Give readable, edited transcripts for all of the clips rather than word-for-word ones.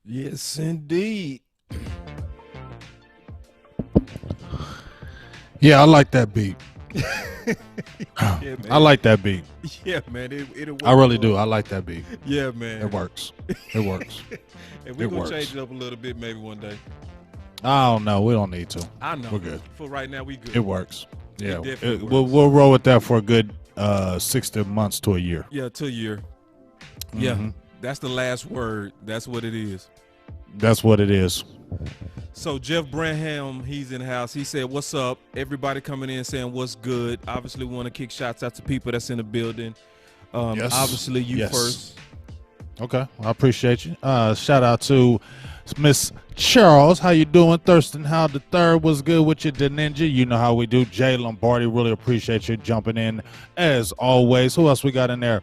Yes, indeed. Yeah, I like that beat. Yeah, I like that beat. Yeah, man. It'll work. I really do. I like that beat. Yeah, man. It works. It works. And we're going to change it up a little bit maybe one day. I don't know. We don't need to. I know. We're good. For right now, we good. It works. Yeah. It definitely works. We'll roll with that for a good 60 months to a year. Yeah, to a year. Mm-hmm. Yeah. That's the last word. That's what it is. That's what it is. So Jeff Branham, he's in the house. He said, "What's up?" Everybody coming in saying, "What's good?" Obviously, we want to kick shots out to people that's in the building. Yes. Obviously, you first. Okay, I appreciate you. Shout out to Miss Charles. How you doing? Thurston, how the third was good with you, the ninja. You know how we do. Jay Lombardi, really appreciate you jumping in as always. Who else we got in there?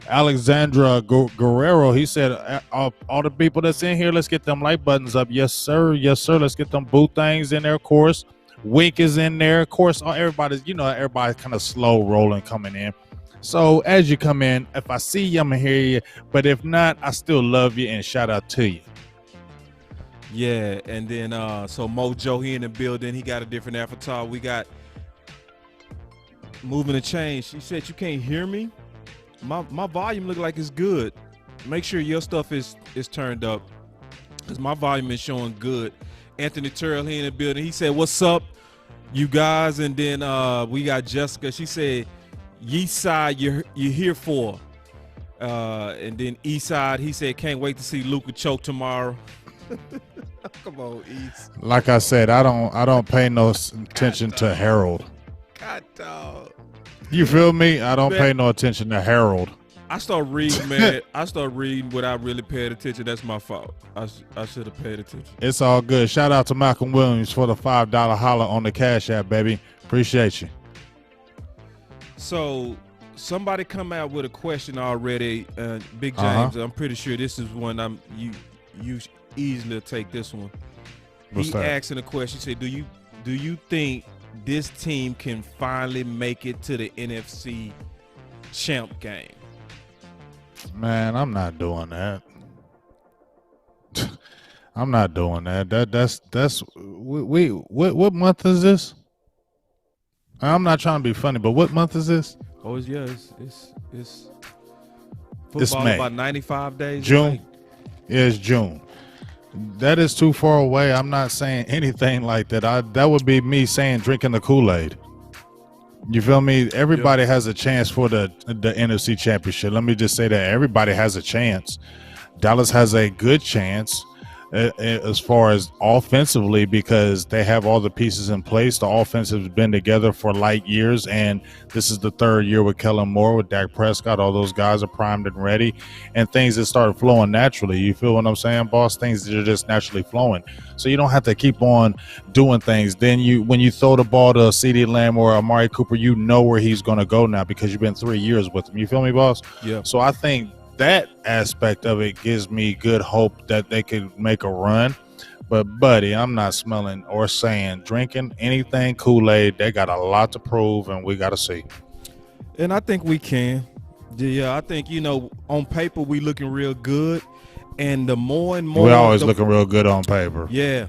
Alexandra Guerrero, he said, all the people that's in here, let's get them like buttons up. Yes, sir. Yes, sir. Let's get them boo things in there, of course. Wink is in there. Of course, everybody's kind of slow rolling coming in. So as you come in, if I see you, I'm going to hear you. But if not, I still love you and shout out to you. Yeah, and then so Mojo, he in the building. He got a different avatar. We got Moving to Change. She said, "You can't hear me?" My volume look like it's good. Make sure your stuff is turned up because my volume is showing good. Anthony Terrell here in the building. He said, "What's up, you guys?" And then we got Jessica. She said, "Yeast side, you're here for." And then East side, he said, "Can't wait to see Luka choke tomorrow." Come on, East. Like I said, I don't pay no attention to Harold. God dog. You feel me? I don't pay no attention to Harold. I start reading, man. I start reading without really paying attention. That's my fault. I should have paid attention. It's all good. Shout out to Malcolm Williams for the $5 holler on the Cash App, baby. Appreciate you. So somebody come out with a question already. Big James, I'm pretty sure this is one you easily take this one. What's that? Asking a question. He said, do you think this team can finally make it to the NFC champ game? Man, I'm not doing that. I'm not doing that. That's what month is this? I'm not trying to be funny, but what month is this? Oh, it's football May. About 95 days. June. Like. Yeah, it's June. That is too far away. I'm not saying anything like that. That would be me saying drinking the Kool-Aid. You feel me? Everybody has a chance for the NFC Championship. Let me just say that everybody has a chance. Dallas has a good chance. as far as offensively, because they have all the pieces in place. The offense has been together for light years, and this is the third year with Kellen Moore, with Dak Prescott. All those guys are primed and ready, and things that started flowing naturally. You feel what I'm saying, boss? Things that are just naturally flowing. So you don't have to keep on doing things. Then when you throw the ball to CeeDee Lamb or Amari Cooper, you know where he's going to go now because you've been 3 years with him. You feel me, boss? Yeah. So I think that aspect of it gives me good hope that they could make a run. But, buddy, I'm not smelling or saying drinking anything Kool-Aid. They got a lot to prove, and we got to see. And I think we can. Yeah, I think, on paper we looking real good. And the more and more. We're always looking real good on paper. Yeah.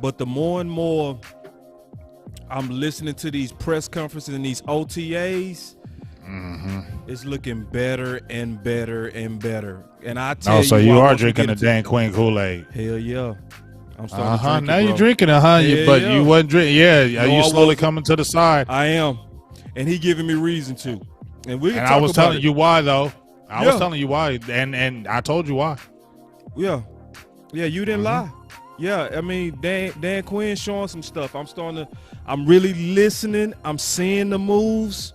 But the more and more I'm listening to these press conferences and these OTAs, it's looking better and better and better. And I tell you, so you are drinking the Dan Quinn Kool-Aid. Hell yeah. I'm starting to drink now it, you're drinking it, but you wasn't drinking. Yeah, you slowly coming to the side. I am. And he giving me reason to. And we can talk I was about telling it. you why, though. I was telling you why, and I told you why. Yeah. Yeah, you didn't lie. Yeah, I mean, Dan Quinn showing some stuff. I'm really listening. I'm seeing the moves.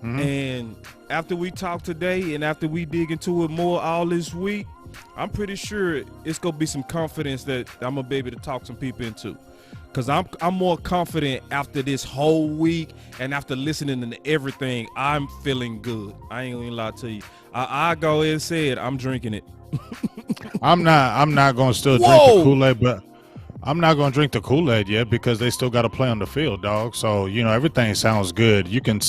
And after we talk today and after we dig into it more all this week, I'm pretty sure it's going to be some confidence that I'm going to be able to talk some people into. Because I'm more confident after this whole week and after listening to everything. I'm feeling good. I ain't going to lie to you. I go ahead and say it. I'm drinking it. I'm not going to still drink the Kool-Aid, but I'm not going to drink the Kool-Aid yet because they still got to play on the field, dog. So, everything sounds good. You can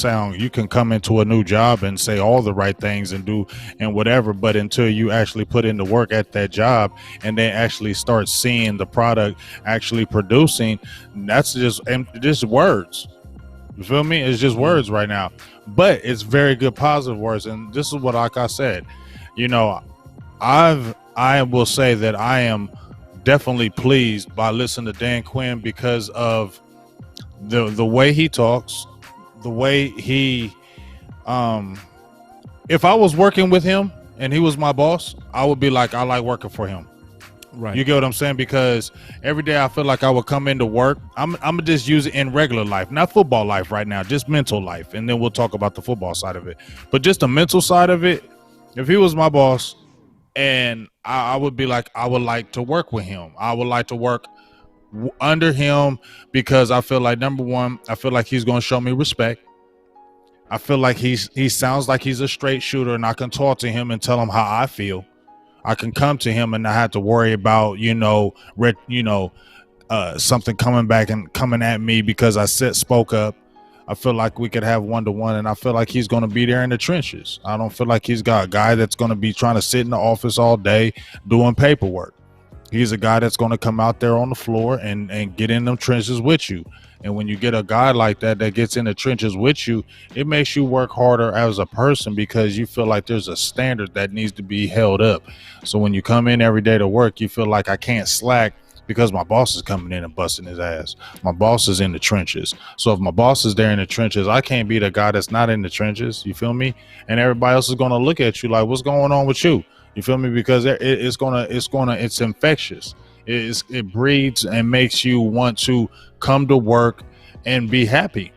come into a new job and say all the right things and do and whatever, but until you actually put in the work at that job and then actually start seeing the product actually producing, that's just words. You feel me? It's just words right now. But it's very good positive words. And this is what, like I said, I will say that I am definitely pleased by listening to Dan Quinn because of the way he talks, the way he if I was working with him and he was my boss, I would be like, I like working for him. Right. You get what I'm saying? Because every day I feel like I would come into work. I'm gonna just use it in regular life, not football life right now, just mental life, and then we'll talk about the football side of it. But just the mental side of it, if he was my boss, and I would be like, I would like to work with him. I would like to work under him because I feel like, number one, I feel like he's going to show me respect. I feel like he sounds like he's a straight shooter, and I can talk to him and tell him how I feel. I can come to him and not have to worry about, something coming back and coming at me because I spoke up. I feel like we could have one-to-one, and I feel like he's going to be there in the trenches. I don't feel like he's got a guy that's going to be trying to sit in the office all day doing paperwork. He's a guy that's going to come out there on the floor and get in them trenches with you. And when you get a guy like that gets in the trenches with you, it makes you work harder as a person because you feel like there's a standard that needs to be held up. So when you come in every day to work, you feel like I can't slack because my boss is coming in and busting his ass. My boss is in the trenches. So if my boss is there in the trenches, I can't be the guy that's not in the trenches. You feel me? And everybody else is going to look at you like, what's going on with you? You feel me? Because it's infectious. It breeds and makes you want to come to work and be happy.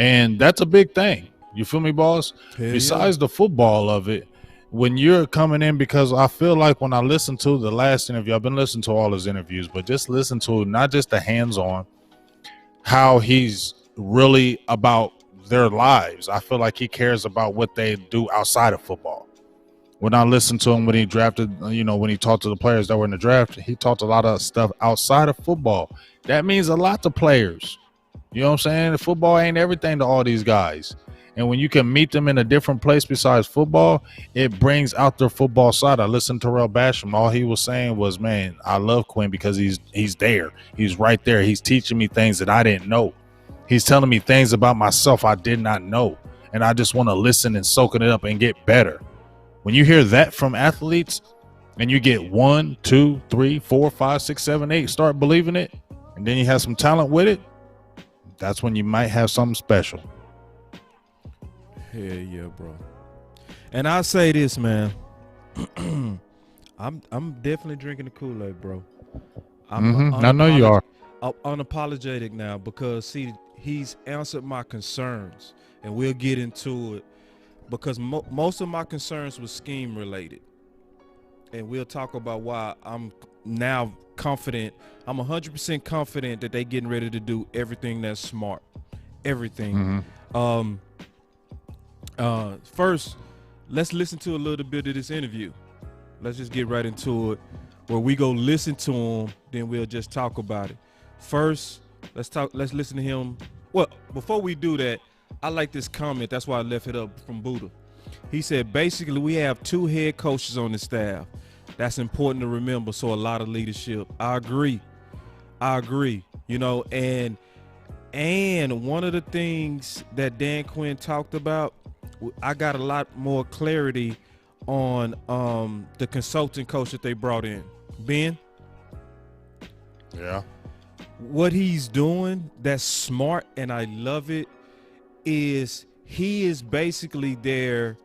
And that's a big thing. You feel me, boss? Besides the football of it, when you're coming in, because I feel like when I listen to the last interview, I've been listening to all his interviews, but just listen to not just the hands-on, how he's really about their lives. I feel like he cares about what they do outside of football. When I listened to him when he drafted, when he talked to the players that were in the draft, he talked a lot of stuff outside of football. That means a lot to players. You know what I'm saying? Football ain't everything to all these guys. And when you can meet them in a different place besides football, it brings out their football side. I listened to Terrell Basham. All he was saying was, man, I love Quinn because he's there. He's right there. He's teaching me things that I didn't know. He's telling me things about myself I did not know. And I just want to listen and soak it up and get better. When you hear that from athletes and you get 1, 2, 3, 4, 5, 6, 7, 8, start believing it, and then you have some talent with it, that's when you might have something special. Hell yeah, bro. And I say this, man. I'm definitely drinking the Kool-Aid, bro. I know you are. Unapologetic now because, see, he's answered my concerns, and we'll get into it because most of my concerns were scheme related, and we'll talk about why I'm now confident. I'm 100% confident that they getting ready to do everything that's smart, everything. First, let's listen to a little bit of this interview. Let's just get right into it, where we go listen to him, then we'll just talk about it. First, let's listen to him. Well, before we do that, I like this comment. That's why I left it up from Buddha. He said, basically, we have 2 head coaches on the staff. That's important to remember. So a lot of leadership. I agree. You know, and one of the things that Dan Quinn talked about, I got a lot more clarity on the consulting coach that they brought in. Ben? Yeah. What he's doing that's smart, and I love it, is he is basically there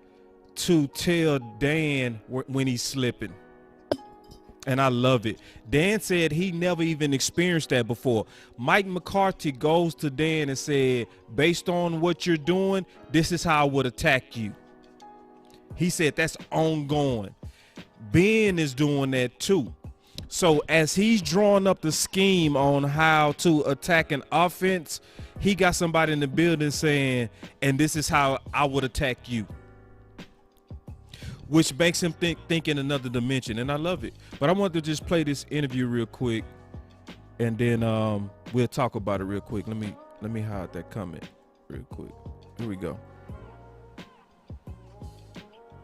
to tell Dan when he's slipping. And I love it. Dan said he never even experienced that before. Mike McCarthy goes to Dan and said, based on what you're doing, this is how I would attack you. He said that's ongoing. Ben is doing that too. So as he's drawing up the scheme on how to attack an offense, he got somebody in the building saying, and this is how I would attack you. Which makes him think in another dimension, and I love it. But I want to just play this interview real quick, and then we'll talk about it real quick. Let me hide that comment real quick. Here we go.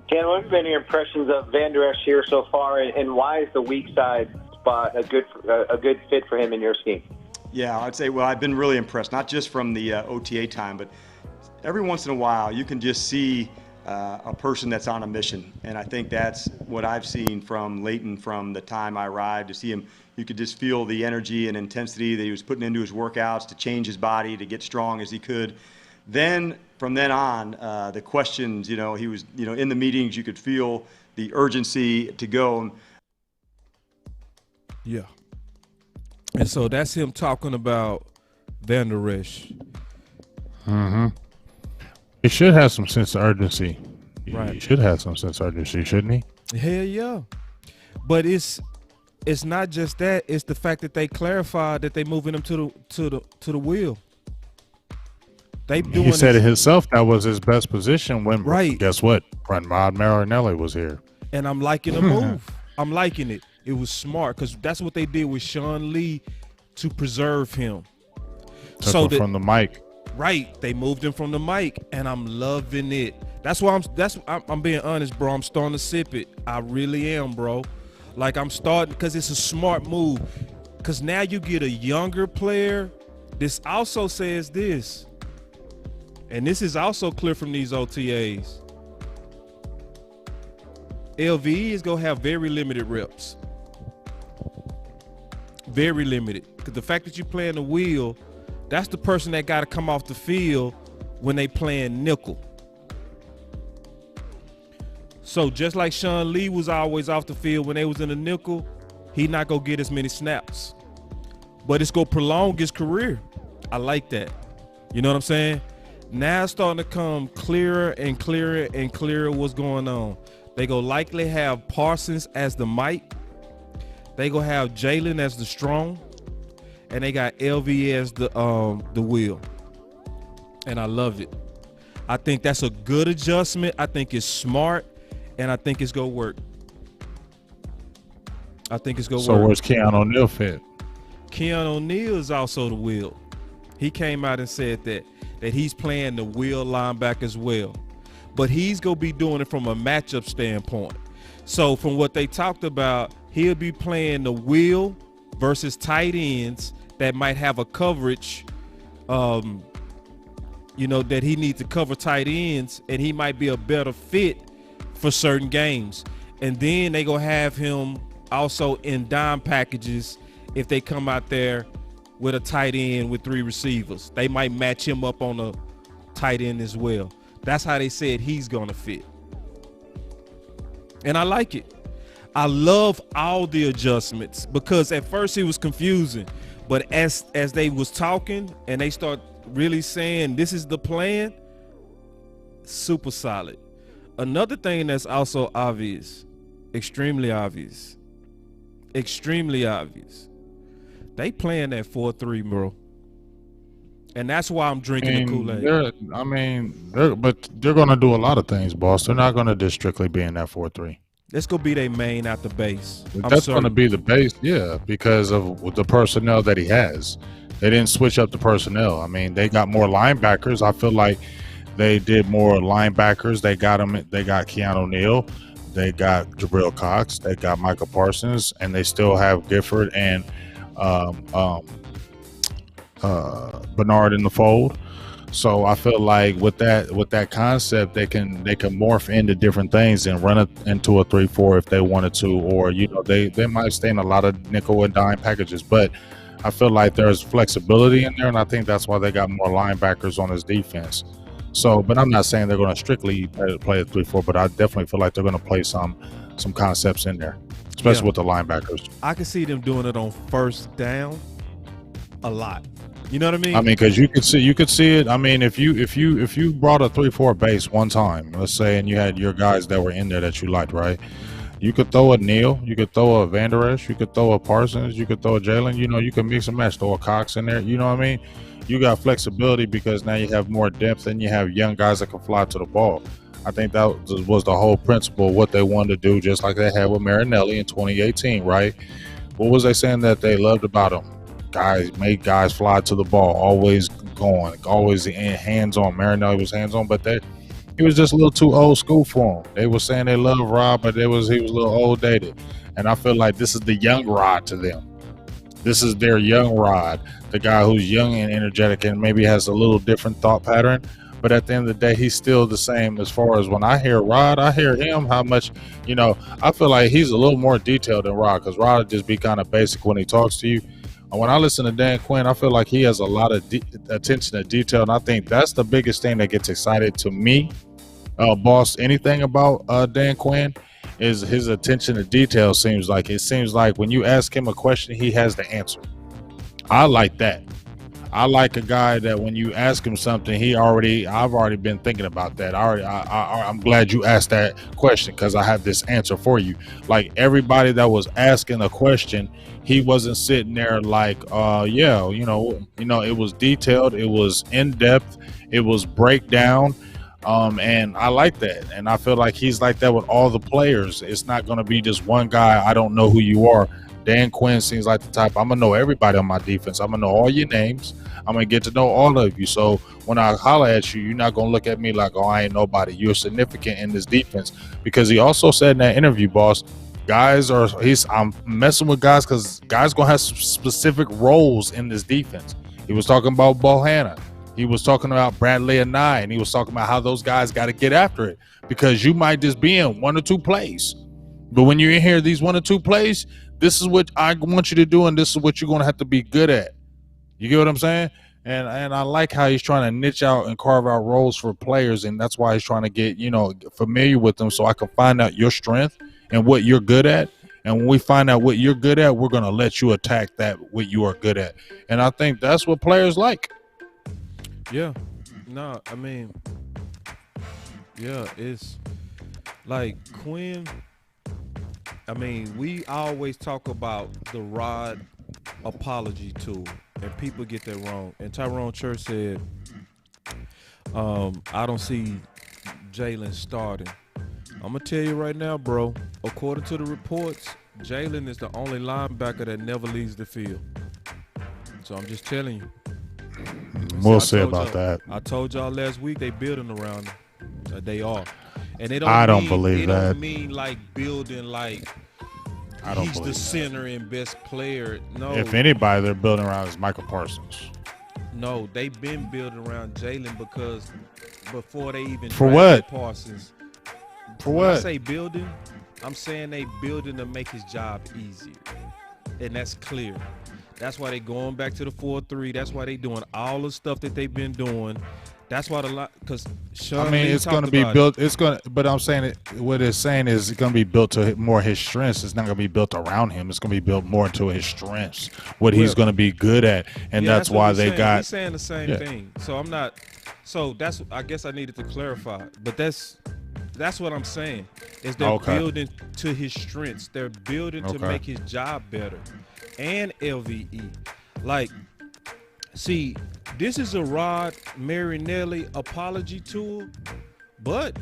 Ken, what have been your impressions of Van Der Esch here so far, and why is the weak side spot a good fit for him in your scheme? Yeah, I'd say, well, I've been really impressed, not just from the OTA time, but every once in a while you can just see a person that's on a mission. And I think that's what I've seen from Leighton from the time I arrived. To see him, you could just feel the energy and intensity that he was putting into his workouts to change his body, to get strong as he could. Then, from then on, the questions, he was, in the meetings, you could feel the urgency to go. Yeah. And so that's him talking about Van Der Esch. He should have some sense of urgency. Right. He should have some sense of urgency, shouldn't he? Hell yeah. But it's not just that. It's the fact that they clarified that they moving him to the wheel. He said it himself. That was his best position when. Right. Guess what? Rod Marinelli was here. And I'm liking the move. I'm liking it. It was smart because that's what they did with Sean Lee to preserve him. Took him from the mic. Right, they moved him from the mic, and I'm loving it. That's why I'm being honest, bro. I'm starting to sip it. I really am, bro. Like I'm starting because it's a smart move. Because now you get a younger player. This also says this, and this is also clear from these OTAs. LVE is gonna have very limited reps. Very limited. Because the fact that you play in the wheel. That's the person that got to come off the field when they playing nickel. So just like Sean Lee was always off the field when they was in the nickel, he not going to get as many snaps. But it's going to prolong his career. I like that. You know what I'm saying? Now it's starting to come clearer and clearer and clearer what's going on. They going to likely have Parsons as the might. They going to have Jalen as the strong. And they got LV as the wheel. And I love it. I think that's a good adjustment. I think it's smart. And I think it's going to work. So where's Keon O'Neal fit? Keon O'Neal is also the wheel. He came out and said that he's playing the wheel linebacker as well. But he's going to be doing it from a matchup standpoint. So from what they talked about, he'll be playing the wheel versus tight ends that might have a coverage, that he needs to cover tight ends, and he might be a better fit for certain games. And then they gonna have him also in dime packages if they come out there with a tight end with 3 receivers. They might match him up on a tight end as well. That's how they said he's gonna fit. And I like it. I love all the adjustments because at first it was confusing, but as they was talking and they start really saying this is the plan, super solid. Another thing that's also obvious, extremely obvious, they playing that 4-3, bro. And that's why I'm drinking the Kool-Aid. They're going to do a lot of things, boss. They're not going to just strictly be in that 4-3. That's going to be their main out the base. That's going to be the base, yeah, because of the personnel that he has. They didn't switch up the personnel. I mean, they got more linebackers. I feel like they did more linebackers. They got Keanu Neal. They got Jabril Cox. They got Micah Parsons. And they still have Gifford and Bernard in the fold. So I feel like with that concept, they can morph into different things and run it into a 3-4 if they wanted to, or they might stay in a lot of nickel and dime packages. But I feel like there's flexibility in there, and I think that's why they got more linebackers on this defense. So, but I'm not saying they're going to strictly play a 3-4, but I definitely feel like they're going to play some concepts in there, especially with the linebackers. I can see them doing it on first down a lot. You know what I mean? I mean, because you could see it. I mean, if you brought a 3-4 base one time, let's say, and you had your guys that were in there that you liked, right? You could throw a Neal, you could throw a Van Der Esch, you could throw a Parsons, you could throw a Jalen. You can mix and match, throw a Cox in there. You know what I mean? You got flexibility because now you have more depth and you have young guys that can fly to the ball. I think that was the whole principle of what they wanted to do, just like they had with Marinelli in 2018, right? What was they saying that they loved about him? Made guys fly to the ball, always going, always hands-on. Marinelli was hands-on, but he was just a little too old school for him. They were saying they love Rod, but he was a little old dated. And I feel like this is the young Rod to them. This is their young Rod, the guy who's young and energetic and maybe has a little different thought pattern. But at the end of the day, he's still the same as far as when I hear Rod, I hear him, how much, I feel like he's a little more detailed than Rod, because Rod would just be kind of basic when he talks to you. When I listen to Dan Quinn, I feel like he has a lot of attention to detail, and I think that's the biggest thing that gets excited to me, boss. Anything about Dan Quinn is his attention to detail. Seems like when you ask him a question, he has the answer. I like that. I like a guy that when you ask him something, I've already been thinking about that. I'm glad you asked that question because I have this answer for you. Like everybody that was asking a question, he wasn't sitting there like, it was detailed, it was in depth, it was breakdown, and I like that. And I feel like he's like that with all the players. It's not going to be just one guy. I don't know who you are. Dan Quinn seems like the type. I'm gonna know everybody on my defense. I'm gonna know all your names. I'm gonna get to know all of you. So when I holler at you, you're not gonna look at me like, oh, I ain't nobody. You're significant in this defense. Because he also said in that interview, boss, I'm messing with guys because guys gonna have specific roles in this defense. He was talking about Bohanna. He was talking about Bradley and Nye, and he was talking about how those guys got to get after it because you might just be in one or two plays. But when you're in here, these one or two plays, this is what I want you to do, and this is what you're going to have to be good at. You get what I'm saying? And I like how he's trying to niche out and carve out roles for players, and that's why he's trying to get familiar with them so I can find out your strength and what you're good at. And when we find out what you're good at, we're going to let you attack what you are good at. And I think that's what players like. Yeah. No, I mean, yeah, it's like Quinn. I mean, we always talk about the Rod apology tool, and people get that wrong. And Tyrone Church said, I don't see Jalen starting. I'm going to tell you right now, bro, according to the reports, Jalen is the only linebacker that never leaves the field. So I'm just telling you. We'll see about that. I told y'all last week they building around him. They are. And they don't believe that. They don't mean like building like he's the center and best player. No. If anybody they're building around is Micah Parsons. No, they've been building around Jalen because before they even for what Parsons. For when what? I say building, I'm saying they building to make his job easier, and that's clear. That's why they going back to the 4-3. That's why they doing all the stuff that they've been doing. That's why because Sean I mean, Lee it's going to talked be about built. It's going to, but I'm saying what it's saying is it's going to be built to more his strengths. It's not going to be built around him. It's going to be built more into his strengths, what he's going to be good at, and that's why they got. He's saying the same thing. So I'm not. So that's. I guess I needed to clarify, but that's what I'm saying. Is they're building to his strengths. They're building to make his job better, and LVE, like. See, this is a Rod Marinelli apology tour, but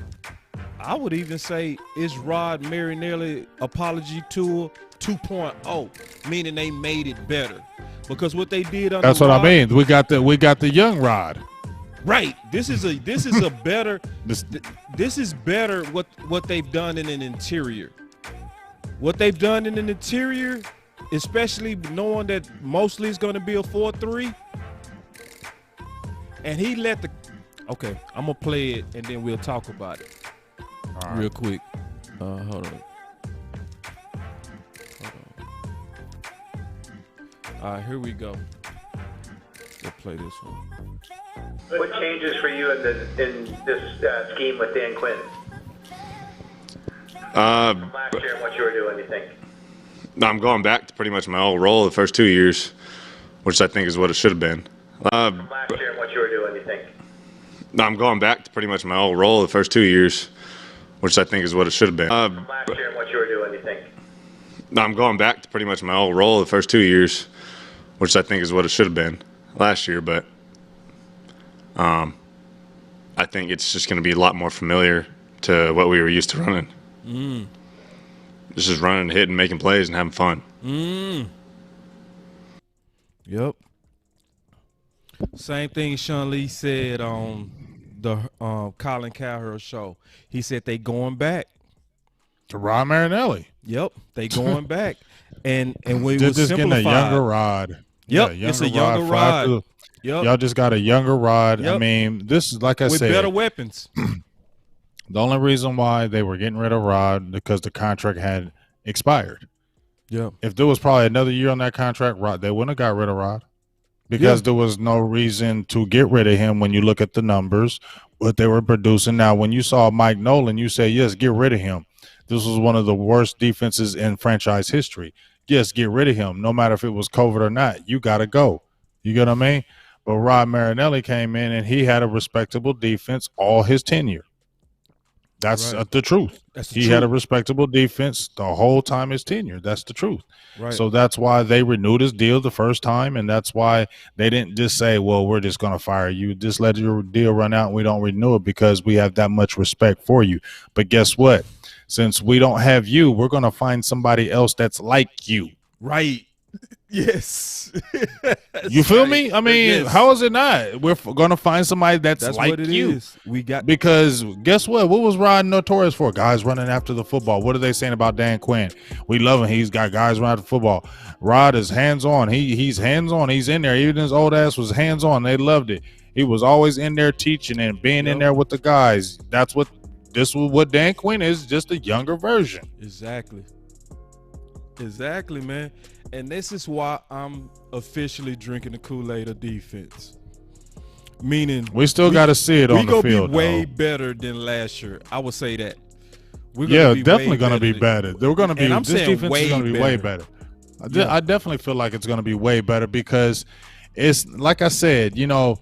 I would even say it's Rod Marinelli apology tour 2.0, meaning they made it better. Because what they did under That's what Rod, I mean. We got the young Rod. Right. This is a better this is better what they've done in an interior. What they've done in an interior, especially knowing that mostly it's going to be a 4-3. And he let okay, I'm going to play it and then we'll talk about it real quick. Hold on. All right, here we go. Let's play this one. What changes for you in this scheme with Dan Quinn? Last year and what you were doing, you think? No, I'm going back to pretty much my old role the first 2 years, which I think is what it should have been. Last year and what you were doing, you think? No, I'm going back to pretty much my old role the first 2 years, which I think is what it should have been. Last year and what you were doing, you think? No, I'm going back to pretty much my old role the first 2 years, which I think is what it should have been last year, but I think it's just going to be a lot more familiar to what we were used to running. This is running, hitting, making plays, and having fun. Yep. Same thing Sean Lee said on the Colin Cowherd show. He said they going back to Rod Marinelli. Yep, they going back, and we just was getting a younger Rod. Yep, it's a younger Rod. Yep. Y'all just got a younger Rod. Yep. I mean, this is like I with said, better weapons. The only reason why they were getting rid of Rod because the contract had expired. Yeah. If there was probably another year on that contract, Rod, they wouldn't have got rid of Rod because there was no reason to get rid of him when you look at the numbers, what they were producing. Now, when you saw Mike Nolan, you say, yes, get rid of him. This was one of the worst defenses in franchise history. Yes, get rid of him. No matter if it was COVID or not, you got to go. You get what I mean? But Rod Marinelli came in and he had a respectable defense all his tenure. That's the truth. He had a respectable defense the whole time his tenure. That's the truth. Right. So that's why they renewed his deal the first time, and that's why they didn't just say, well, we're just going to fire you. Just let your deal run out and we don't renew it because we have that much respect for you. But guess what? Since we don't have you, we're going to find somebody else that's like you. Right. Yes. You feel me? I mean, how is it not? We're going to find somebody that's like what it you. is. We got because guess what? What was Rod notorious for? Guys running after the football. What are they saying about Dan Quinn? We love him. He's got guys running after the football. Rod is hands-on. He's hands-on. He's in there. Even his old ass was hands-on. They loved it. He was always in there teaching and being in there with the guys. This was what Dan Quinn is, just a younger version. Exactly, man. And this is why I'm officially drinking the Kool-Aid of defense. Meaning we still got to see it on the field. We're going to be way better than last year. I would say that. Definitely going to be better. They're going to be. This defense is going to be way better. I definitely feel like it's going to be way better because it's like I said. You know,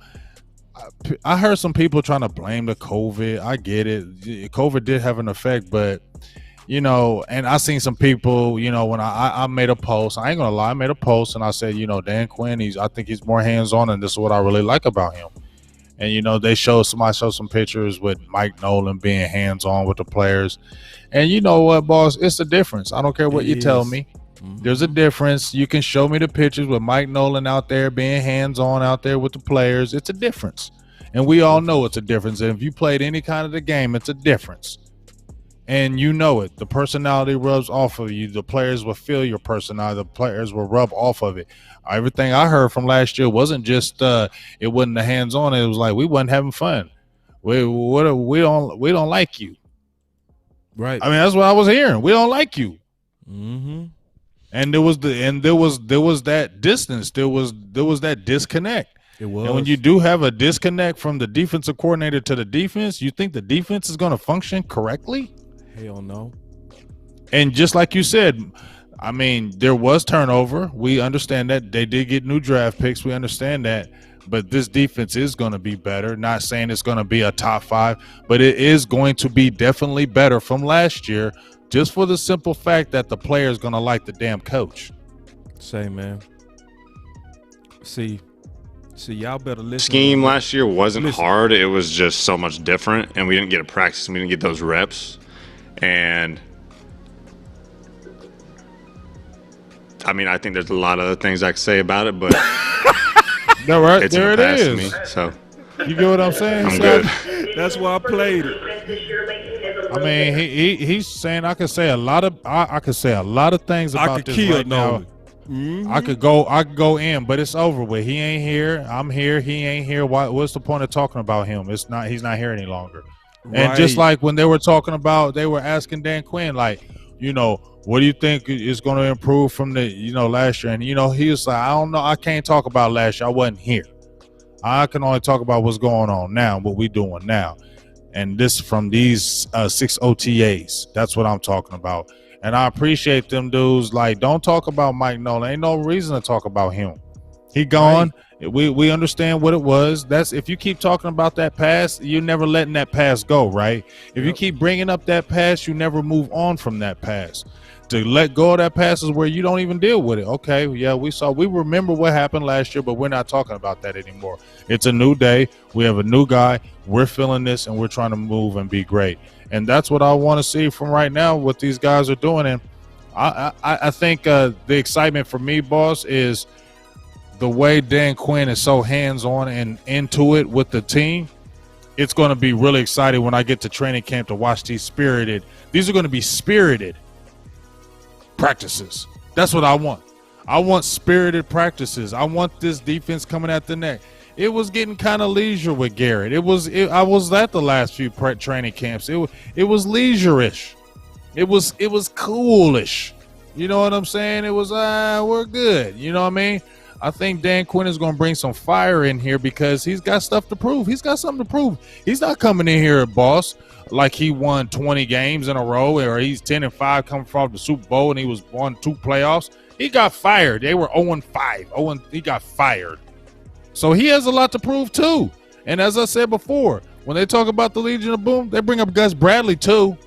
I heard some people trying to blame the COVID. I get it. COVID did have an effect, but. You know, and I seen some people, you know, when I made a post, I ain't gonna lie, I made a post and I said, you know, Dan Quinn, I think he's more hands-on and this is what I really like about him. And, you know, somebody showed some pictures with Mike Nolan being hands-on with the players. And you know what, boss, it's a difference. I don't care what you tell me. There's a difference. You can show me the pictures with Mike Nolan out there being hands-on out there with the players. It's a difference. And we all know it's a difference. And if you played any kind of the game, it's a difference. And you know it. The personality rubs off of you. The players will feel your personality. The players will rub off of it. Everything I heard from last year wasn't just it wasn't the hands-on. It was like we wasn't having fun. We don't like you. Right. I mean, that's what I was hearing. We don't like you. Mm-hmm. And there was that distance. There was that disconnect. It was. And when you do have a disconnect from the defensive coordinator to the defense, you think the defense is going to function correctly? Hell no. And just like you said, I mean, there was turnover. We understand that. They did get new draft picks. We understand that. But this defense is going to be better. Not saying it's going to be a top 5, but it is going to be definitely better from last year, just for the simple fact that the player is going to like the damn coach. Say, man. See, y'all better listen. Scheme last year wasn't hard. It was just so much different, and we didn't get a practice, and we didn't get those reps. And I mean, I think there's a lot of other things I could say about it, but No, right it's there in the it past is. to me, so You get what I'm saying? I'm good. That's why I played it. I mean, he's saying I could say a lot of things about I could this kill right now. Nolan. Mm-hmm. I could go in, but it's over with. He ain't here. I'm here. He ain't here. What's the point of talking about him? He's not here any longer. Right. And just like when they were talking about, they were asking Dan Quinn, like, what do you think is going to improve from the, last year? And, he was like, I don't know. I can't talk about last year. I wasn't here. I can only talk about what's going on now, what we doing now. And this from these 6 OTAs. That's what I'm talking about. And I appreciate them dudes. Like, don't talk about Mike Nolan. Ain't no reason to talk about him. He gone. Right. We understand what it was. That's if you keep talking about that past, you're never letting that past go, right? If you keep bringing up that past, you never move on from that past. To let go of that past is where you don't even deal with it. Okay, yeah, we remember what happened last year, but we're not talking about that anymore. It's a new day. We have a new guy. We're feeling this, and we're trying to move and be great. And that's what I want to see from right now, what these guys are doing. And I think the excitement for me, boss, is the way Dan Quinn is so hands-on and into it with the team. It's going to be really exciting when I get to training camp to watch these are going to be spirited practices. That's what I want. I want spirited practices. I want this defense coming at the neck. It was getting kind of leisure with Garrett. I was at the last few training camps. It was leisure-ish. It was coolish. You know what I'm saying? It was we're good. You know what I mean? I think Dan Quinn is going to bring some fire in here because he's got stuff to prove. He's got something to prove. He's not coming in here, boss, like he won 20 games in a row or he's 10-5 coming from the Super Bowl and he won 2 playoffs. He got fired. They were 0-5. He got fired. So he has a lot to prove too. And as I said before, when they talk about the Legion of Boom, they bring up Gus Bradley too.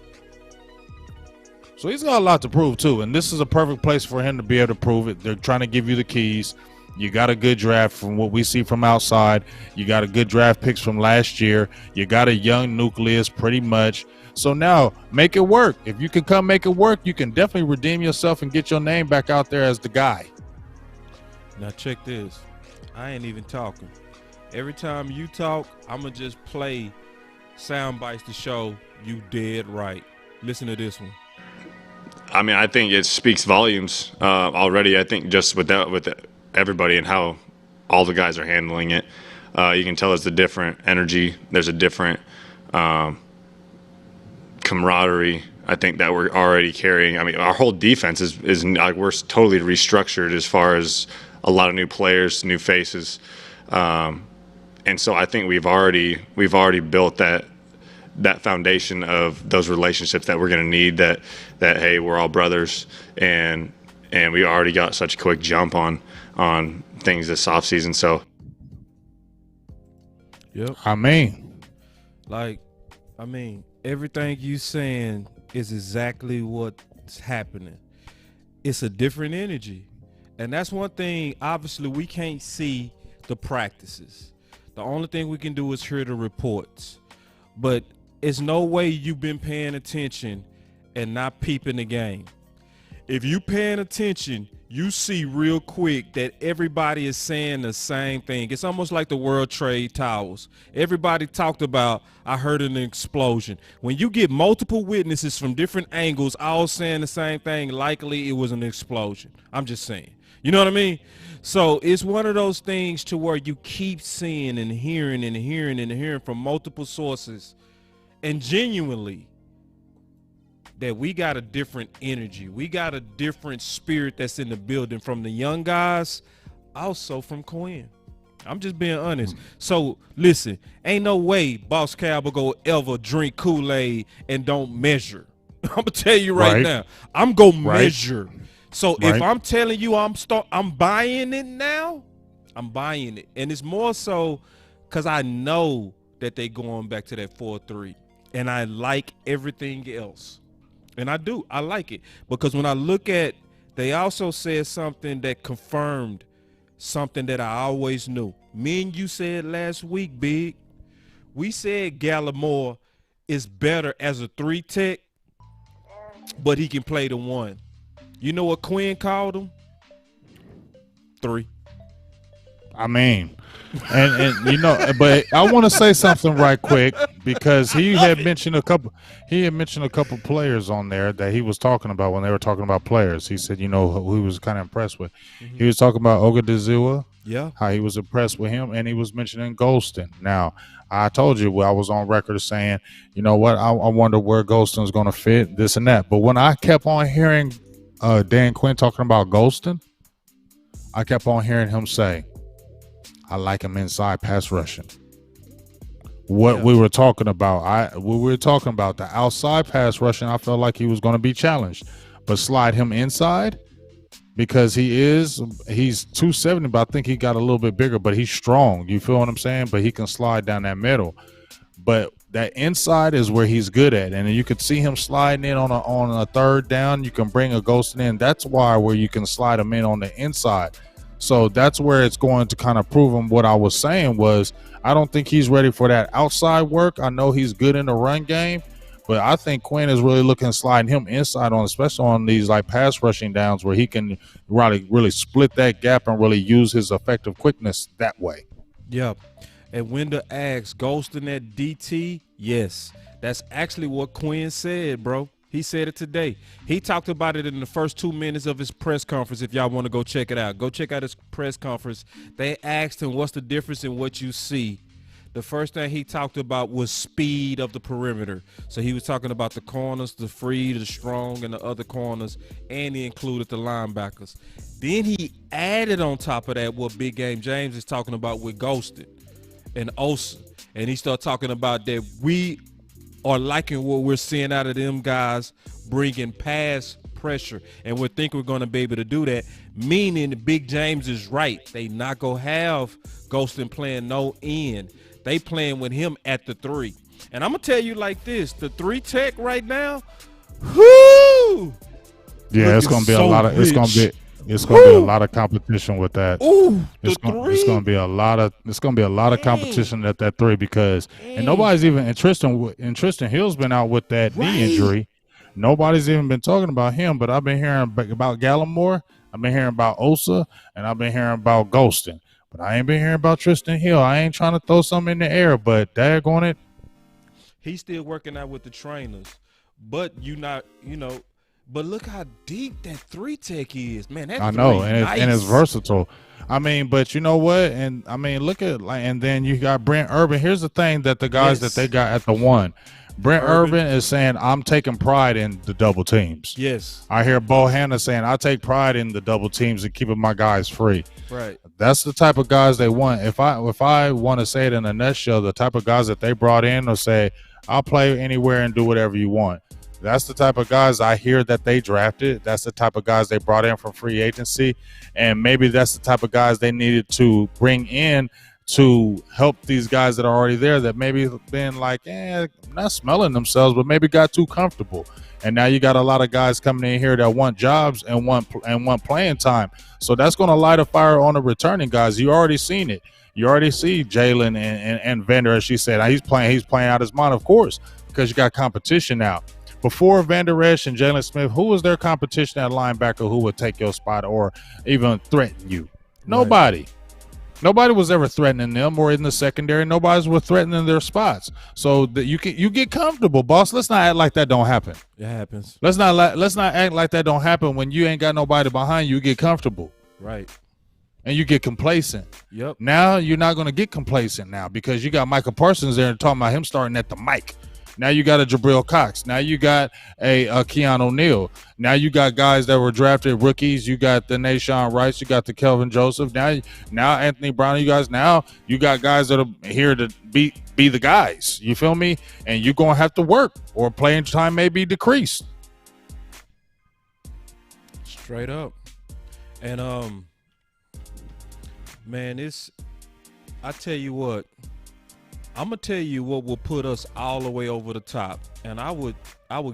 So he's got a lot to prove too. And this is a perfect place for him to be able to prove it. They're trying to give you the keys. You got a good draft from what we see from outside. You got a good draft picks from last year. You got a young nucleus pretty much. So now make it work. If you can come make it work, you can definitely redeem yourself and get your name back out there as the guy. Now check this. I ain't even talking. Every time you talk, I'm going to just play sound bites to show you dead right. Listen to this one. I mean, I think it speaks volumes already. I think just with everybody and how all the guys are handling it, you can tell there's a different energy. There's a different camaraderie, I think, that we're already carrying. I mean, our whole defense is like we're totally restructured as far as a lot of new players, new faces, and so I think we've already built that foundation of those relationships that we're going to need. That hey, we're all brothers, and we already got such a quick jump on things this offseason. So, yep. I mean, everything you saying is exactly what's happening. It's a different energy. And that's one thing, obviously, we can't see the practices. The only thing we can do is hear the reports. But it's no way you've been paying attention and not peeping the game. If you paying attention, you see real quick that everybody is saying the same thing. It's almost like the World Trade Towers. Everybody talked about, I heard an explosion. When you get multiple witnesses from different angles all saying the same thing, likely it was an explosion. I'm just saying. You know what I mean? So it's one of those things to where you keep seeing and hearing and hearing and hearing from multiple sources, and genuinely that we got a different energy. We got a different spirit that's in the building from the young guys, also from Quinn. I'm just being honest. So listen, ain't no way Boss Cal will go ever drink Kool-Aid and don't measure. I'm gonna tell you right now. I'm gonna measure. So if I'm telling you I'm buying it now, I'm buying it, and it's more so because I know that they going back to that 4-3, and I like everything else, and I do. I like it because when I look at, they also said something that confirmed something that I always knew. Me and you said last week, Big. We said Gallimore is better as a 3 tech, but he can play the 1. You know what Quinn called him? 3. I mean, and you know, but I want to say something right quick because he had mentioned a couple players on there that he was talking about when they were talking about players. He said, you know, who he was kind of impressed with. He was talking about Ogadizua, how he was impressed with him, and he was mentioning Golston. Now, I told you, I was on record saying, you know what, I wonder where Golston's going to fit, this and that. But when I kept on hearing Dan Quinn talking about Golston, I kept on hearing him say, I like him inside pass rushing. We were talking about, the outside pass rushing, I felt like he was going to be challenged. But slide him inside, because he's 270, but I think he got a little bit bigger, but he's strong. You feel what I'm saying? But he can slide down that middle. But that inside is where he's good at. And you could see him sliding in on a third down. You can bring a Ghostin in. That's where you can slide him in on the inside. So that's where it's going to kind of prove him what I was saying was I don't think he's ready for that outside work. I know he's good in the run game, but I think Quinn is really looking at sliding him inside on, especially on these like pass rushing downs where he can really split that gap and really use his effective quickness that way. Yeah. And Wendell asks, Ghosting at DT? Yes. That's actually what Quinn said, bro. He said it today. He talked about it in the first 2 minutes of his press conference. If y'all want to go check it out, go check out his press conference. They asked him, what's the difference in what you see? The first thing he talked about was speed of the perimeter. So he was talking about the corners, the free, the strong, and the other corners, and he included the linebackers. Then he added on top of that what Big Game James is talking about with Ghosted and Osa. And he started talking about that we are liking what we're seeing out of them guys bringing pass pressure, and we think we're going to be able to do that, meaning Big James is right. They not going to have Ghostin playing no end. They playing with him at the 3. And I'm going to tell you like this, the 3 tech right now, whoo! Yeah, it's going to be a lot of it's going to be a lot of competition with that. Ooh, it's going to be a lot of competition at that 3 because and nobody's even and Tristan Hill's been out with that knee injury. Nobody's even been talking about him, but I've been hearing about Gallimore, I've been hearing about Osa, and I've been hearing about Ghostin. But I ain't been hearing about Tristan Hill. I ain't trying to throw something in the air, but daggone it. He's still working out with the trainers. But but look how deep that 3 tech is, man. That I know, nice. and it's versatile. I mean, but you know what? And I mean, look at and then you got Brent Urban. Here's the thing that the guys that they got at the 1. Brent Urban is saying, I'm taking pride in the double teams. Yes. I hear Bo Hanna saying, I take pride in the double teams and keeping my guys free. Right. That's the type of guys they want. If I want to say it in a nutshell, the type of guys that they brought in will say, I'll play anywhere and do whatever you want. That's the type of guys I hear that they drafted. That's the type of guys they brought in from free agency. And maybe that's the type of guys they needed to bring in to help these guys that are already there that maybe been like, not smelling themselves, but maybe got too comfortable. And now you got a lot of guys coming in here that want jobs and want playing time. So that's going to light a fire on the returning guys. You already seen it. You already see Jalen and Vander, as she said, he's playing out his mind, of course, because you got competition now. Before Vander Esch and Jalen Smith, who was their competition at linebacker who would take your spot or even threaten you? Nobody. Right. Nobody was ever threatening them, or in the secondary, nobody was threatening their spots. So that you get comfortable, boss. Let's not act like that don't happen. It happens. Let's not act like that don't happen when you ain't got nobody behind you. You get comfortable, right? And you get complacent. Yep. Now you're not going to get complacent now because you got Micah Parsons there and talking about him starting at the mic. Now you got a Jabril Cox. Now you got a Keanu Neal. Now you got guys that were drafted rookies. You got the Nashon Wright. You got the Kelvin Joseph. Now Anthony Brown. You guys. Now you got guys that are here to be the guys. You feel me? And you're gonna have to work, or playing time may be decreased. Straight up. And man, I tell you what, I'm gonna tell you what will put us all the way over the top. And I would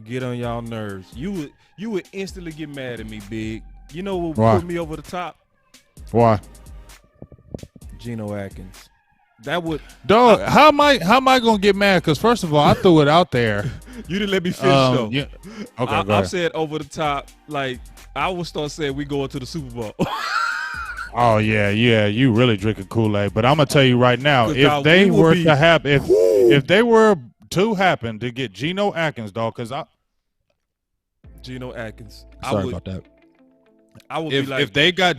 get on y'all nerves. You would instantly get mad at me, Big. You know what would put me over the top? Why? Geno Atkins. That would how am I gonna get mad? Because first of all, I threw it out there. You didn't let me finish though. Yeah. Okay, I've said over the top, like I will start saying we going to the Super Bowl. Oh yeah, you really drinking Kool-Aid. But I'm gonna tell you right now, if they were to happen to get Geno Atkins, dog, Geno Atkins. Sorry about that. I would be like, if they got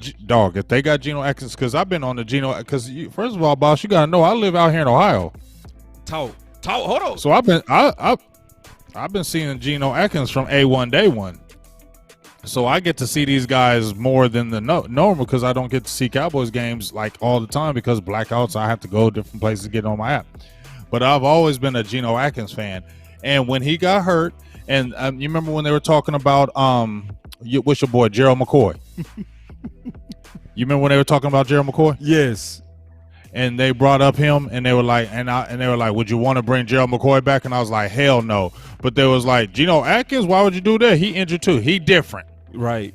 Geno Atkins, because I've been on the Geno. Because first of all, boss, you gotta know I live out here in Ohio. Talk. Hold on. So I've been seeing Geno Atkins from A1 day one. So I get to see these guys more than the normal, because I don't get to see Cowboys games like all the time because blackouts. I have to go different places to get on my app. But I've always been a Geno Atkins fan. And when he got hurt, and you remember when they were talking about what's your boy Gerald McCoy? You remember when they were talking about Gerald McCoy? Yes. And they brought up him, and they were like, would you want to bring Gerald McCoy back? And I was like, hell no. But they was like, Geno Atkins, why would you do that? He injured too. He different. Right.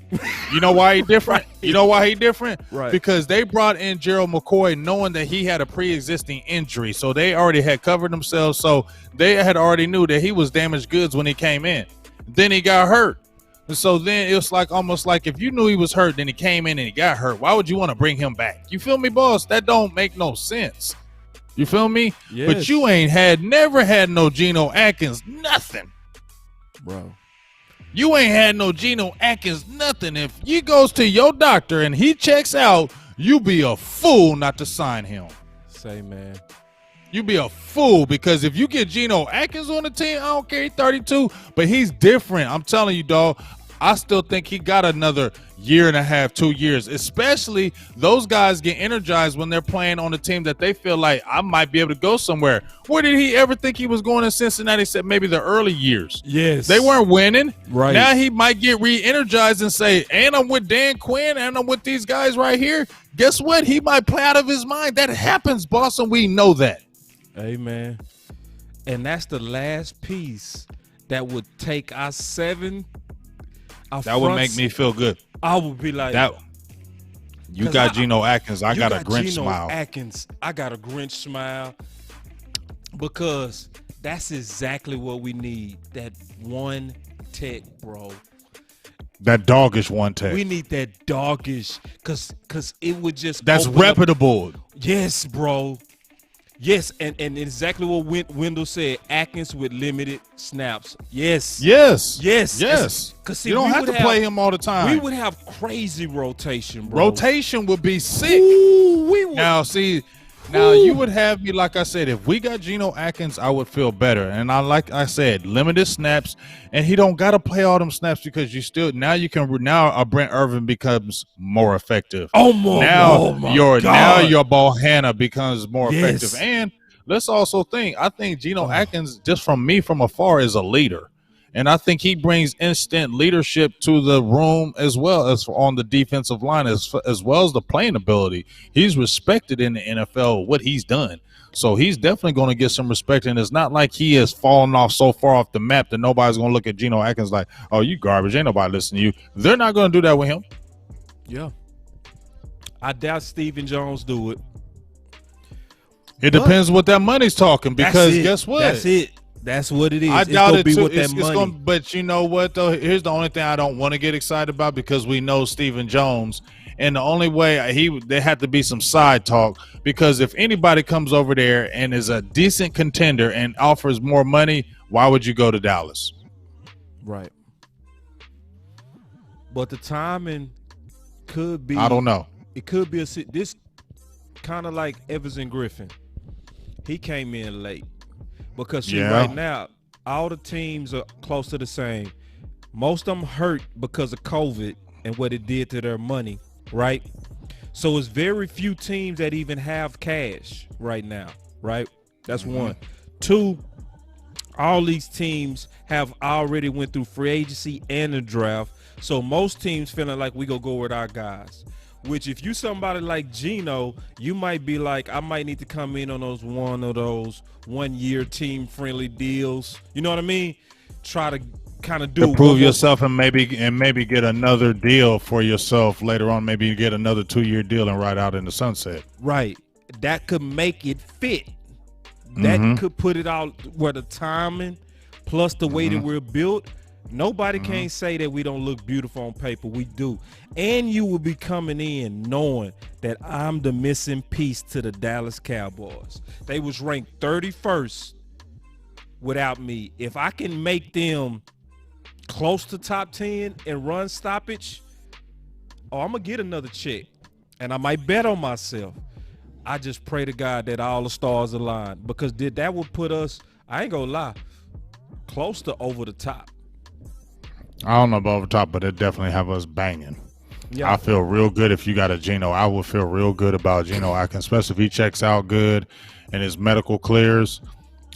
You know why he different? Right. You know why he different? Right. Because they brought in Gerald McCoy knowing that he had a pre-existing injury. So they already had covered themselves. So they had already knew that he was damaged goods when he came in. Then he got hurt. And so then it was like almost like if you knew he was hurt, then he came in and he got hurt. Why would you want to bring him back? You feel me, boss? That don't make no sense. You feel me? Yes. But you never had no Geno Atkins, nothing. Bro. You ain't had no Geno Atkins, nothing. If he goes to your doctor and he checks out, you be a fool not to sign him. Say, man. You be a fool, because if you get Geno Atkins on the team, I don't care, he's 32, but he's different. I'm telling you, dog. I still think he got another year and a half, 2 years, especially those guys get energized when they're playing on a team that they feel like I might be able to go somewhere. Where did he ever think he was going in Cincinnati? Said maybe the early years. Yes. They weren't winning. Right. Now he might get re-energized and say, and I'm with Dan Quinn, and I'm with these guys right here. Guess what? He might play out of his mind. That happens, boss, and we know that. Amen. And that's the last piece that would take our seven. That would make me feel good. I would be like, that. You got Geno Atkins. I got a Grinch smile. Atkins. I got a Grinch smile, because that's exactly what we need. That one tech, bro. That doggish one tech. We need that doggish, cause it would just. That's reputable. Yes, bro. Yes, and exactly what Wendell said. Atkins with limited snaps. Yes. Because you don't have to play him all the time. We would have crazy rotation, bro. Rotation would be sick. Ooh, we would. Now you would have me, like I said, if we got Geno Atkins, I would feel better. And like I said, limited snaps, and he don't got to play all them snaps, because now Brent Irvin becomes more effective. Now your Bohanna becomes more effective. And let's also I think Geno Atkins, just from afar, is a leader. And I think he brings instant leadership to the room, as well as on the defensive line, as well as the playing ability. He's respected in the NFL, what he's done. So he's definitely going to get some respect. And it's not like he has fallen off so far off the map that nobody's going to look at Geno Atkins like, oh, you garbage. Ain't nobody listening to you. They're not going to do that with him. Yeah. I doubt Stephen Jones do it. It depends what that money's talking, because guess what? That's it. That's what it is. I doubt it too. Money. But you know what, though? Here's the only thing I don't want to get excited about, because we know Stephen Jones, and the only way there had to be some side talk, because if anybody comes over there and is a decent contender and offers more money, why would you go to Dallas? Right. But the timing could be. I don't know. It could be this kind of like Evans and Griffin. He came in late. Because right now, all the teams are close to the same. Most of them hurt because of COVID and what it did to their money, right? So it's very few teams that even have cash right now, right? That's one. Two, all these teams have already went through free agency and the draft. So most teams feeling like we gonna go with our guys. Which if you somebody like Geno, you might be like, I might need to come in on those 1-year team friendly deals. You know what I mean? Try to kind of do to prove yourself and maybe get another deal for yourself later on. Maybe get another 2-year deal and ride out in the sunset. Right. That could make it fit. That could put it out where the timing plus the way that we're built. Nobody can say that we don't look beautiful on paper. We do. And you will be coming in knowing that I'm the missing piece to the Dallas Cowboys. They was ranked 31st without me. If I can make them close to top 10 and run stoppage, I'm going to get another check. And I might bet on myself. I just pray to God that all the stars align, because that would put us, I ain't going to lie, close to over the top. I don't know about over top, but it definitely have us banging. Yeah. I feel real good if you got a Geno. I would feel real good about Geno Atkins, especially if he checks out good and his medical clears.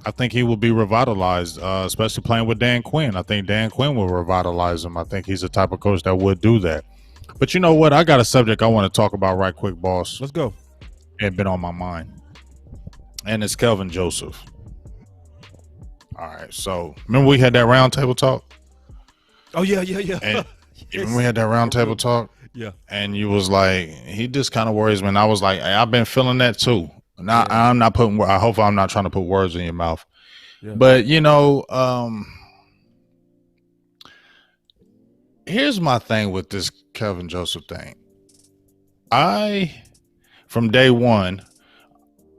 I think he will be revitalized, especially playing with Dan Quinn. I think Dan Quinn will revitalize him. I think he's the type of coach that would do that. But you know what? I got a subject I want to talk about right quick, boss. Let's go. It's been on my mind. And it's Kelvin Joseph. All right. So remember we had that round table talk? Oh, yeah. And when we had that round table talk, yeah, and you was like, he just kind of worries me. And I was like, hey, I've been feeling that too. Now I'm not putting. I hope I'm not trying to put words in your mouth. Yeah. But you know, here's my thing with this Kelvin Joseph thing. From day one,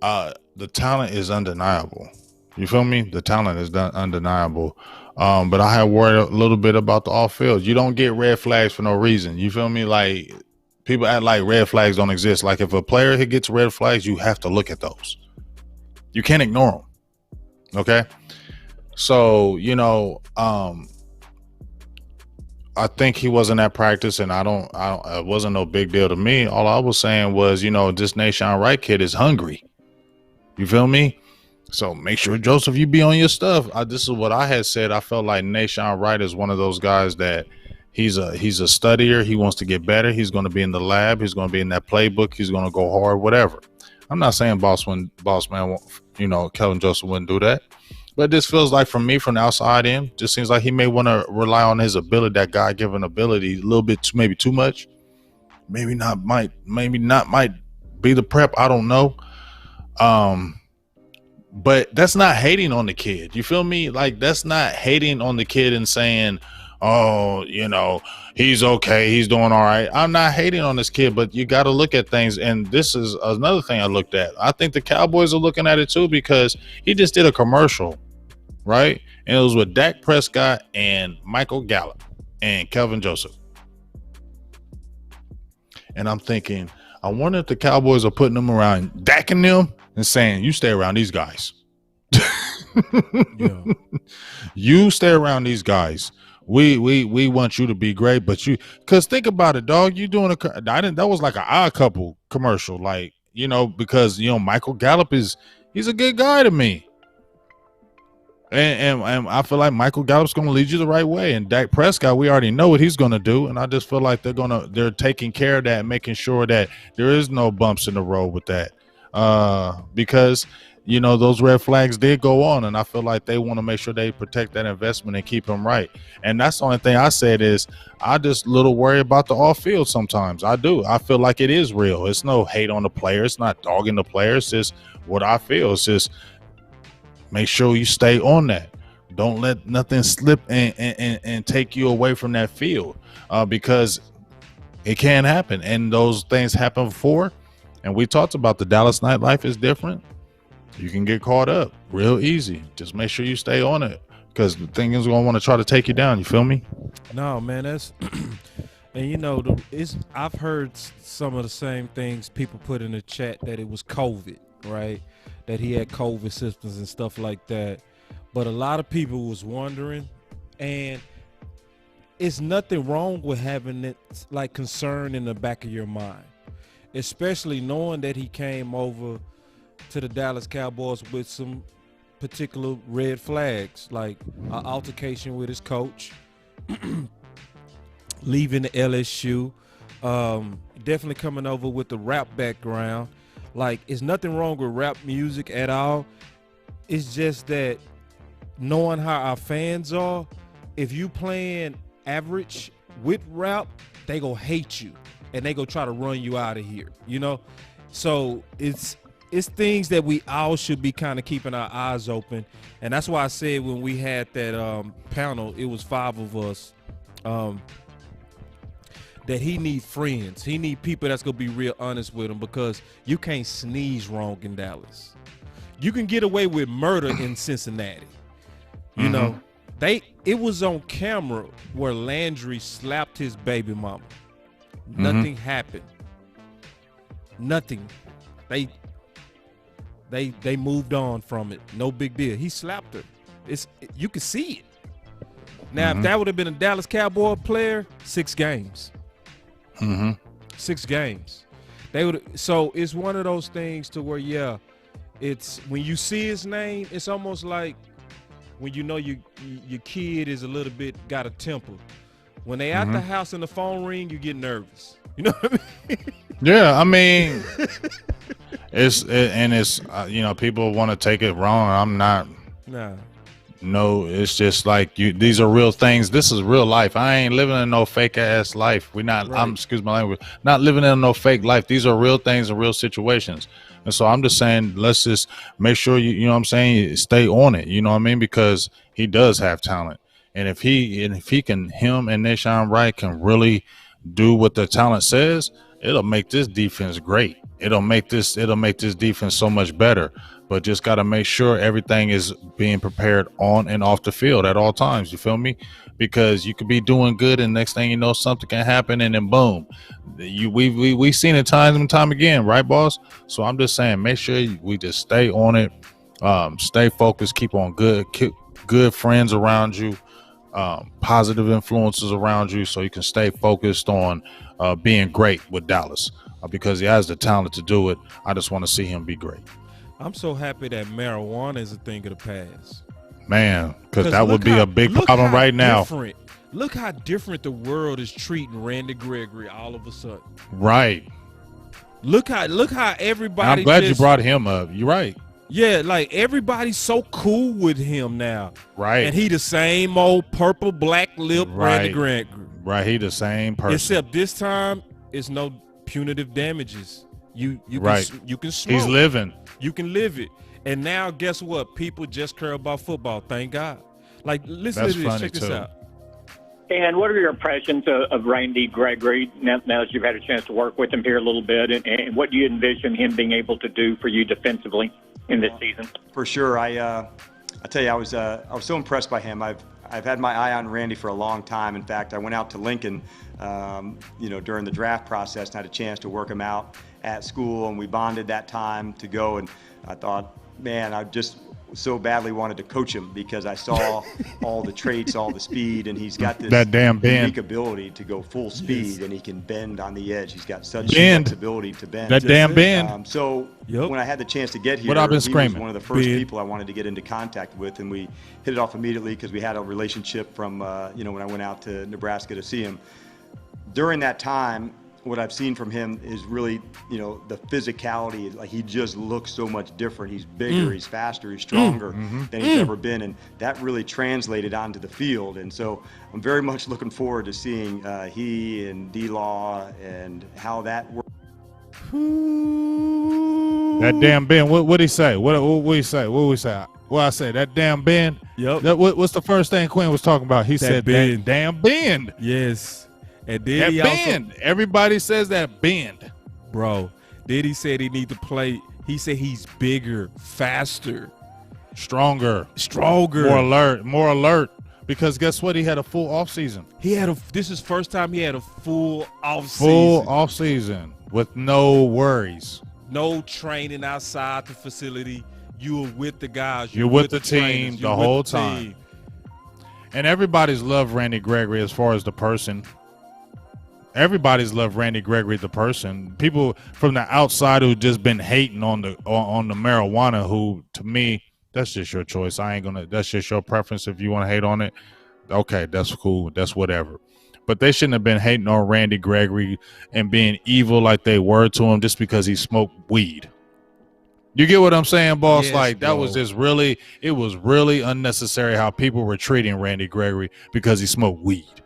the talent is undeniable. You feel me? The talent is undeniable. But I have worried a little bit about the off field. You don't get red flags for no reason. You feel me? Like, people act like red flags don't exist. Like, if a player gets red flags, you have to look at those. You can't ignore them. Okay? So, you know, I think he wasn't at practice, and it wasn't no big deal to me. All I was saying was, you know, this Nashon Wright kid is hungry. You feel me? So make sure, Joseph, you be on your stuff. This is what I had said. I felt like Nashon Wright is one of those guys that he's a studier. He wants to get better. He's going to be in the lab. He's going to be in that playbook. He's going to go hard, whatever. I'm not saying boss man, you know, Kelvin Joseph wouldn't do that. But this feels like, from me, from the outside in, just seems like he may want to rely on his ability, that God-given ability, a little bit, maybe too much. Maybe not might be the prep. I don't know. But that's not hating on the kid. You feel me? Like, that's not hating on the kid and saying, oh, you know, he's okay, he's doing all right. I'm not hating on this kid, but you got to look at things. And this is another thing I looked at. I think the Cowboys are looking at it too, because he just did a commercial, right? And it was with Dak Prescott and Michael Gallup and Kelvin Joseph. And I'm thinking, I wonder if the Cowboys are putting them around Daking them and saying, you stay around these guys. Yeah. You stay around these guys. We want you to be great, but because think about it, dog. You doing that was like an Odd Couple commercial, like, you know, because, you know, Michael Gallup he's a good guy to me. And I feel like Michael Gallup's going to lead you the right way. And Dak Prescott, we already know what he's going to do. And I just feel like they're taking care of that, making sure that there is no bumps in the road with that. Because, you know, those red flags did go on. And I feel like they want to make sure they protect that investment and keep them right. And that's the only thing I said is I just a little worry about the off field sometimes. I do. I feel like it is real. It's no hate on the player. It's not dogging the player. It's just what I feel. It's just, make sure you stay on that. Don't let nothing slip and take you away from that field, because it can happen. And those things happen before. And we talked about the Dallas nightlife is different. You can get caught up real easy. Just make sure you stay on it, because the thing is going to want to try to take you down. You feel me? No, man, that's and you know, I've heard some of the same things people put in the chat, that it was COVID, right? That he had COVID symptoms and stuff like that. but a lot of people was wondering, and it's nothing wrong with having it like concern in the back of your mind, especially knowing that he came over to the Dallas Cowboys with some particular red flags, like an altercation with his coach, leaving the LSU, definitely coming over with the rap background. Like, it's nothing wrong with rap music at all. It's just that knowing how our fans are, if you playing average with rap, they gonna hate you and they gonna try to run you out of here, you know? So it's things that we all should be kind of keeping our eyes open. And that's why I said when we had that panel, it was 5 of us, that he need friends. He need people that's going to be real honest with him, because you can't sneeze wrong in Dallas. You can get away with murder in Cincinnati. You know, it was on camera where Landry slapped his baby mama. Nothing happened. Nothing. They moved on from it. No big deal. He slapped her. You could see it. Now, if that would have been a Dallas Cowboy player, 6 games. 6 games. They would. So it's one of those things to where, yeah, it's when you see his name, it's almost like when you know your kid is a little bit got a temper. When they out the house and the phone ring, you get nervous. You know what I mean? Yeah, I mean, it's you know, people want to take it wrong. I'm not. Nah. No, it's just like these are real things. This is real life. I ain't living in no fake ass life. We're not. Right. Excuse my language. Not living in no fake life. These are real things and real situations. And so I'm just saying, let's just make sure you know what I'm saying, stay on it. You know what I mean? Because he does have talent, and if him and Nashon Wright can really do what the talent says, it'll make this defense great. It'll make this defense so much better. But just got to make sure everything is being prepared on and off the field at all times. You feel me? Because you could be doing good, and next thing you know, something can happen, and then boom, we've seen it time and time again, right, boss? So I'm just saying, make sure we just stay on it, stay focused, keep good friends around you, positive influences around you, so you can stay focused on being great with Dallas. Because he has the talent to do it. I just want to see him be great. I'm so happy that marijuana is a thing of the past. Man, because that would be a big problem right now. Look how different the world is treating Randy Gregory all of a sudden. Right. Look how everybody. I'm glad you brought him up. You're right. Yeah, like everybody's so cool with him now. Right. And he the same old purple black lip Randy Gregory. Right. He the same person. Except this time it's no punitive damages. You can smoke. He's living. You can live it. And now guess what? People just care about football. Thank God. Like, listen to this. Check this out. And what are your impressions of Randy Gregory now that you've had a chance to work with him here a little bit? And what do you envision him being able to do for you defensively in this season? For sure. I tell you, I was so impressed by him. I've had my eye on Randy for a long time. In fact, I went out to Lincoln, during the draft process and had a chance to work him out at school, and we bonded that time to go. And I thought, man, I just so badly wanted to coach him because I saw all the traits, all the speed, and he's got this unique ability to go full speed, and he can bend on the edge. He's got such flexibility to bend. That damn bend. When I had the chance to get here, I've been he was one of the first people I wanted to get into contact with, and we hit it off immediately because we had a relationship from when I went out to Nebraska to see him. During that time, what I've seen from him is really, the physicality. Like, he just looks so much different. He's bigger, he's faster, he's stronger than he's ever been, and that really translated onto the field. And so I'm very much looking forward to seeing he and D-Law and how that works. That damn bend. What'd he say? What he say? What we say? Well, I say that damn bend. Yep. What's the first thing Quinn was talking about? He said bend. that damn bend. Yes. And then that bend. Everybody says that bend. Bro, Diddy said he need to play. He said he's bigger, faster, stronger, more alert. Because guess what? He had a full off season. This is first time he had a full off season with no worries. No training outside the facility. you were with the guys. You're with the trainers, team the whole time. And everybody's loved Randy Gregory as far as the person. Everybody's loved Randy Gregory the person. People from the outside who just been hating on the marijuana, who to me, that's just your choice. That's just your preference. If you want to hate on it, okay, that's cool. That's whatever. But they shouldn't have been hating on Randy Gregory and being evil like they were to him just because he smoked weed. You get what I'm saying, boss? Yes, like, that bro. was just really, it was really unnecessary how people were treating Randy Gregory because he smoked weed.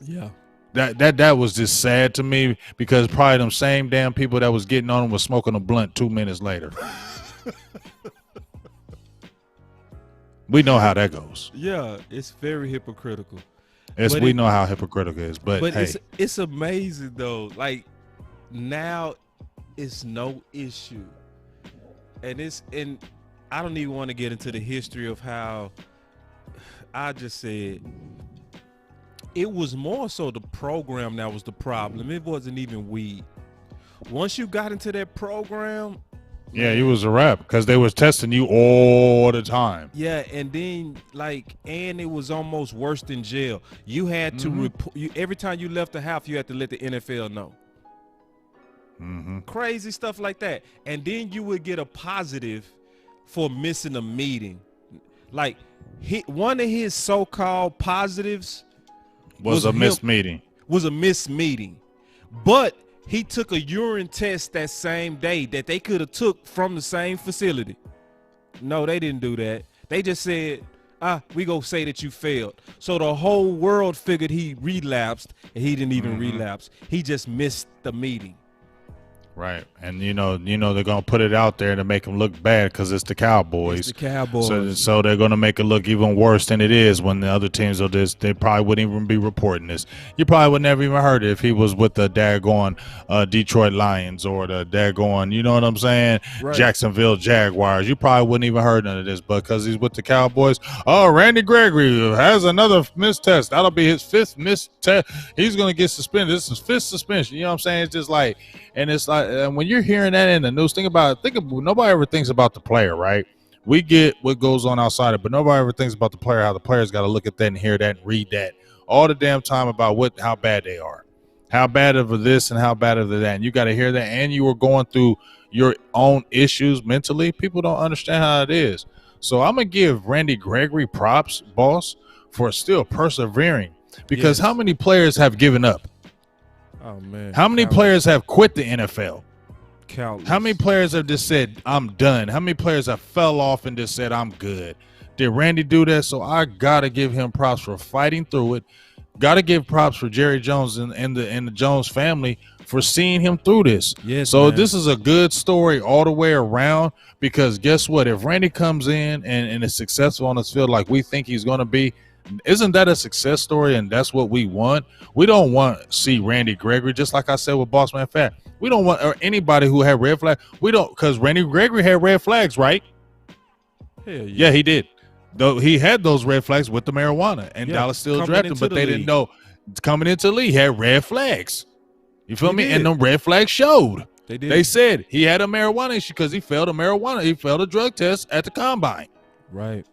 Yeah. That was just sad to me, because probably them same damn people that was getting on him was smoking a blunt 2 minutes later. We know how that goes. Yeah, it's very hypocritical. We know how hypocritical it is, but hey. it's amazing though. Like, now it's no issue. And I don't even want to get into the history of how I just said it was more so the program that was the problem. It wasn't even weed. Once you got into that program, yeah, it was a wrap, because they was testing you all the time. Yeah, and then and it was almost worse than jail. You had to report. Every time you left the house, you had to let the NFL know. Crazy stuff like that. And then you would get a positive for missing a meeting. Like, one of his so-called positives was a missed meeting. Was a missed meeting. But he took a urine test that same day that they could have took from the same facility. No, they didn't do that. They just said, we go say that you failed. So the whole world figured he relapsed, and he didn't even relapse. He just missed the meeting. Right. And you know they're gonna put it out there to make him look bad because it's the Cowboys. It's the Cowboys. So they're gonna make it look even worse than it is when the other teams will just, they probably wouldn't even be reporting this. You probably would never even heard it if he was with the daggone Detroit Lions or the daggone, you know what I'm saying? Right. Jacksonville Jaguars. You probably wouldn't even heard none of this, but because he's with the Cowboys, Randy Gregory has another missed test. That'll be his 5th missed test. He's gonna get suspended. This is 5th suspension. You know what I'm saying? It's just like, and it's like, when you're hearing that in the news, think about nobody ever thinks about the player, right? We get what goes on outside it, but nobody ever thinks about the player, how the player's got to look at that and hear that and read that all the damn time about how bad they are, how bad of this and how bad of that. And you got to hear that, and you were going through your own issues mentally. People don't understand how it is. So I'm going to give Randy Gregory props, boss, for still persevering, because how many players have given up? Oh, man. How many players have quit the NFL? Countless. How many players have just said, I'm done? How many players have fell off and just said, I'm good? Did Randy do that? So I got to give him props for fighting through it. Got to give props for Jerry Jones and the Jones family for seeing him through this. Yes, so man. This is a good story all the way around, because guess what? If Randy comes in and is successful on this field like we think he's going to be, isn't that a success story? And that's what we want. We don't want to see Randy Gregory, just like I said with Bossman Fat. We don't want anybody who had red flags. We don't, because Randy Gregory had red flags, right? Hell yeah. Yeah, he did. Though he had those red flags with the marijuana, and Dallas still drafted him, but they didn't know coming into the league he had red flags. You feel me? And them red flags showed. They said he had a marijuana issue because he failed a drug test at the combine. Right.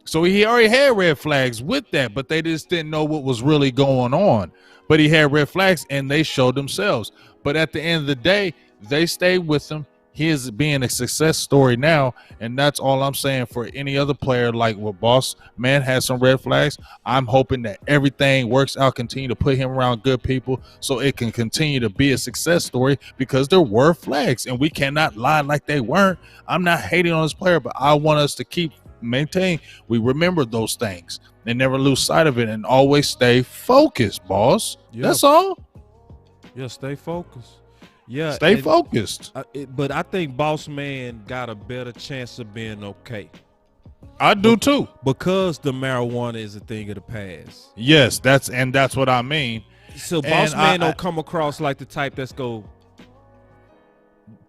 So he already had red flags with that, but they just didn't know what was really going on. But he had red flags, and they showed themselves. But at the end of the day, they stayed with him. He is being a success story now, and that's all I'm saying for any other player. Like what Boss Man has some red flags. I'm hoping that everything works out, continue to put him around good people so it can continue to be a success story, because there were flags, and we cannot lie like they weren't. I'm not hating on this player, but I want us to keep maintain. We remember those things and never lose sight of it, and always stay focused, boss. Yep. That's all. Yeah, stay focused. Yeah, stay focused. But I think Boss Man got a better chance of being okay. I do too, because the marijuana is a thing of the past. Yes, that's what I mean. So Boss Man don't come across like the type that's go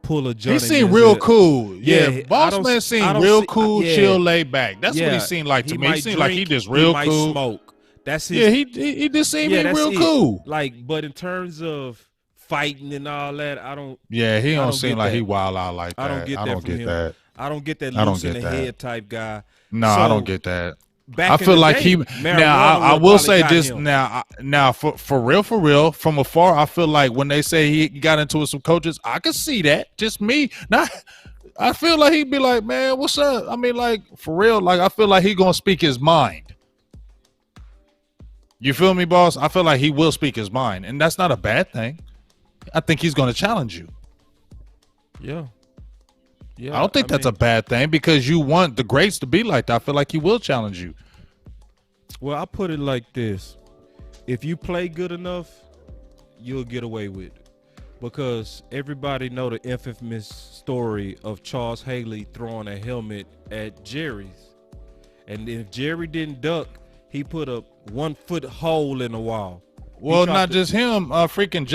pull a joint. He seemed real cool. Yeah, Boss Man seemed real cool, chill, laid back. That's what he seemed like to me. He seemed like he just real cool. Smoke. That's his. Yeah, he just seemed real cool. Like, but in terms of fighting and all that, I don't. Yeah, he don't seem like he wild out like that. I don't get that from him. I don't get that I don't loose in get the that. head type guy. No, So, I don't get that. back I in feel the like day, he marijuana now. I would've will probably say got this him. now for real from afar. I feel like when they say he got into it with some coaches, I can see that. Just me, not. I feel like he'd be like, man, what's up? I mean, like for real. Like I feel like he gonna speak his mind. You feel me, boss? I feel like he will speak his mind, and that's not a bad thing. I think he's gonna challenge you. Yeah. I don't think that's a bad thing because you want the greats to be like that. I feel like he will challenge you. Well, I put it like this. If you play good enough, you'll get away with it. Because everybody know the infamous story of Charles Haley throwing a helmet at Jerry's. And if Jerry didn't duck, he put a 1 foot hole in the wall. Well, not just him, freaking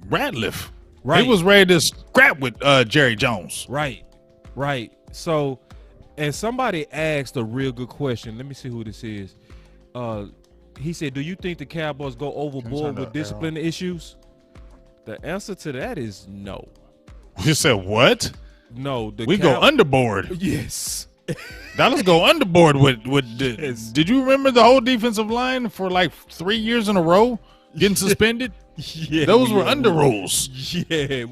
Ratliff. Right. He was ready to scrap with Jerry Jones. Right. So, and somebody asked a real good question. Let me see who this is. He said, do you think the Cowboys go overboard with discipline issues? The answer to that is no. You said what? No. We go underboard. Yes. Dallas go underboard with the, Yes. Did you remember the whole defensive line for like 3 years in a row getting suspended? Yeah. Those were under rules. Yeah,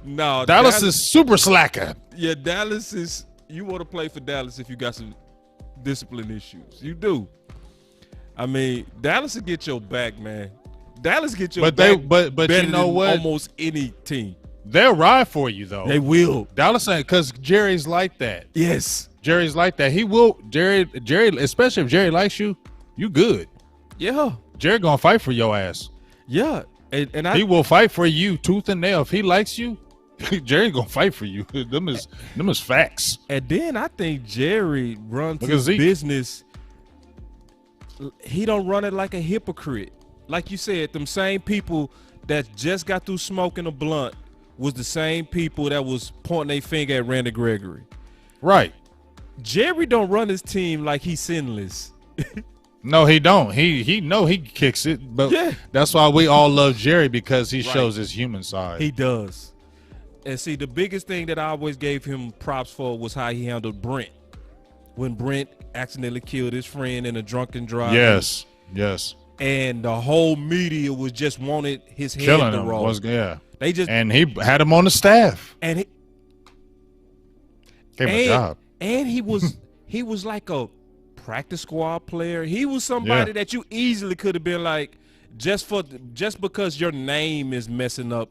no. Dallas is super slacker. Yeah, Dallas is. You want to play for Dallas if you got some discipline issues. You do. I mean, Dallas will get your back, man. Dallas get your back. But better you know than what? Almost any team. They'll ride for you though. They will. Dallas ain't, because Jerry's like that. Yes. Jerry's like that. He will. Jerry, especially if Jerry likes you, you good. Yeah. Jerry gonna fight for your ass. Yeah. And He will fight for you tooth and nail. If he likes you, Jerry gonna fight for you. Them is facts. And then I think Jerry runs Look his at Zeke. business. He don't run it like a hypocrite. Like you said, them same people that just got through smoking a blunt was the same people that was pointing their finger at Randy Gregory. Right. Jerry don't run his team like he's sinless. No, he don't. He know he kicks it, but Yeah. that's why we all love Jerry, because he shows his human side. He does. And see, the biggest thing that I always gave him props for was how he handled Brent. When Brent accidentally killed his friend in a drunken drive. Yes. And the whole media was just wanted his head Killing to him roll. They just and he had him on the staff. and he Gave him a job. And he was like a practice squad player. He was somebody that you easily could have been like, just because your name is messing up,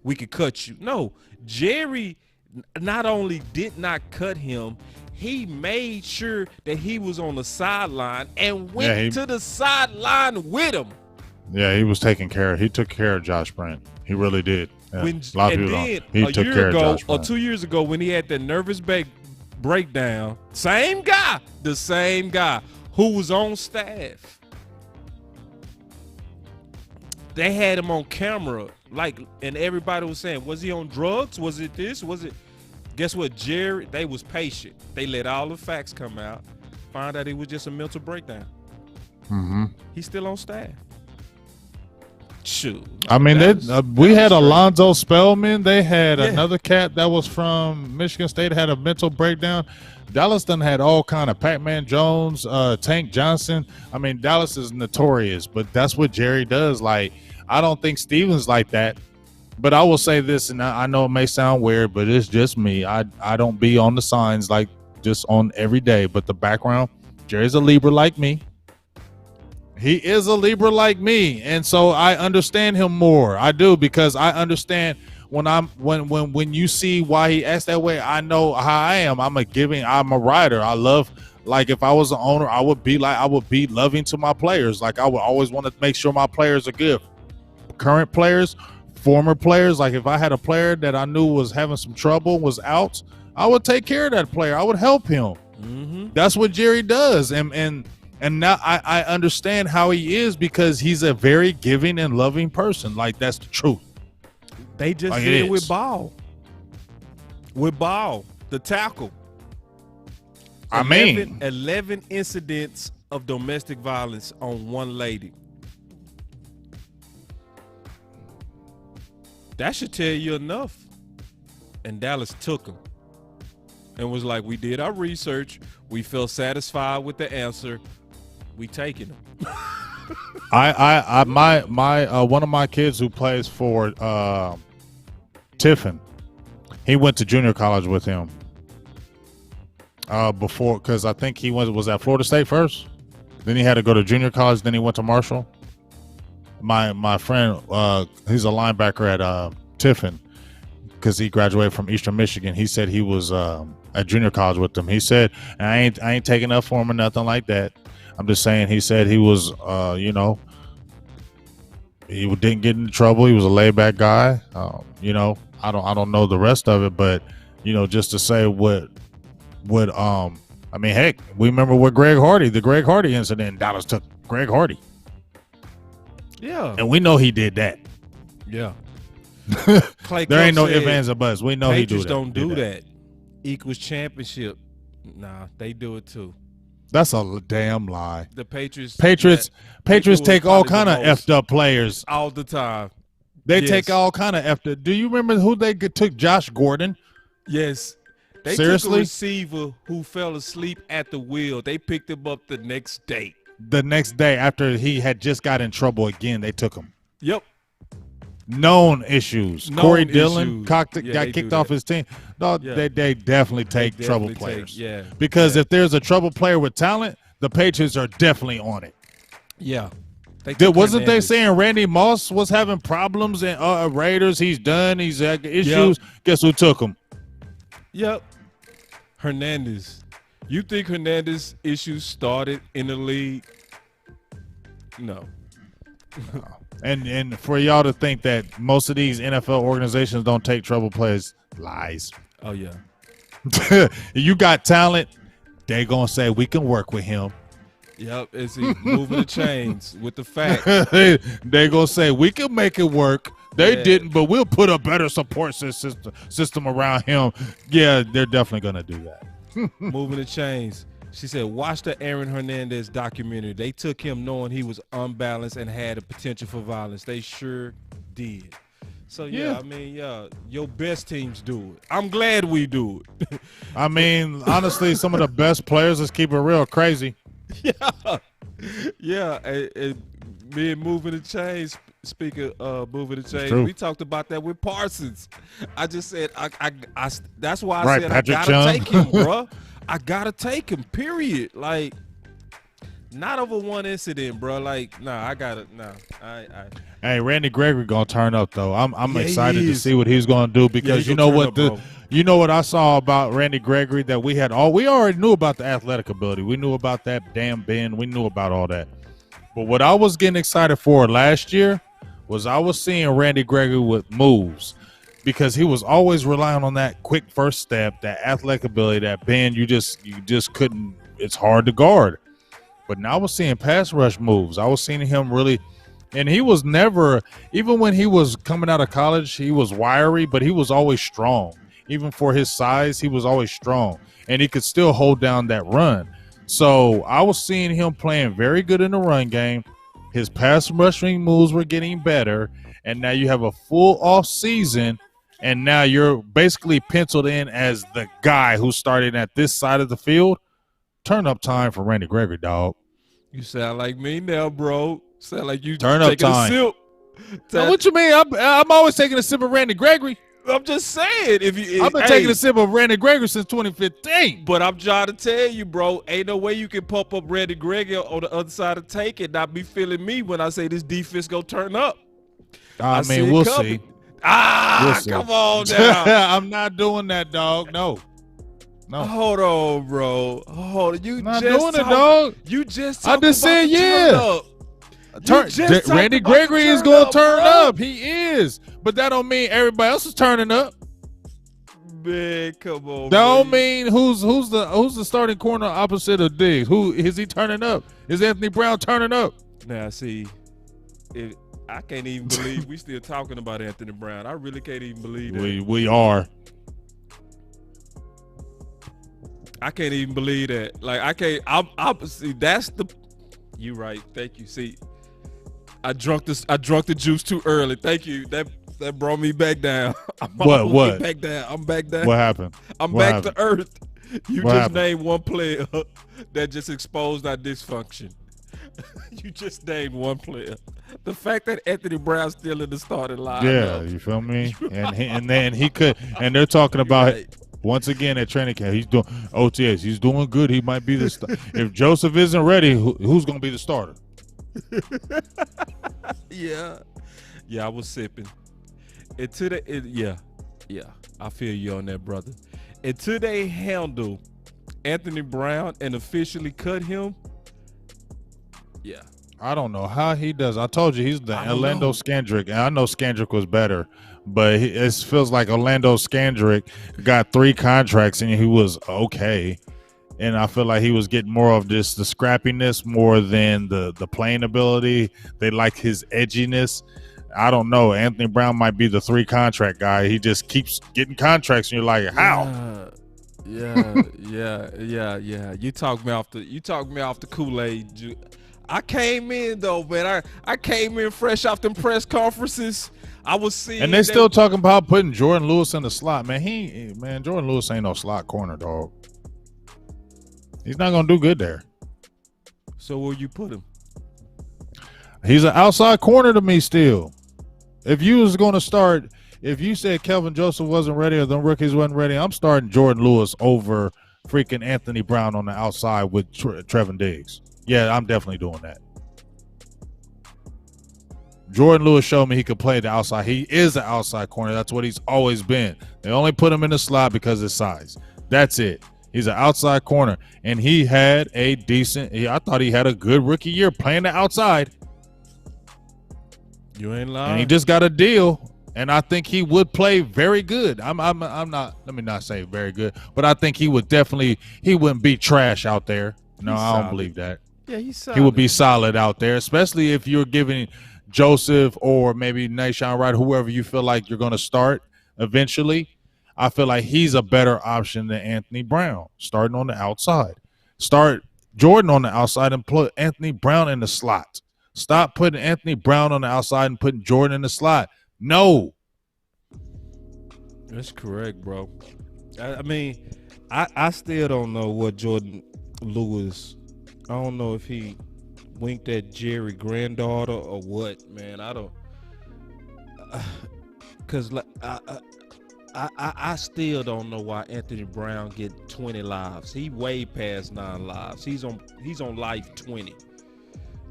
we could cut you. No, Jerry not only did not cut him, he made sure that he was on the sideline and went to the sideline with him. Yeah, he was taking care of. He took care of Josh Brent. He really did. Yeah. He took care of Josh Brent. 2 years ago, when he had that nervous breakdown, the same guy who was on staff, they had him on camera, and everybody was saying, was he on drugs? Was it this? Was it? Guess what, Jerry? They was patient. They let all the facts come out. Found out it was just a mental breakdown. Mm-hmm. He's still on staff. Shoot. I mean, we had Alonzo Spellman. They had another cat that was from Michigan State, had a mental breakdown. Dallas done had all kind of Pac-Man Jones, Tank Johnson. I mean, Dallas is notorious, but that's what Jerry does. Like, I don't think Stevens like that. But I will say this, and I know it may sound weird, but it's just me. I don't be on the signs like just on every day. But the background, Jerry's a Libra like me. He is a Libra like me, and so I understand him more. I do, because I understand when you see why he acts that way. I know how I am. I'm a rider. I love, like, if I was an owner, I would be loving to my players. Like, I would always want to make sure my players are good. Current players, former players. Like, if I had a player that I knew was having some trouble, was out, I would take care of that player. I would help him. Mm-hmm. That's what Jerry does, and now I understand how he is, because he's a very giving and loving person. Like, that's the truth. They just did it with Ball. The tackle. 11 incidents of domestic violence on one lady. That should tell you enough. And Dallas took him. and was like, we did our research. We felt satisfied with the answer. We taking him. One of my kids who plays for Tiffin, he went to junior college with him before, because I think he was at Florida State first. Then he had to go to junior college. Then he went to Marshall. My friend, he's a linebacker at Tiffin, because he graduated from Eastern Michigan. He said he was at junior college with them. He said, I ain't taking up for him or nothing like that. I'm just saying, he said he was, he didn't get into trouble. He was a laid back guy. I don't know the rest of it, but just to say what I mean, heck, we remember what the Greg Hardy incident. Dallas took Greg Hardy. Yeah, and we know he did that. Yeah, there ain't no ifs, ands, or buts. We know Patriots he do that. don't do that. Equals championship. Nah, they do it too. That's a damn lie. The Patriots take all kind of effed up players all the time. They take all kind of effed up. Do you remember who they took? Josh Gordon. Yes. They Seriously? took a receiver who fell asleep at the wheel. They picked him up the next day. The next day after he had just got in trouble again, they took him. Yep. Known issues. Corey Dillon got kicked off his team. No, Yeah. They definitely take trouble players. Yeah. Because if there's a trouble player with talent, the Patriots are definitely on it. Yeah. Wasn't they saying Randy Moss was having problems in Raiders? He's done. He's had issues. Yep. Guess who took him? Yep. Hernandez. You think Hernandez issues started in the league? No. And for y'all to think that most of these NFL organizations don't take trouble players, lies. Oh, yeah. You got talent, they going to say we can work with him. Yep, is he moving the chains with the fact. They going to say we can make it work. They didn't, but we'll put a better support system around him. Yeah, they're definitely going to do that. Moving the chains. She said, watch the Aaron Hernandez documentary. They took him knowing he was unbalanced and had a potential for violence. They sure did. So, I mean, your best teams do it. I'm glad we do it. I mean, honestly, some of the best players, let's keep it real, crazy. Yeah. And me and moving the chains, speaking of moving the chains, we talked about that with Parsons. I just said, that's why I said Patrick I got to take him, bro. I got to take him, period. Like, not over one incident, bro. Like, nah, I got it. Nah, Hey, Randy Gregory gonna turn up though. I'm excited to see what he's gonna do, because you know what I saw about Randy Gregory that we already knew about the athletic ability. We knew about that damn bend. We knew about all that. But what I was getting excited for last year was I was seeing Randy Gregory with moves, because he was always relying on that quick first step, that athletic ability, that bend. You just couldn't. It's hard to guard. But now I was seeing pass rush moves. I was seeing him really, and he was never, even when he was coming out of college, he was wiry, but he was always strong. Even for his size, he was always strong, and he could still hold down that run. So I was seeing him playing very good in the run game. His pass rushing moves were getting better, and now you have a full off season, and now you're basically penciled in as the guy who's starting at this side of the field. Turn up time for Randy Gregory, dog. You sound like me now, bro. Sound like you turn up time. A sip. Now, what you mean? I'm always taking a sip of Randy Gregory. I'm just saying. I've been taking a sip of Randy Gregory since 2015. But I'm trying to tell you, bro, ain't no way you can pump up Randy Gregory on the other side of take and not be feeling me when I say this defense gonna turn up. I mean, we'll see. We'll see. Come on now. I'm not doing that, dog. No. Hold on, bro. Hold on. You not just doing it, dog. You just I just said Randy Gregory is going to turn up. He is. But that don't mean everybody else is turning up. Man, come on. That don't mean who's the starting corner opposite of Diggs. Who is he turning up? Is Anthony Brown turning up? Now, see, I can't even believe we still talking about Anthony Brown. I really can't even believe that. We are. I can't even believe that. Like, I can't. See, that's the. You right. Thank you. See, I drunk the juice too early. Thank you. That brought me back down. What? Back down. I'm back down. What happened? I'm back to earth. You What just happened? named one player that just exposed our dysfunction. You just named one player. The fact that Anthony Brown's still in the starting lineup. Yeah, you feel me? And then he could, and they're talking about Right. once again at training camp. He's doing OTAs. He's doing good. He might be the if Joseph isn't ready, who's going to be the starter? Yeah, I was sipping. Yeah, I feel you on that, brother. Until they handle Anthony Brown and officially cut him, yeah. I don't know how he does. I told you he's the I don't Orlando know. Scandrick, and I know Scandrick was better, but it feels like Orlando Scandrick got 3 contracts and he was okay. And I feel like he was getting more of the scrappiness more than the playing ability. They like his edginess. I don't know. Anthony Brown might be the 3 contract guy. He just keeps getting contracts, and you're like, how? Yeah. You talk me off the Kool-Aid. I came in though, man. I came in fresh off them press conferences. I was seeing, And they still talking about putting Jordan Lewis in the slot, man. Jordan Lewis ain't no slot corner, dog. He's not gonna do good there. So where you put him? He's an outside corner to me still. If you was going to start, if you said Kelvin Joseph wasn't ready or the rookies wasn't ready, I'm starting Jordan Lewis over freaking Anthony Brown on the outside with Trevin Diggs. Yeah, I'm definitely doing that. Jordan Lewis showed me he could play the outside. He is an outside corner. That's what he's always been. They only put him in the slot because of his size. That's it. He's an outside corner, and he had a decent. I thought he had a good rookie year playing the outside. You ain't lying. And he just got a deal, and I think he would play very good. I'm not. Let me not say very good, but I think he would definitely. He wouldn't be trash out there. No, He's I don't solid. believe that. Yeah, he's solid. He would be solid out there, especially if you're giving Joseph or maybe Nashon Wright, whoever you feel like you're going to start eventually. I feel like he's a better option than Anthony Brown, starting on the outside. Start Jordan on the outside and put Anthony Brown in the slot. Stop putting Anthony Brown on the outside and putting Jordan in the slot. No. That's correct, bro. I mean, I still don't know what Jordan Lewis. I don't know if he winked at Jerry granddaughter or what, man. I don't. Cause like I still don't know why Anthony Brown get 20 lives. He way past 9 lives. He's on life 20.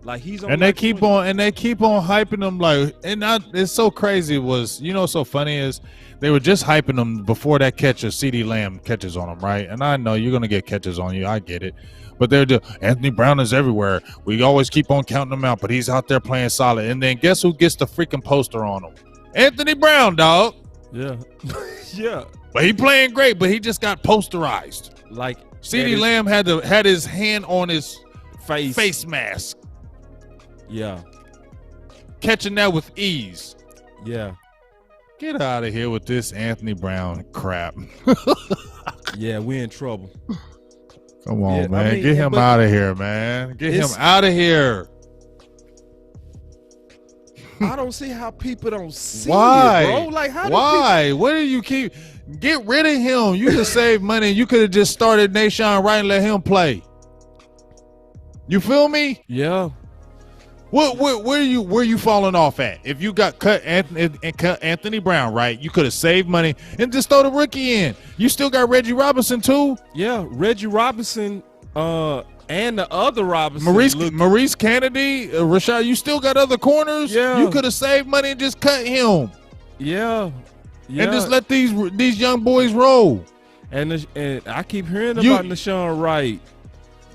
Like he's on. And they keep on hyping him like, and it's so crazy. Was so funny is they were just hyping him before that catch of CeeDee Lamb catches on him, right? And I know you're gonna get catches on you. I get it. But Anthony Brown is everywhere. We always keep on counting him out, but he's out there playing solid. And then guess who gets the freaking poster on him? Anthony Brown, dog. Yeah. Yeah. But he playing great, but he just got posterized. Like CeeDee Lamb had his hand on his face mask, Yeah. catching that with ease. Yeah. Get out of here with this Anthony Brown crap. Yeah, we in trouble. Come on, Yeah, man. I mean, Get him but out of here, man. Get him it's- out of here. I don't see how people don't see Why? it, bro. Like how Why? What do you keep? Get rid of him. You could save money. You could have just started Nashon Wright and let him play. You feel me? Yeah. Where you falling off at? If you got cut Anthony Brown, right? You could have saved money and just throw the rookie in. You still got Reggie Robinson too. Yeah, Reggie Robinson, and the other Robinson. Maurice Kennedy, Rashad. You still got other corners. Yeah. You could have saved money and just cut him. Yeah. Yeah. And just let these young boys roll. And I keep hearing about Nashon Wright.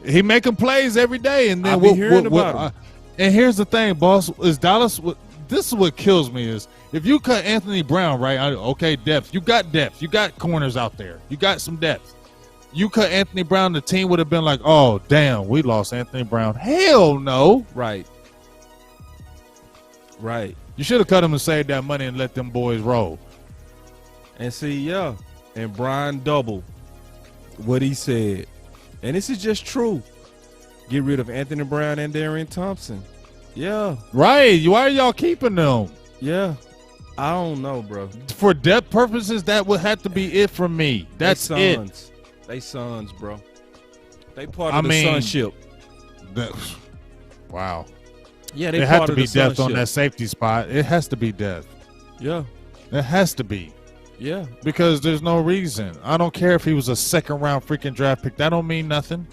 He making plays every day, and then I be hearing about him. And here's the thing, boss, is Dallas. This is what kills me is if you cut Anthony Brown, right? Okay, depth. You got depth. You got corners out there. You got some depth. You cut Anthony Brown, the team would have been like, oh, damn, we lost Anthony Brown. Hell no. Right. You should have cut him and saved that money and let them boys roll. And see, yeah. And Brian double what he said. And this is just true. Get rid of Anthony Brown and Darian Thompson. Yeah. Right. Why are y'all keeping them? Yeah. I don't know, bro. For depth purposes, that would have to be it for me. That's They it. sons. They sons, bro. They part of the sonship. Wow. Yeah, they It part had to of be the death sonship. on that safety spot. It has to be death. Yeah. It has to be. Yeah. Because there's no reason. I don't care if he was a second round freaking draft pick. That don't mean nothing.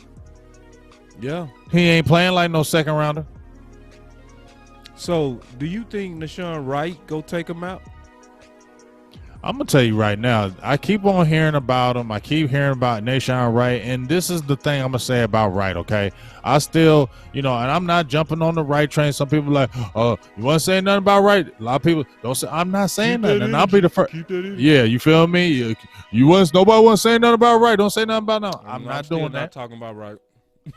Yeah. He ain't playing like no second rounder. So, do you think Nashon Wright go take him out? I'm going to tell you right now, I keep on hearing about him. I keep hearing about Nashon Wright, and this is the thing I'm going to say about Wright, okay? I still, and I'm not jumping on the Wright train. Some people are like, oh, you want to say nothing about Wright? A lot of people don't say, I'm not saying nothing, and I'll be the first. Yeah, you feel me? Nobody want to say nothing about Wright. Don't say nothing about no. I'm not doing that. Not talking about Wright.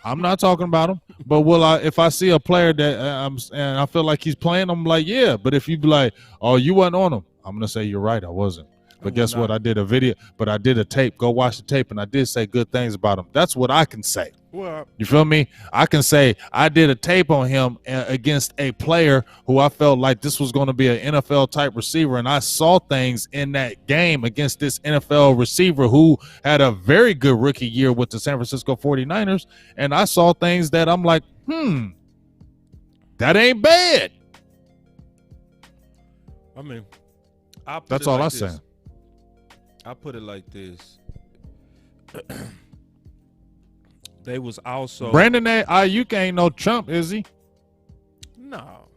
I'm not talking about him, but if I see a player that and I feel like he's playing, I'm like, yeah. But if you be like, oh, you wasn't on him, I'm gonna say you're right, I wasn't. But guess what? I did a video, but I did a tape. Go watch the tape, and I did say good things about him. That's what I can say. Well, you feel me? I can say I did a tape on him against a player who I felt like this was going to be an NFL type receiver, and I saw things in that game against this NFL receiver who had a very good rookie year with the San Francisco 49ers, and I saw things that I'm like, that ain't bad. I mean, that's all I'm saying. I put it like this. They was also Brandon Ayuk ain't no chump, is he? No.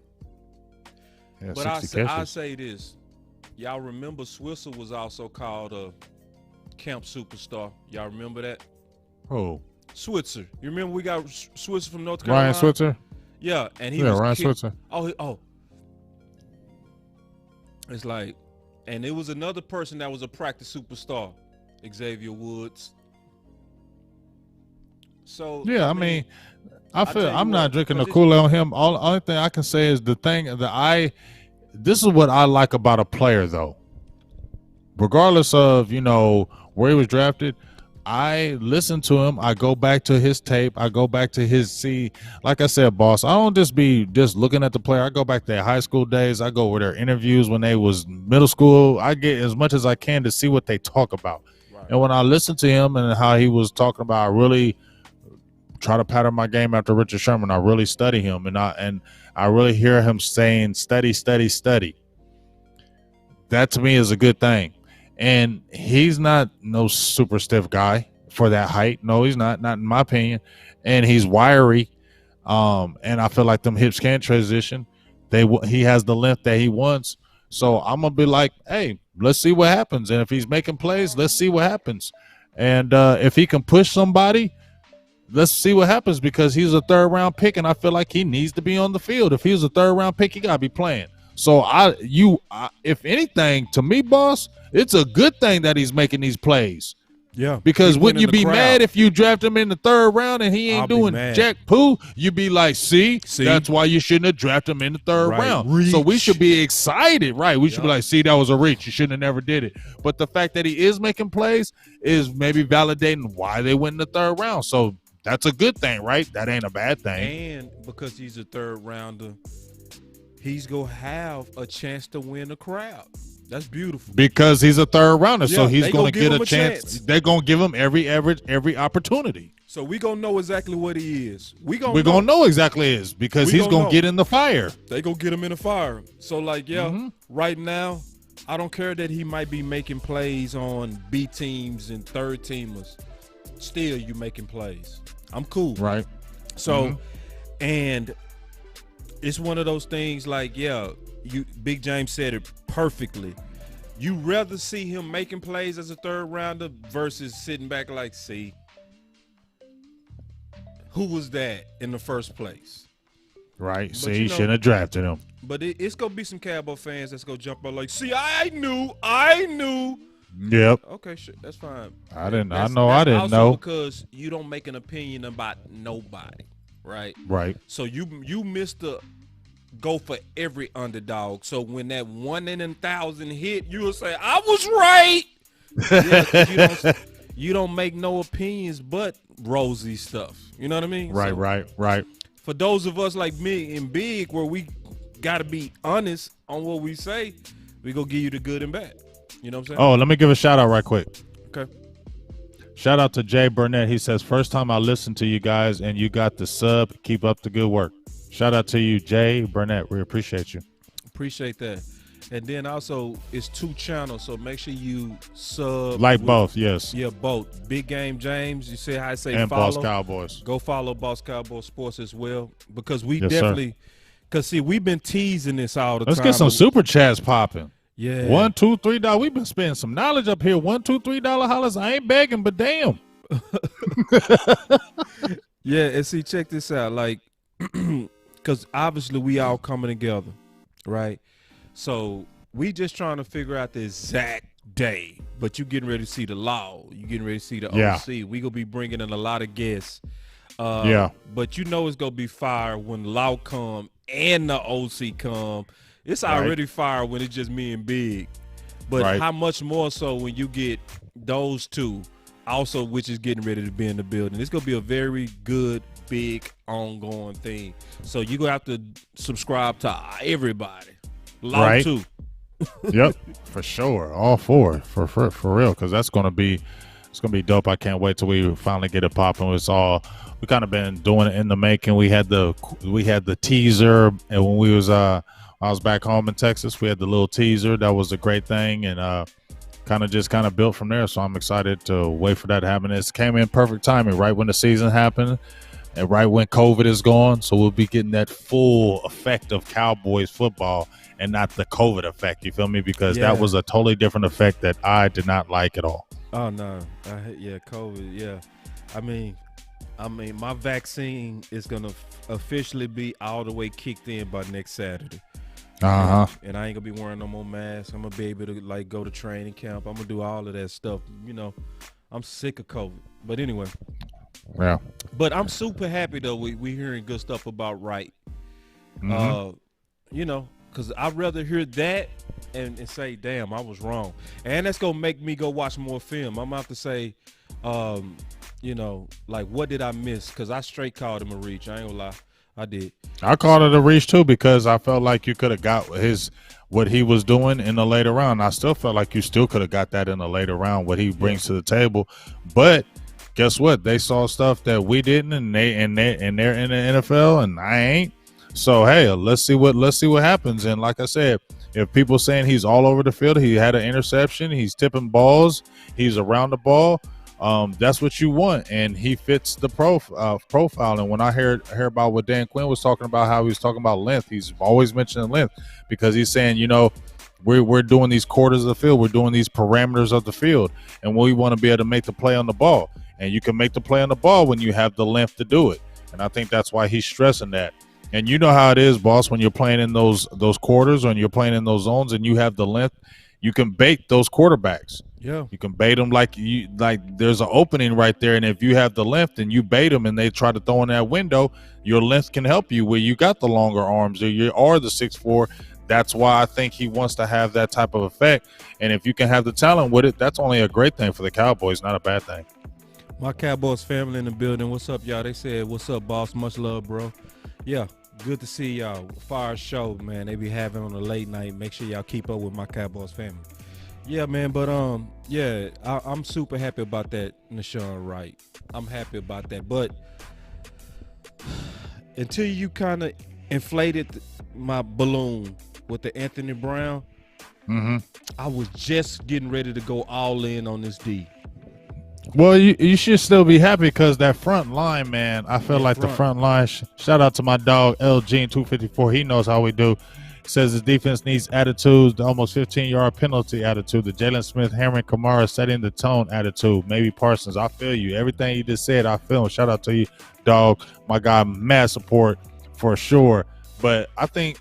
Yeah, but I say this. Y'all remember Switzer was also called a camp superstar. Y'all remember that? Who? Switzer. You remember we got Switzer from North Carolina? Ryan Switzer? Yeah, and he was Ryan Switzer. Oh. It's like, and it was another person that was a practice superstar, Xavier Woods. So yeah, I mean, I feel I'm not drinking the Kool-Aid on him. Only thing I can say is this is what I like about a player, though. Regardless of where he was drafted, I listen to him. I go back to his tape. I go back to like I said, boss, I don't just be looking at the player. I go back to their high school days. I go over their interviews when they was middle school. I get as much as I can to see what they talk about. Right. And when I listen to him and how he was talking about, I really try to pattern my game after Richard Sherman. I really study him, and I really hear him saying, study, study, study. That to me is a good thing. And he's not no super stiff guy for that height. No, he's not in my opinion. And he's wiry. And I feel like them hips can't transition. He has the length that he wants. So I'm going to be like, hey, let's see what happens. And if he's making plays, let's see what happens. And if he can push somebody, let's see what happens, because he's a third-round pick, and I feel like he needs to be on the field. If he was a third-round pick, he got to be playing. So if anything, to me, boss, it's a good thing that he's making these plays. Yeah. Because wouldn't you be mad if you draft him in the third round and he ain't doing jack poo? You'd be like, see, that's why you shouldn't have drafted him in the third round. Reach. So we should be excited, right? We should be like, see, that was a reach. You shouldn't have never did it. But the fact that he is making plays is maybe validating why they went in the third round. So that's a good thing, right? That ain't a bad thing. And because he's a third rounder, he's going to have a chance to win a crowd. That's beautiful. Because he's a third rounder, so he's going to get a chance. They're going to give him every opportunity. So we're going to know exactly what he is. We're going to know exactly is because he's going to get in the fire. They going to get him in the fire. So, right now, I don't care that he might be making plays on B teams and third teamers. Still, you making plays. I'm cool. Right. So, and it's one of those things like, Big James said it perfectly. You rather see him making plays as a third rounder versus sitting back like, see, who was that in the first place? Right. But see, you shouldn't have drafted him. But it's going to be some Cowboy fans that's going to jump up like, see, I knew. Yep. Okay, shit, that's fine. I didn't know. Because you don't make an opinion about nobody, right? Right. So you missed the go for every underdog. So when that 1 in 1,000 hit, you will say, I was right. You don't make no opinions but rosy stuff. You know what I mean? Right. For those of us like me and Big, where we got to be honest on what we say, we going to give you the good and bad. You know what I'm saying? Oh, let me give a shout out right quick. Okay. Shout out to Jay Burnett. He says, first time I listened to you guys and you got the sub. Keep up the good work. Shout out to you, Jay Burnett. We appreciate you. Appreciate that. And then also, it's 2 channels, so make sure you sub. Like both, yes. Yeah, both. Big Game James, you see how I say and follow? Boss Cowboys. Go follow Boss Cowboys Sports as well, because we Yes, definitely – because, see, we've been teasing this all the time. Let's get some super chats popping. Yeah. $1, $2, $3. We've been spending some knowledge up here. $1, $2, $3 hollers. I ain't begging, but damn. Yeah, and see, check this out. Like, because obviously we all coming together, right? So we just trying to figure out the exact day. But you getting ready to see the law. You getting ready to see the OC. We going to be bringing in a lot of guests. But you know it's going to be fire when law come and the OC come. It's already fire when it's just me and Big. But how much more so when you get those two also, which is getting ready to be in the building. It's going to be a very good, big, ongoing thing. So you're going to have to subscribe to everybody. Law too. Yep, for sure. All four for real, because it's gonna be dope. I can't wait till we finally get it popping. We kind of been doing it in the making. We had the teaser, and when I was back home in Texas, we had the little teaser. That was a great thing, and kind of built from there. So I'm excited to wait for that to happen. It came in perfect timing, right when the season happened, and right when COVID is gone. So we'll be getting that full effect of Cowboys football and not the COVID effect. You feel me? Because that was a totally different effect that I did not like at all. Oh no, COVID. Yeah, I mean, my vaccine is gonna officially be all the way kicked in by next Saturday. And I ain't gonna be wearing no more masks. I'm gonna be able to like go to training camp. I'm gonna do all of that stuff. You know, I'm sick of COVID. But anyway. Yeah. But I'm super happy though. We hearing good stuff about Wright. You know, because I'd rather hear that and say, damn, I was wrong. And that's gonna make me go watch more film. I'm gonna have to say, you know, like, what did I miss? Because I straight called him a reach. I ain't gonna lie. I did. I called it a reach too, because I felt like you could have got what he was doing in the later round. I still felt like you still could have got that in the later round, what he brings to the table. But guess what? They saw stuff that we didn't, and they're in the NFL, and I ain't. So hey, let's see what happens. And like I said, if people saying he's all over the field, he had an interception, he's tipping balls, he's around the ball, that's what you want, and he fits the profile. And when I hear about what Dan Quinn was talking about, how he was talking about length, he's always mentioning length, because he's saying, you know, we're doing these quarters of the field, we're doing these parameters of the field, and we want to be able to make the play on the ball. And you can make the play on the ball when you have the length to do it. And I think that's why he's stressing that. And you know how it is, boss, when you're playing in those quarters, or when you're playing in those zones and you have the length, you can bait those quarterbacks. Yeah. You can bait them like there's an opening right there, and if you have the length and you bait them and they try to throw in that window, your length can help you where you got the longer arms or you are the 6'4". That's why I think he wants to have that type of effect. And if you can have the talent with it, that's only a great thing for the Cowboys, not a bad thing. My Cowboys family in the building. What's up, y'all? They said, what's up, boss? Much love, bro. Yeah, good to see y'all. Fire show, man. They be having on a late night. Make sure y'all keep up with my Cowboys family. Yeah, man, but yeah, I'm super happy about that, Nashon Wright. I'm happy about that. But until you kind of inflated my balloon with the Anthony Brown, I was just getting ready to go all in on this D. Well, you should still be happy, because that front line, man, I feel like the front line, shout out to my dog, LG254. He knows how we do. Says his defense needs attitudes, the almost 15-yard penalty attitude, the Jalen Smith, hammering Kamara, setting the tone attitude, maybe Parsons. I feel you. Everything you just said, I feel him. Shout out to you, dog. My guy, mad support for sure. But I think,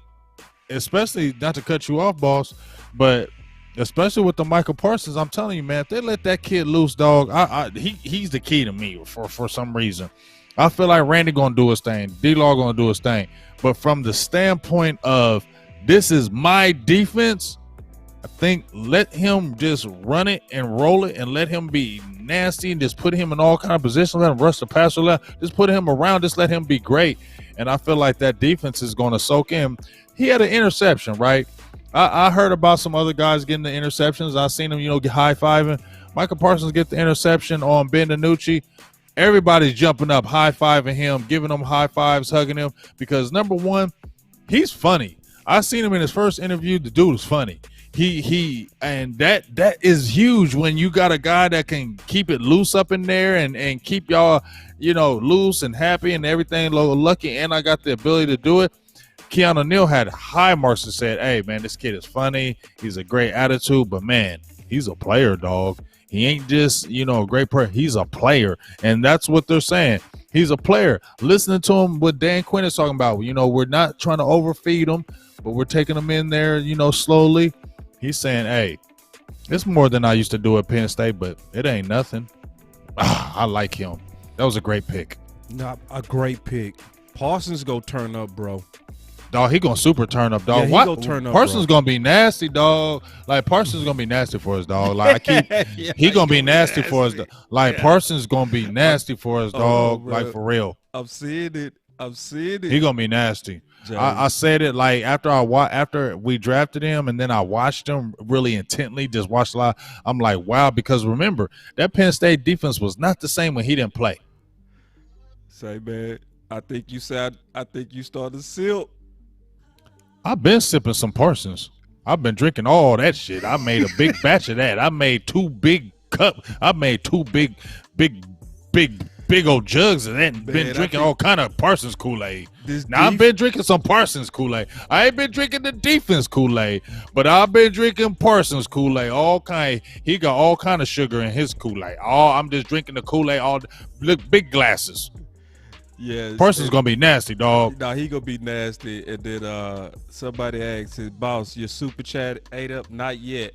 especially, not to cut you off, boss, but especially with the Micah Parsons, I'm telling you, man, if they let that kid loose, dog, he's the key to me for some reason. I feel like Randy going to do his thing. D-Law going to do his thing. But from the standpoint of, this is my defense, I think let him just run it and roll it, and let him be nasty, and just put him in all kind of positions. Let him rush the passer, just put him around, just let him be great. And I feel like that defense is going to soak in. He had an interception, right? I heard about some other guys getting the interceptions. I seen him, get high-fiving. Micah Parsons get the interception on Ben DiNucci. Everybody's jumping up, high-fiving him, giving him high fives, hugging him, because number one, he's funny. I seen him in his first interview. The dude is funny. And that is huge when you got a guy that can keep it loose up in there and keep y'all, loose and happy and everything, lucky. And I got the ability to do it. Keanu Neal had high marks and said, "Hey man, this kid is funny. He's a great attitude, but man, he's a player, dog. He ain't just, a great player. He's a player." And that's what they're saying. He's a player. Listening to him, what Dan Quinn is talking about, we're not trying to overfeed him, but we're taking him in there, slowly. He's saying, hey, it's more than I used to do at Penn State, but it ain't nothing. I like him. That was a great pick. Not a great pick. Parsons go turn up, bro. Dog, he gonna super turn up, dog. Yeah, he go turn up, Parsons bro. Gonna be nasty, dog. Like Parsons gonna be nasty for us, dog. Like he gonna be nasty for us. Like Parsons gonna be nasty for us, dog. Like for real. I'm seeing it. He gonna be nasty. I said it like after we drafted him, and then I watched him really intently. Just watched a lot. I'm like, wow, because remember that Penn State defense was not the same when he didn't play. Say, man, I think you started to silk. I've been sipping some Parsons. I've been drinking all that shit. I made a big batch of that. I made two big cups. I made two big old jugs of that and been drinking all kind of Parsons Kool-Aid. Now I've been drinking some Parsons Kool-Aid. I ain't been drinking the defense Kool-Aid, but I've been drinking Parsons Kool-Aid. All kind. He got all kind of sugar in his Kool-Aid. I'm just drinking the Kool-Aid. Look, big glasses. Yeah, Parsons gonna be nasty, dog. Nah, he gonna be nasty. And then somebody asked his boss, "Your super chat ate up?" Not yet.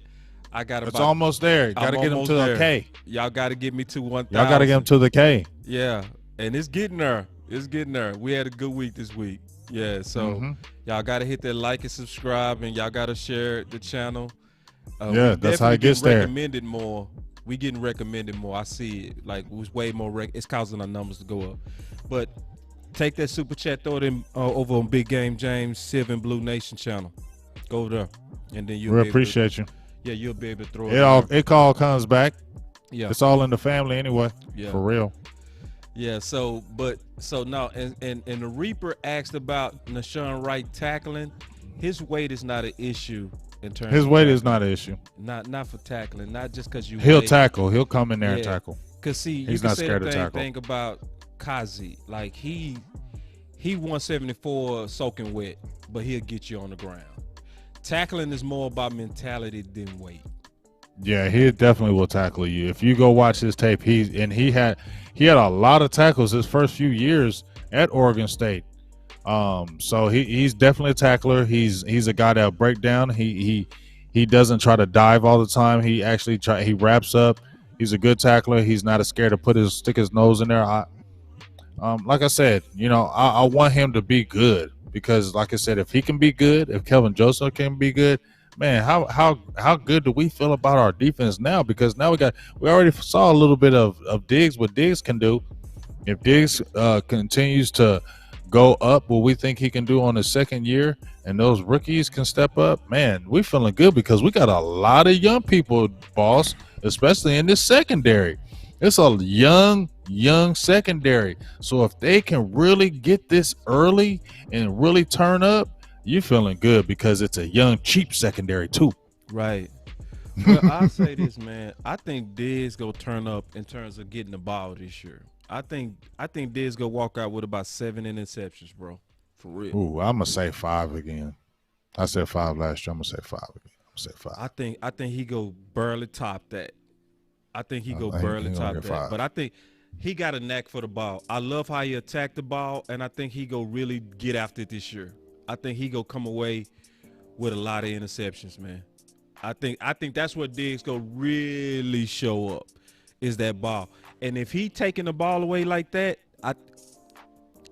I got It's almost there. Got to get him to the K. Y'all got to get me to 1,000. Y'all got to get him to the K. Yeah, and it's getting there. It's getting there. We had a good week this week. Yeah, so y'all got to hit that like and subscribe, and y'all got to share the channel. Yeah, that's how it gets there. Recommended more. We getting recommended more. I see it. Like, it was way more. It's causing our numbers to go up. But take that super chat, throw it in over on Big Game James, Civ and Blue Nation channel. Go there, and then you'll appreciate you. Yeah, you'll be able to throw it. It all comes back. Yeah, it's all in the family anyway. Yeah, for real. Yeah. So no, and the Reaper asked about Nashon Wright tackling. His weight is not an issue in terms. His weight is not an issue. Not for tackling. Not just because he'll tackle. He'll come in there and tackle. Cause see, he's not scared to tackle. Think about Kazi. Like he 174 soaking wet, but he'll get you on the ground. Tackling is more about mentality than weight. Yeah, he definitely will tackle you. If you go watch his tape, he had a lot of tackles his first few years at Oregon State. So he's definitely a tackler. He's a guy that'll break down. He doesn't try to dive all the time. He actually he wraps up. He's a good tackler. He's not scared to stick his nose in there. Like I said, I want him to be good. Because, like I said, if he can be good, if Kelvin Joseph can be good, man, how good do we feel about our defense now? Because now we already saw a little bit of Diggs, what Diggs can do. If Diggs continues to go up what we think he can do on his second year, and those rookies can step up, man, we feeling good because we got a lot of young people, boss, especially in this secondary. It's a young secondary. So if they can really get this early and really turn up, you're feeling good because it's a young, cheap secondary too. Right. Well, I'll say this, man. I think Diggs gonna turn up in terms of getting the ball this year. I think Diggs gonna walk out with about 7 interceptions, bro. For real. Ooh, I'm gonna say 5 again. I said 5 last year. I'm gonna say 5 again. I'm gonna say 5. I think he go barely top that. I think he go barely top that. 5. But I think he got a knack for the ball. I love how he attacked the ball, and I think he go really get after it this year. I think he go come away with a lot of interceptions, man. I think that's what Diggs go really show up, is that ball. And if he taking the ball away like that,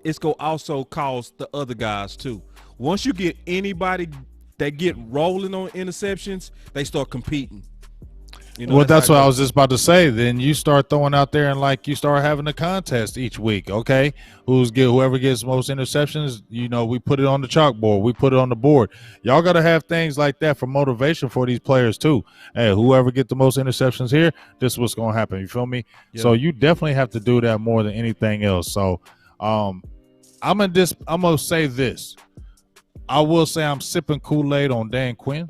it's gonna also cause the other guys too. Once you get anybody that get rolling on interceptions, they start competing. Well, that's what I was just about to say. Then you start throwing out there and like you start having a contest each week. Okay, whoever gets most interceptions, we put it on the chalkboard. We put it on the board. Y'all got to have things like that for motivation for these players too. Hey, whoever get the most interceptions here, this is what's going to happen. You feel me? Yeah. So you definitely have to do that more than anything else. So I'm gonna say this. I will say I'm sipping Kool-Aid on Dan Quinn.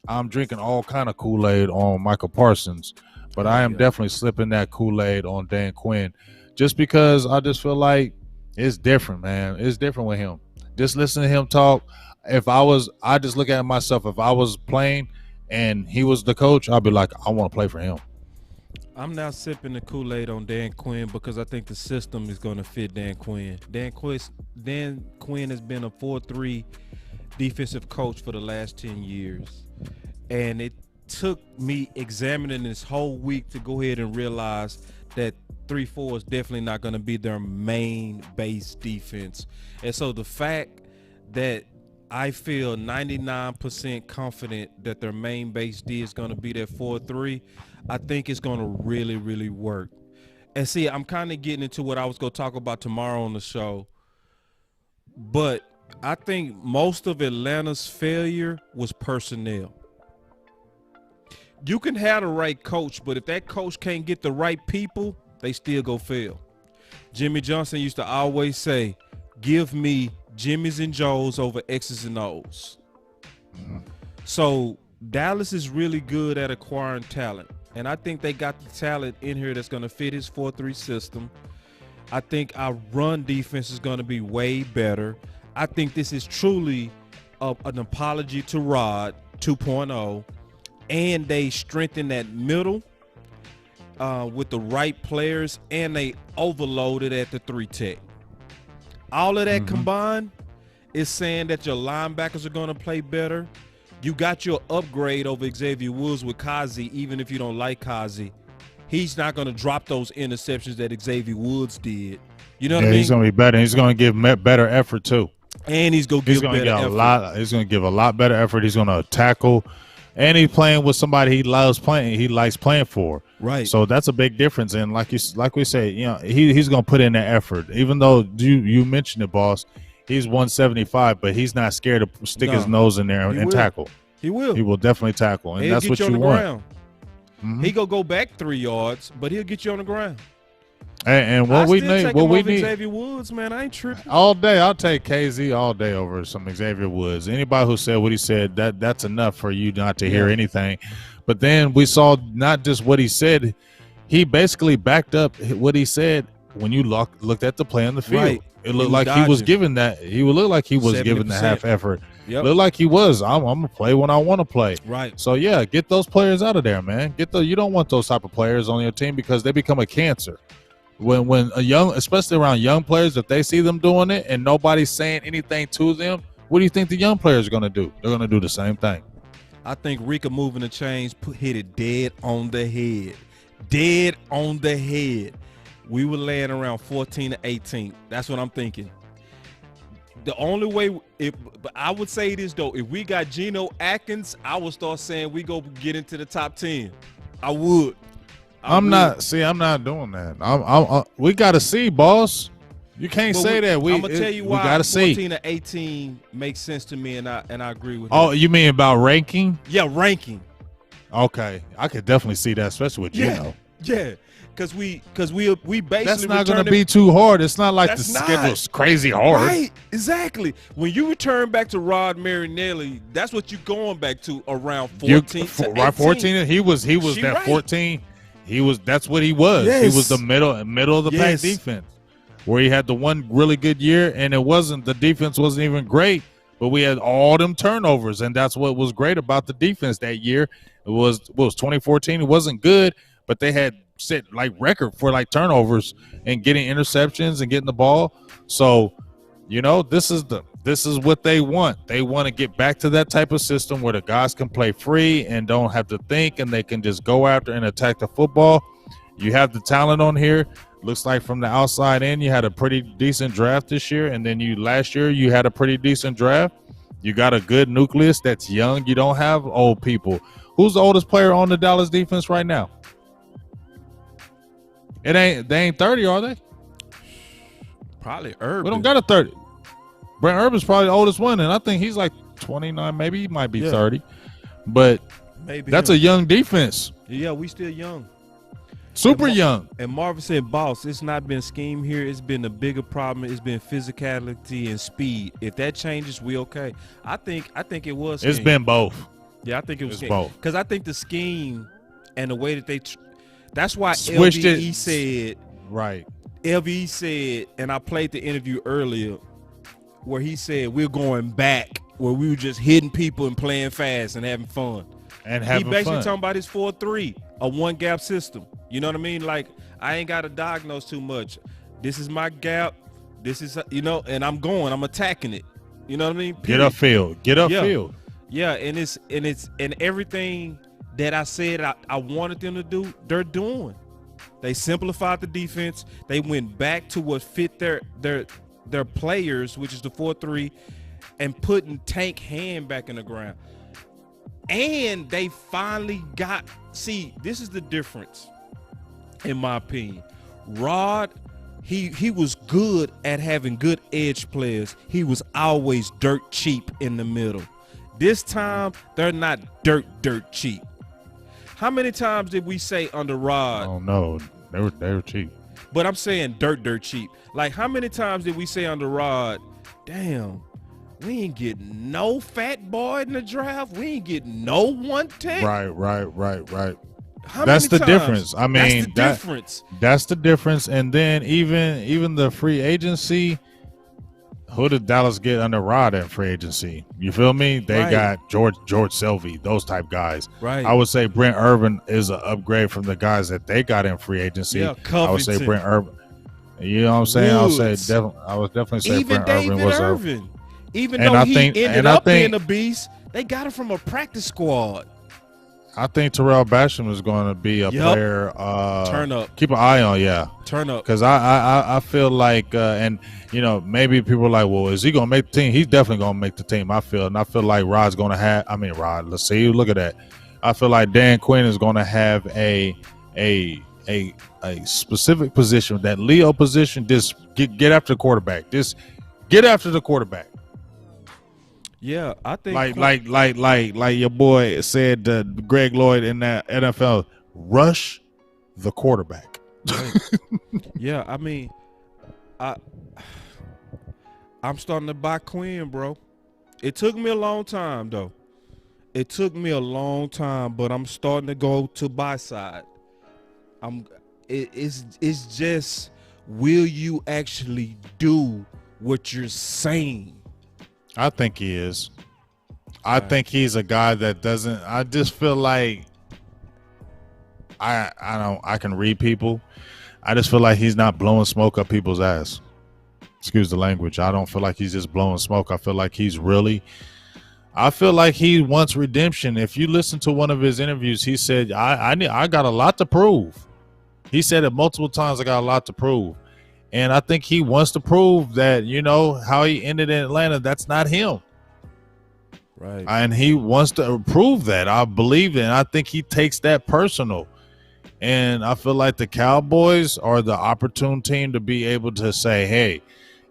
I'm drinking all kind of Kool-Aid on Micah Parsons, but I am definitely slipping that Kool-Aid on Dan Quinn just because I just feel like it's different, man. It's different with him. Just listen to him talk. I just look at myself. If I was playing and he was the coach, I'd be like, I want to play for him. I'm not sipping the Kool-Aid on Dan Quinn because I think the system is going to fit Dan Quinn. Dan Quinn has been a 4-3 defensive coach for the last 10 years. And it took me examining this whole week to go ahead and realize that 3-4 is definitely not going to be their main base defense. And so the fact that I feel 99% confident that their main base D is going to be that 4-3, I think it's going to really, really work. And see, I'm kind of getting into what I was going to talk about tomorrow on the show. But I think most of Atlanta's failure was personnel. You can have the right coach, but if that coach can't get the right people, they still go fail. Jimmy Johnson used to always say, give me Jimmys and Joes over X's and O's. So Dallas is really good at acquiring talent. And I think they got the talent in here that's going to fit his 4-3 system. I think our run defense is going to be way better. I think this is truly an apology to Rod 2.0. And they strengthen that middle with the right players, and they overloaded at the 3 tech. All of that combined is saying that your linebackers are going to play better. You got your upgrade over Xavier Woods with Kazi, even if you don't like Kazi. He's not going to drop those interceptions that Xavier Woods did. You know what I mean? He's going to be better. He's going to give better effort too. And he's going to give better effort. He's going to give a lot better effort. He's going to tackle. And he's playing with somebody he loves playing. He likes playing for. Right. So that's a big difference. And like we say, he's going to put in that effort. Even though you mentioned it, boss, he's 175, but he's not scared to stick his nose in there and tackle. He will. He will definitely tackle, and that's what you want. He gonna go back 3 yards, but he'll get you on the ground. And what we need, Xavier Woods, man, I ain't tripping. All day, I'll take KZ all day over some Xavier Woods. Anybody who said what he said, that's enough for you not to hear anything. But then we saw not just what he said, he basically backed up what he said when you looked at the play on the field. Right. It looked like he was giving that. He would look like he was giving the half effort. Yep. Looked like he was. I'm gonna play when I want to play. Right. So yeah, get those players out of there, man. You don't want those type of players on your team because they become a cancer. When especially around young players, if they see them doing it and nobody's saying anything to them, what do you think the young players are gonna do? They're gonna do the same thing. I think Rika moving the chains hit it dead on the head. Dead on the head. We were laying around 14 to 18. That's what I'm thinking. The only way, but I would say this though, if we got Geno Atkins, I would start saying we go get into the top 10. I would. I'm not doing that. We got to see, boss. You can't say that. I'm gonna tell you why. We got to see. 14 to 18 makes sense to me, and I agree with. Oh, you mean about ranking? Yeah, ranking. Okay, I could definitely see that, especially with Geno. Yeah. Because we basically that's not going to be too hard. It's not like the schedule's crazy hard. Right, exactly. When you return back to Rod Marinelli, that's what you're going back to around 14 to 18. Right, 14. He was that right. 14. That's what he was. Yes. He was the middle of the pack defense, where he had the one really good year, and the defense wasn't even great, but we had all them turnovers, and that's what was great about the defense that year. It was 2014. It wasn't good, but they had set like record for like turnovers and getting interceptions and getting the ball. So, this is what they want. They want to get back to that type of system where the guys can play free and don't have to think, and they can just go after and attack the football. You have the talent on here. Looks like from the outside in, you had a pretty decent draft this year, and then last year you had a pretty decent draft. You got a good nucleus that's young. You don't have old people Who's the oldest player on the Dallas defense right now? They ain't 30, are they? Probably Urban. We don't got a 30. Brent Urban's probably the oldest one, and I think he's like 29. Maybe he might be 30. But maybe that's a young defense. Yeah, we still young. Super young. And Marvin said, boss, it's not been scheme here. It's been a bigger problem. It's been physicality and speed. If that changes, we okay. I think it was scheme. It's been both. Yeah, I think it was both. Because I think the scheme and the way that they that's why switched LVE it. said, right. LVE said, and I played the interview earlier where he said we're going back where we were just hitting people and playing fast and having fun. And having he basically fun. talking about his 4-3, a one-gap system. You know what I mean? Like, I ain't got to diagnose too much. This is my gap. This is, and I'm attacking it. You know what I mean? Get upfield. Get upfield. Yeah, and everything that I said I wanted them to do, they're doing. They simplified the defense. They went back to what fit their players, which is the 4-3, and putting Tank Hand back in the ground. And they finally this is the difference, in my opinion. Rod, he was good at having good edge players. He was always dirt cheap in the middle. This time, they're not dirt cheap. How many times did we say under Rod? Oh, no. They were cheap. But I'm saying dirt cheap. Like, how many times did we say under Rod, damn, we ain't getting no fat boy in the draft. We ain't getting no 110. Right. How that's many the times? difference. I mean, that's the difference. And then even the free agency, who did Dallas get under Rod at free agency? You feel me? They got George Selvey, those type guys. Right. I would say Brent Urban is an upgrade from the guys that they got in free agency. Yeah, I would say Brent Urban. You know what I'm saying? I would definitely say even Brent David Urban was Irvin. Even and though I he think- ended and I up think- being a beast, they got him from a practice squad. I think Terrell Basham is going to be a player. Turn up. Keep an eye on, Turn up. Because I feel like, and maybe people are like, well, is he going to make the team? He's definitely going to make the team. I feel like Rod's going to have. I mean, Rod. Let's see. Look at that. I feel like Dan Quinn is going to have a specific position, that Leo position. Just get after the quarterback. Just get after the quarterback. Yeah, I think like your boy said, Greg Lloyd in that NFL, rush the quarterback. Right. Yeah, I mean, I'm starting to buy Quinn, bro. It took me a long time, though. It took me a long time, but I'm starting to go to buy side. It's just, will you actually do what you're saying? I think he is. I think he's a guy that doesn't. I just feel like I can read people. I just feel like he's not blowing smoke up people's ass. Excuse the language. I don't feel like he's just blowing smoke. I feel like he wants redemption. If you listen to one of his interviews, he said, I got a lot to prove. He said it multiple times. I got a lot to prove. And I think he wants to prove that, how he ended in Atlanta, that's not him. Right. And he wants to prove that. I believe it. And I think he takes that personal. And I feel like the Cowboys are the opportune team to be able to say, hey,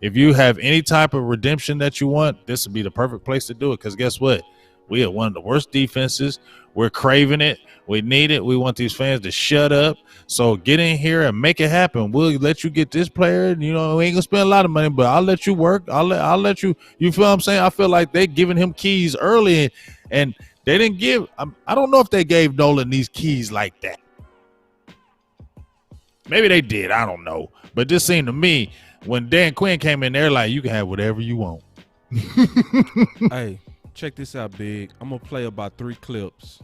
if you have any type of redemption that you want, this would be the perfect place to do it. Because guess what? We are one of the worst defenses. We're craving it. We need it. We want these fans to shut up. So get in here and make it happen. We'll let you get this player. We ain't gonna spend a lot of money, but I'll let you work. I'll let you. You feel what I'm saying? I feel like they giving him keys early, and they didn't give. I don't know if they gave Nolan these keys like that. Maybe they did. I don't know. But this seemed to me when Dan Quinn came in there, like, you can have whatever you want. Hey, check this out, Big. I'm gonna play about 3 clips.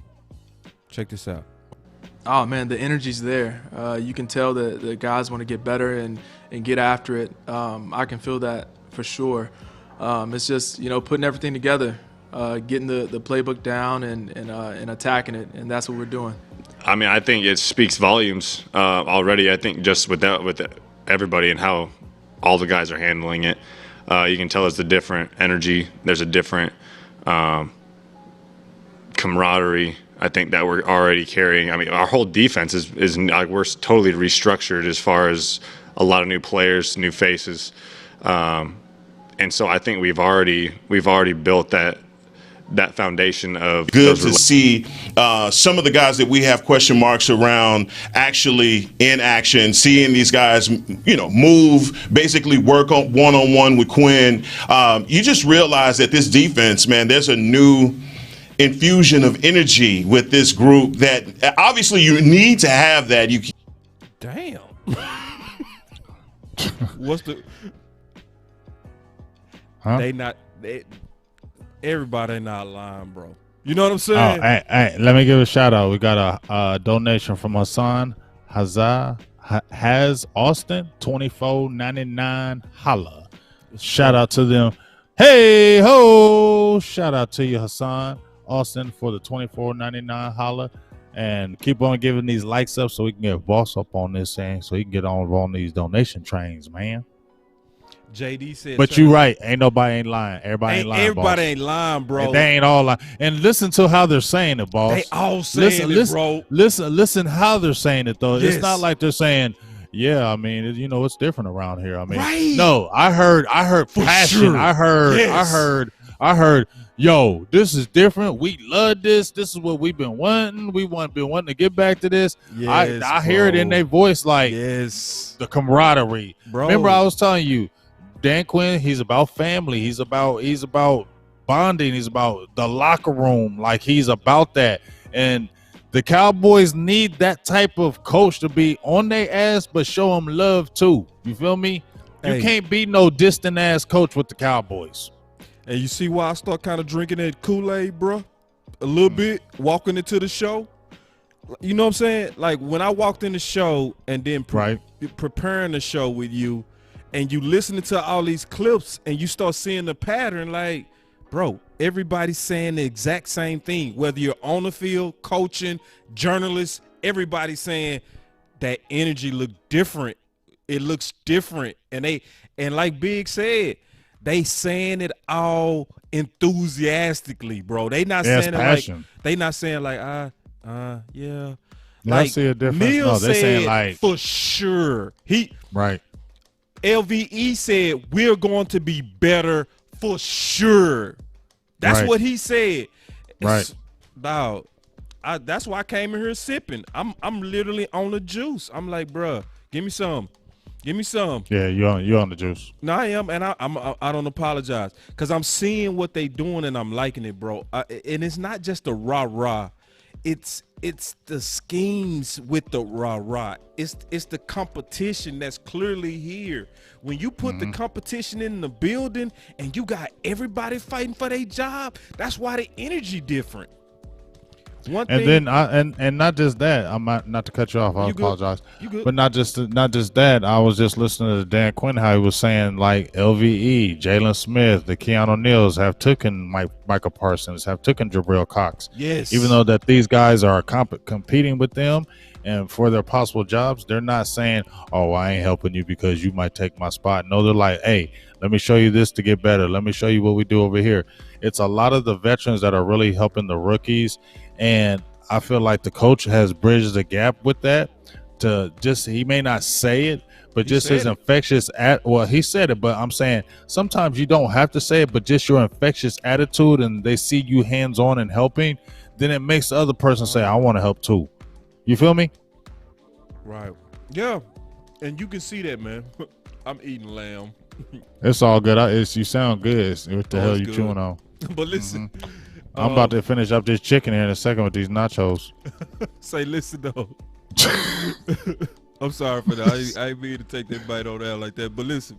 Check this out. Oh man, the energy's there. You can tell that the guys want to get better and get after it. I can feel that for sure. It's just putting everything together, getting the playbook down and attacking it, and that's what we're doing. I mean, I think it speaks volumes already. I think just with everybody and how all the guys are handling it, you can tell it's a different energy. There's a different camaraderie, I think, that we're already carrying. I mean, our whole defense is like, we're totally restructured as far as a lot of new players, new faces, and so I think we've already built that foundation of good to see some of the guys that we have question marks around actually in action, seeing these guys, move, basically work on one-on-one with Quinn. You just realize that this defense, man, there's a new infusion of energy with this group that obviously you need to have that. Damn. What's the? Huh? Everybody not lying, bro. You know what I'm saying? Oh, hey, let me give a shout out. We got a donation from Hassan has Austin, $24.99. Holla. Shout out to them. Hey ho! Shout out to you, Hassan Austin, for the $24.99. Holla. And keep on giving these likes up so we can get boss up on this thing, so he can get on these donation trains, man. JD said, but you right. Ain't lying. Everybody ain't lying. Everybody boss. ain't lying, bro. And they ain't all lying. And listen to how they're saying it, boss. They all saying it, bro. Listen how they're saying it, though. Yes. It's not like they're saying, yeah, I mean, it's different around here. I mean, right. No, I heard for passion. Sure. I heard, yo, this is different. We love this. This is what we've been wanting. Been wanting to get back to this. Yes, I hear it in their voice, like, yes, the camaraderie. Bro. Remember, I was telling you, Dan Quinn, he's about family. He's about bonding. He's about the locker room. Like, he's about that. And the Cowboys need that type of coach to be on their ass, but show them love too. You feel me? You can't be no distant ass coach with the Cowboys. And you see why I start kind of drinking that Kool-Aid, bro? A little bit, walking into the show. You know what I'm saying? Like, when I walked in the show and then preparing the show with you, and you listening to all these clips and you start seeing the pattern, like, bro, everybody's saying the exact same thing. Whether you're on the field, coaching, journalists, everybody's saying that energy look different. It looks different. And like Big said, they saying it all enthusiastically, bro. They not saying passion. It like they not saying like yeah. Like, I see a difference. Neil they're said saying like for sure. Right. LVE said we're going to be better for sure. That's what he said. Right. Dog, that's why I came in here sipping. I'm literally on the juice. I'm like, bruh, give me some. Give me some. Yeah, you're on the juice. No, I am, and I don't apologize because I'm seeing what they doing and I'm liking it, bro. And it's not just the rah-rah. It's the schemes with the rah-rah. It's the competition that's clearly here. When you put the competition in the building and you got everybody fighting for their job, that's why the energy different. One thing, and then and not just that. I'm not to cut you off. I apologize. You good. But not just that. I was just listening to Dan Quinn how he was saying like LVE, Jalen Smith, the Keanu Neals have taken Micah Parsons, have taken Jabril Cox. Yes. Even though that these guys are competing with them and for their possible jobs, they're not saying, "Oh, I ain't helping you because you might take my spot." No, they're like, "Hey, let me show you this to get better. Let me show you what we do over here." It's a lot of the veterans that are really helping the rookies. And I feel like the coach has bridged the gap with that to just, he may not say it, but just his infectious he said it, but I'm saying sometimes you don't have to say it, but just your infectious attitude and they see you hands-on and helping, then it makes the other person say, I want to help too. You feel me? Right. Yeah. And you can see that, man. I'm eating lamb. It's all good. You sound good. What the hell you good. Chewing on? But listen. I'm about to finish up this chicken here in a second with these nachos. Say, listen, though. I'm sorry for that. I ain't mean to take that bite on that like that. But listen.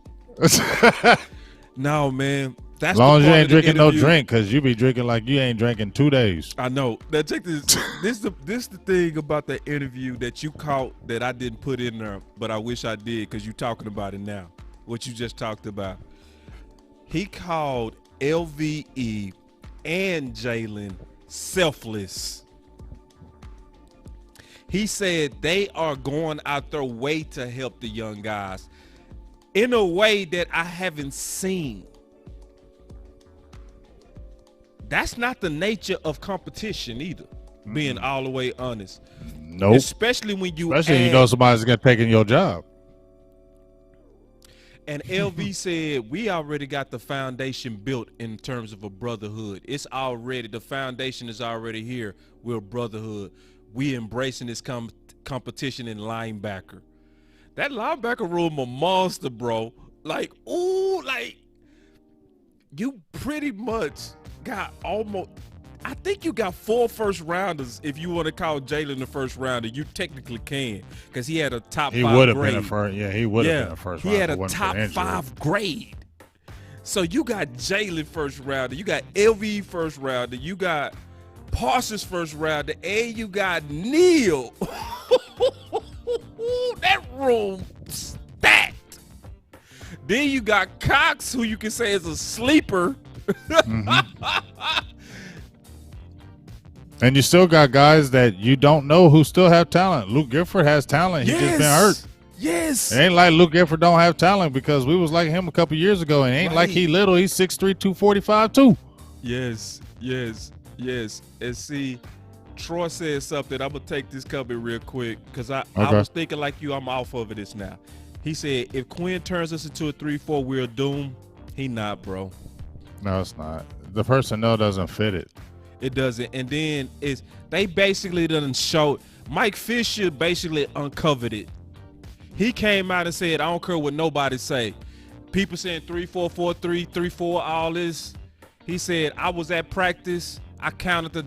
No, man. That's as long as you ain't drinking interview. No drink, because you be drinking like you ain't drinking 2 days. I know. Now, check this. This the thing about the interview that you caught that I didn't put in there, but I wish I did because you talking about it now. What you just talked about. He called LVE and Jalen selfless. He said they are going out their way to help the young guys in a way that I haven't seen. that's not the nature of competition either. Being all the way honest. Nope. Especially when you somebody's gonna taking your job. And LV said, we already got the foundation built in terms of a brotherhood. It's already, the foundation is already here. We're a brotherhood. We embracing this competition in linebacker. That linebacker room a monster, bro. Like, ooh, like, you pretty much got almost, I think you got 4 first-rounders if you want to call Jalen the first rounder. You technically can, because he had a top 5 grade. He would have been a first. Yeah, he would have been a first rounder. He had a top 5 grade. So you got Jalen first rounder. You got LV first rounder. You got Parsons first rounder. And you got Neal. That room stacked. Then you got Cox, who you can say is a sleeper. And you still got guys that you don't know who still have talent. Luke Gifford has talent. He just been hurt. Yes. It ain't like Luke Gifford don't have talent, because we was like him a couple years ago. And it ain't like he little. He's 6'3", 245 too. Yes. And see, Troy said something. I'm going to take this comment real quick, because I was thinking like you. I'm off of this now. He said, if Quinn turns us into a 3-4, we're doomed. He not, bro. No, it's not. The personnel doesn't fit it. It doesn't. And then they basically done showed. Mike Fisher basically uncovered it. He came out and said, I don't care what nobody say. People saying 3-4-4-3, 3-4, all this. He said, I was at practice. I counted the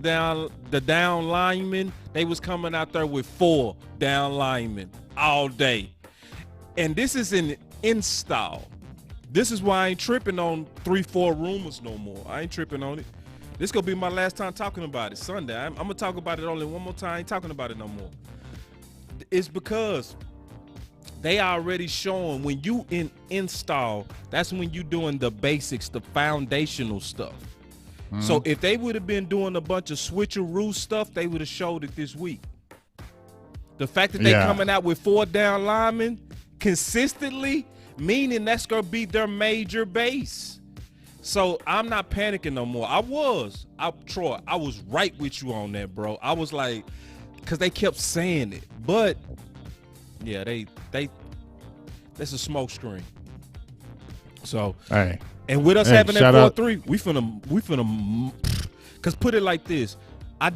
down linemen. They was coming out there with 4 down linemen all day. And this is an install. This is why I ain't tripping on 3-4 rumors no more. I ain't tripping on it. This gonna be my last time talking about it. Sunday. I'm gonna talk about it only one more time. I ain't talking about it no more. It's because they already showing when you install, that's when you doing the basics, the foundational stuff. So if they would have been doing a bunch of switcheroo stuff, they would have showed it this week. The fact that they coming out with 4 down linemen consistently, meaning that's gonna be their major base. So I'm not panicking no more. Troy, I was right with you on that, bro. I was like, because they kept saying it. But, yeah, that's a smoke screen. So, hey. And with us having that 4-3, we finna, because put it like this. I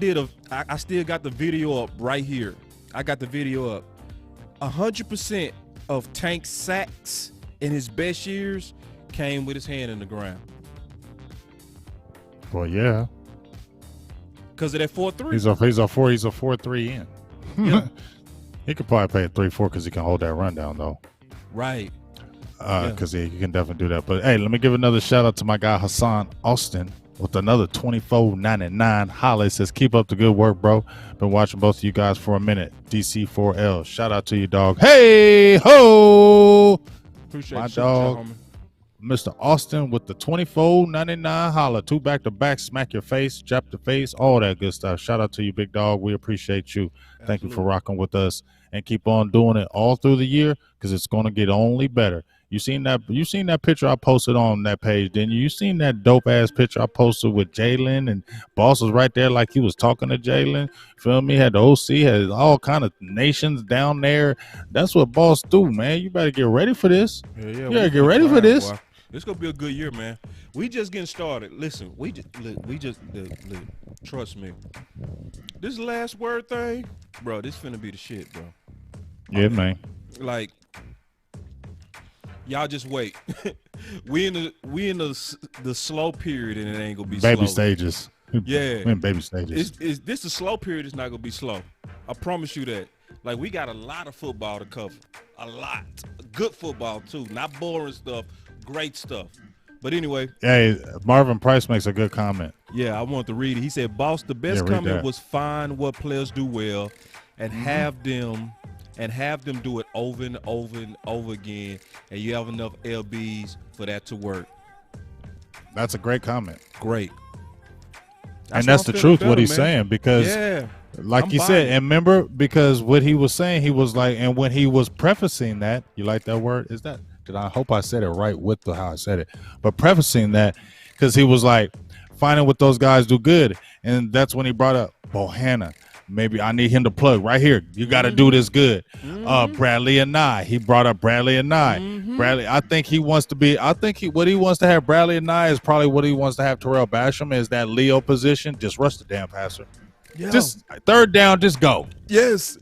still got the video up right here. I got the video up. 100% of Tank's sacks in his best years came with his hand in the ground. Well, yeah. Because of that 4-3. He's a 4-3 in. Yeah. He could probably pay a 3-4 because he can hold that run down, though. Right. Because he can definitely do that. But, hey, let me give another shout-out to my guy Hassan Austin with another $24.99. Holly says, keep up the good work, bro. Been watching both of you guys for a minute. DC4L. Shout out to you, dog. Hey, ho! Appreciate my dog. Mr. Austin with the $24.99 holla. 2 back-to-back, smack your face, jab the face, all that good stuff. Shout out to you, big dog. We appreciate you. Absolutely. Thank you for rocking with us, and keep on doing it all through the year, because it's going to get only better. You seen that picture I posted on that page, didn't you? You seen that dope-ass picture I posted with Jalen, and Boss was right there like he was talking to Jalen. Feel me? Had the OC, had all kind of nations down there. That's what Boss do, man. You better get ready for this. Yeah, you better get ready for this. Boy. It's gonna be a good year, man. We just getting started. Listen, we just trust me. This last word thing, bro, this finna be the shit, bro. Yeah, man. Like, y'all just wait. we in the slow period, and it ain't gonna be baby slow. stages. Yeah, we're in baby stages. This a slow period. It's not gonna be slow. I promise you that. Like, we got a lot of football to cover. A lot. Good football too. Not boring stuff. Great stuff. But anyway. Hey, Marvin Price makes a good comment. Yeah, I want to read it. He said, boss, the best comment was find what players do well and have them do it over and over and over again, and you have enough LBs for that to work. That's a great comment. Great. And that's the truth, what he's saying, because like you said, and remember, because what he was saying, he was like, and when he was prefacing that, you like that word? Is that, I hope I said it right with how I said it, but prefacing that, because he was like, finding what those guys do good. And that's when he brought up Bohanna. Maybe I need him to plug right here. You got to do this good. Bradley and Nye. He brought up Bradley and Nye. Bradley, I think he wants to be. I think what he wants to have Bradley and Nye is probably what he wants to have Terrell Basham is that Leo position. Just rush the damn passer. Yeah. Just third down, just go. Yes.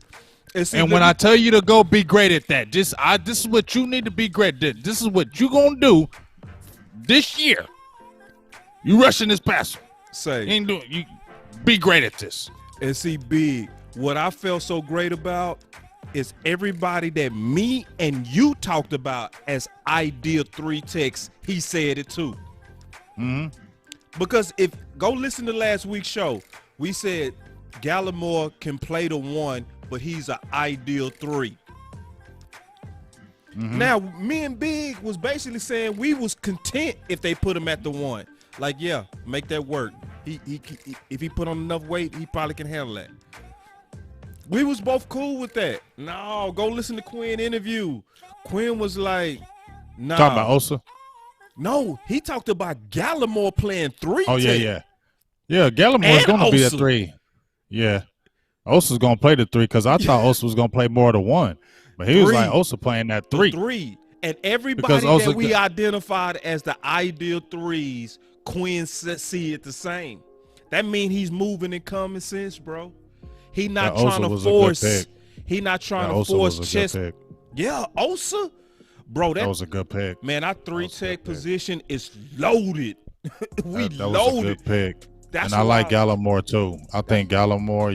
And when I tell you to go, be great at that. This is what you need to be great at. This is what you gonna do this year. You rushing this passer. You be great at this. And see, Big, what I felt so great about is everybody that me and you talked about as ideal 3 techs, he said it too. Because go listen to last week's show, we said Gallimore can play the 1, but he's an ideal 3. Now, me and Big was basically saying we was content if they put him at the 1. Like, yeah, make that work. He if he put on enough weight, he probably can handle that. We was both cool with that. No, go listen to Quinn interview. Quinn was like, nah. Talking about Osa? No, he talked about Gallimore playing 3. Oh, yeah. Yeah, Gallimore's going to be a 3. Yeah. Osa's going to play the 3 because I thought Osa was going to play more of the 1. But he was like, Osa playing that 3. 3. And everybody that we identified as the ideal 3s, Quinn see it the same. That means he's moving in common sense, bro. He not trying to force. He not trying to force chest. Yeah, Osa, bro. That was a good pick. Man, our 3 tech position is loaded. We that loaded. Was a good pick. And I like Gallimore too. I think Gallimore.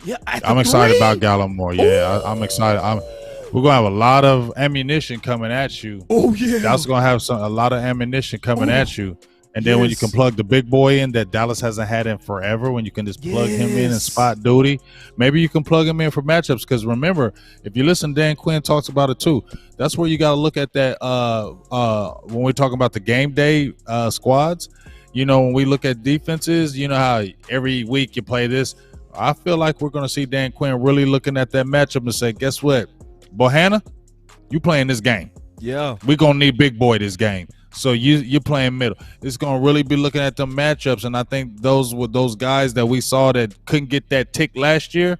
Yeah, I'm excited about Gallimore. Yeah, I'm excited. We're gonna have a lot of ammunition coming at you. Oh yeah, that's gonna have a lot of ammunition coming at you. And then when you can plug the big boy in that Dallas hasn't had in forever, when you can just plug him in and spot duty, maybe you can plug him in for matchups. Because remember, if you listen, Dan Quinn talks about it too. That's where you got to look at that when we're talking about the game day squads. You know, when we look at defenses, you know how every week you play this. I feel like we're going to see Dan Quinn really looking at that matchup and say, guess what, Bohanna, you playing this game. Yeah. We're going to need big boy this game. So you're playing middle. It's going to really be looking at the matchups, and I think those were those guys that we saw that couldn't get that tick last year,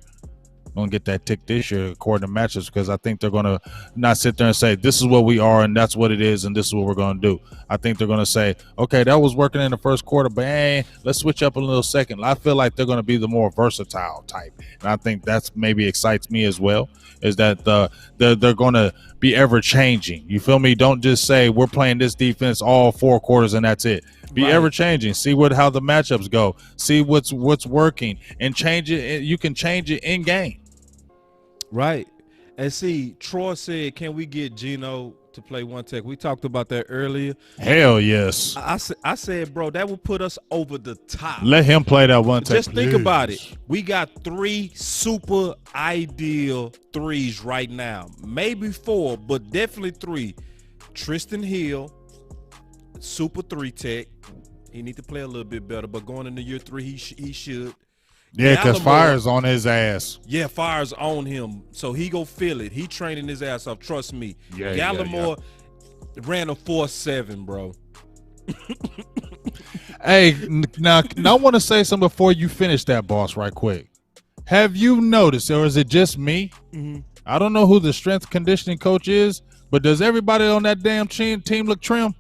going to get that tick this year according to matchups, because I think they're going to not sit there and say, this is what we are and that's what it is and this is what we're going to do. I think they're going to say, okay, that was working in the first quarter, but hey, let's switch up a little second. I feel like they're going to be the more versatile type, and I think that's maybe excites me as well, is that they're going to be ever changing. You feel me? Don't just say we're playing this defense all 4 quarters and that's it. Be ever changing. See how the matchups go. See what's working and change it. You can change it in game. Right. And see, Troy said, can we get Geno to play 1 tech? We talked about that earlier. Hell yes. I said, bro, that would put us over the top. Let him play that 1 tech. Just think about it. We got 3 super ideal 3s right now. Maybe 4, but definitely 3. Tristan Hill, super 3 tech. He need to play a little bit better, but going into year 3, he should. Yeah, because Fire's on his ass. Yeah, Fire's on him, so he go feel it. He training his ass off. Trust me. Yeah, Gallimore ran a 4.7, bro. Hey, now I want to say something before you finish that, boss, right quick. Have you noticed, or is it just me? I don't know who the strength conditioning coach is, but does everybody on that damn team look trim?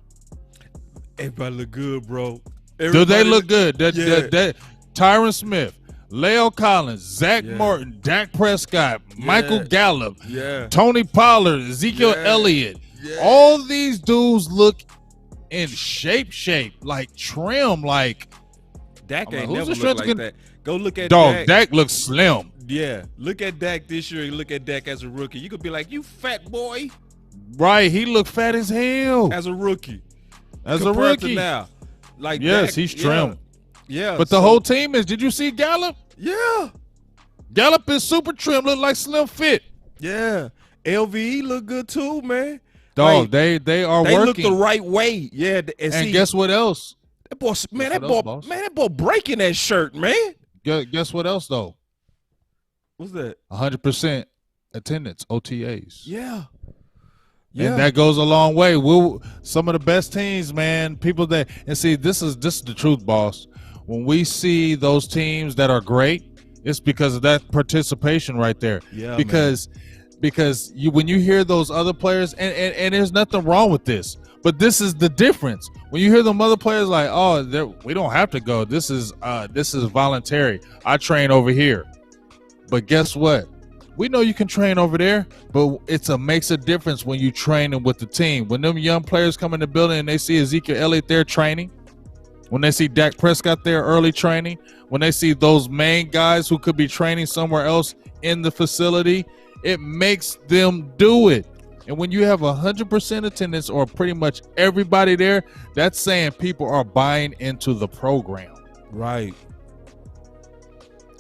Everybody look good, bro. Do they look good? Tyron Smith, Leo Collins, Zach Martin, Dak Prescott, Michael Gallup, Tony Pollard, Ezekiel Elliott. All these dudes look in shape, like trim, like Dak ain't never look like that. Go look at Dak looks slim. Yeah, look at Dak this year and look at Dak as a rookie. You could be like, you fat boy. Right, he looked fat as hell. As a rookie. Compared to now. Like yes, Dak, he's trim. Yeah, but the whole team is. Did you see Gallup? Yeah, Gallup is super trim, look like Slim Fit. Yeah, LVE look good too, man. Dog, like, they are working. They look the right way. Yeah, and guess what else? That boy, man, that boy breaking that shirt, man. Guess what else though? What's that? 100% attendance, OTAs. Yeah. Yeah. And that goes a long way. Some of the best teams, man, people that and see this is the truth, boss. When we see those teams that are great, it's because of that participation right there. Yeah, because when you hear those other players, and there's nothing wrong with this, but this is the difference. When you hear them other players like, oh, we don't have to go. This is voluntary. I train over here. But guess what? We know you can train over there, but makes a difference when you training with the team. When them young players come in the building and they see Ezekiel Elliott there training, when they see Dak Prescott there early training, when they see those main guys who could be training somewhere else in the facility, it makes them do it. And when you have 100% attendance or pretty much everybody there, that's saying people are buying into the program. Right.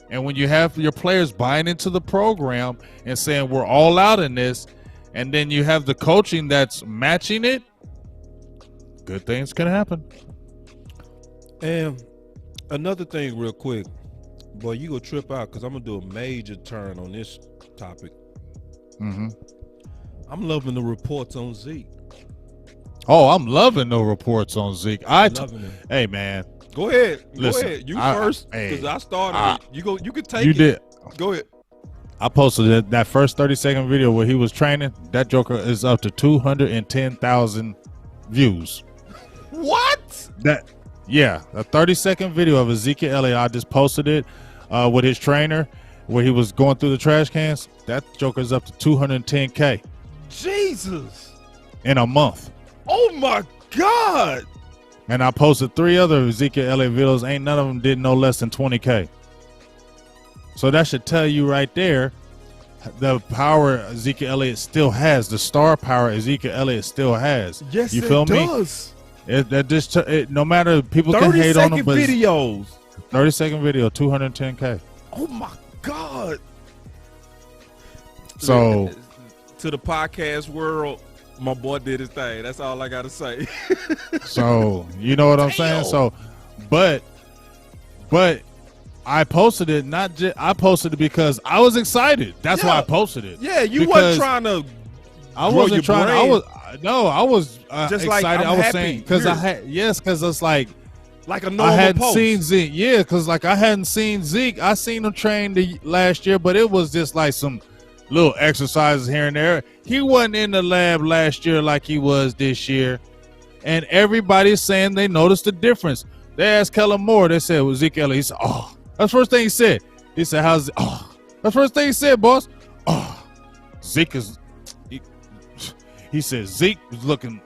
And when you have your players buying into the program and saying we're all out in this, and then you have the coaching that's matching it, good things can happen. And another thing real quick, boy, you go trip out because I'm going to do a major turn on this topic. Mm-hmm. I'm loving the reports on Zeke. Oh, I'm loving the reports on Zeke. Hey, man. Go ahead. Listen, go ahead. You first, because I started it. You could take it. You did. Go ahead. I posted that first 30-second video where he was training. That joker is up to 210,000 views. What? Yeah, a 30-second video of Ezekiel Elliott. I just posted it with his trainer where he was going through the trash cans. That joker's up to 210K. Jesus. In a month. Oh, my God. And I posted 3 other Ezekiel Elliott videos. Ain't none of them did no less than 20K. So that should tell you right there the power Ezekiel Elliott still has, the star power Ezekiel Elliott still has. Yes, you feel it does. No matter people can hate on him, but 30-second video, 210K. Oh my God. So to the podcast world, my boy did his thing. That's all I gotta say. So you know what I'm saying? So but I posted it I posted it because I was excited. That's why I posted it. Yeah, you wasn't trying to. I wasn't trying. I was just excited. like, I was happy. saying because because it's like a normal I hadn't post. seen Zeke. Yeah, because like I hadn't seen Zeke. I seen him train last year, but it was just like some little exercises here and there. He wasn't in the lab last year like he was this year, and everybody's saying they noticed the difference. They asked Kellen Moore. They said, "Well, Zeke Elliott." He said, "Oh." That's the first thing he said. He said, "How's it?" Oh, that's the first thing he said, boss. Oh, Zeke is. He said Zeke was looking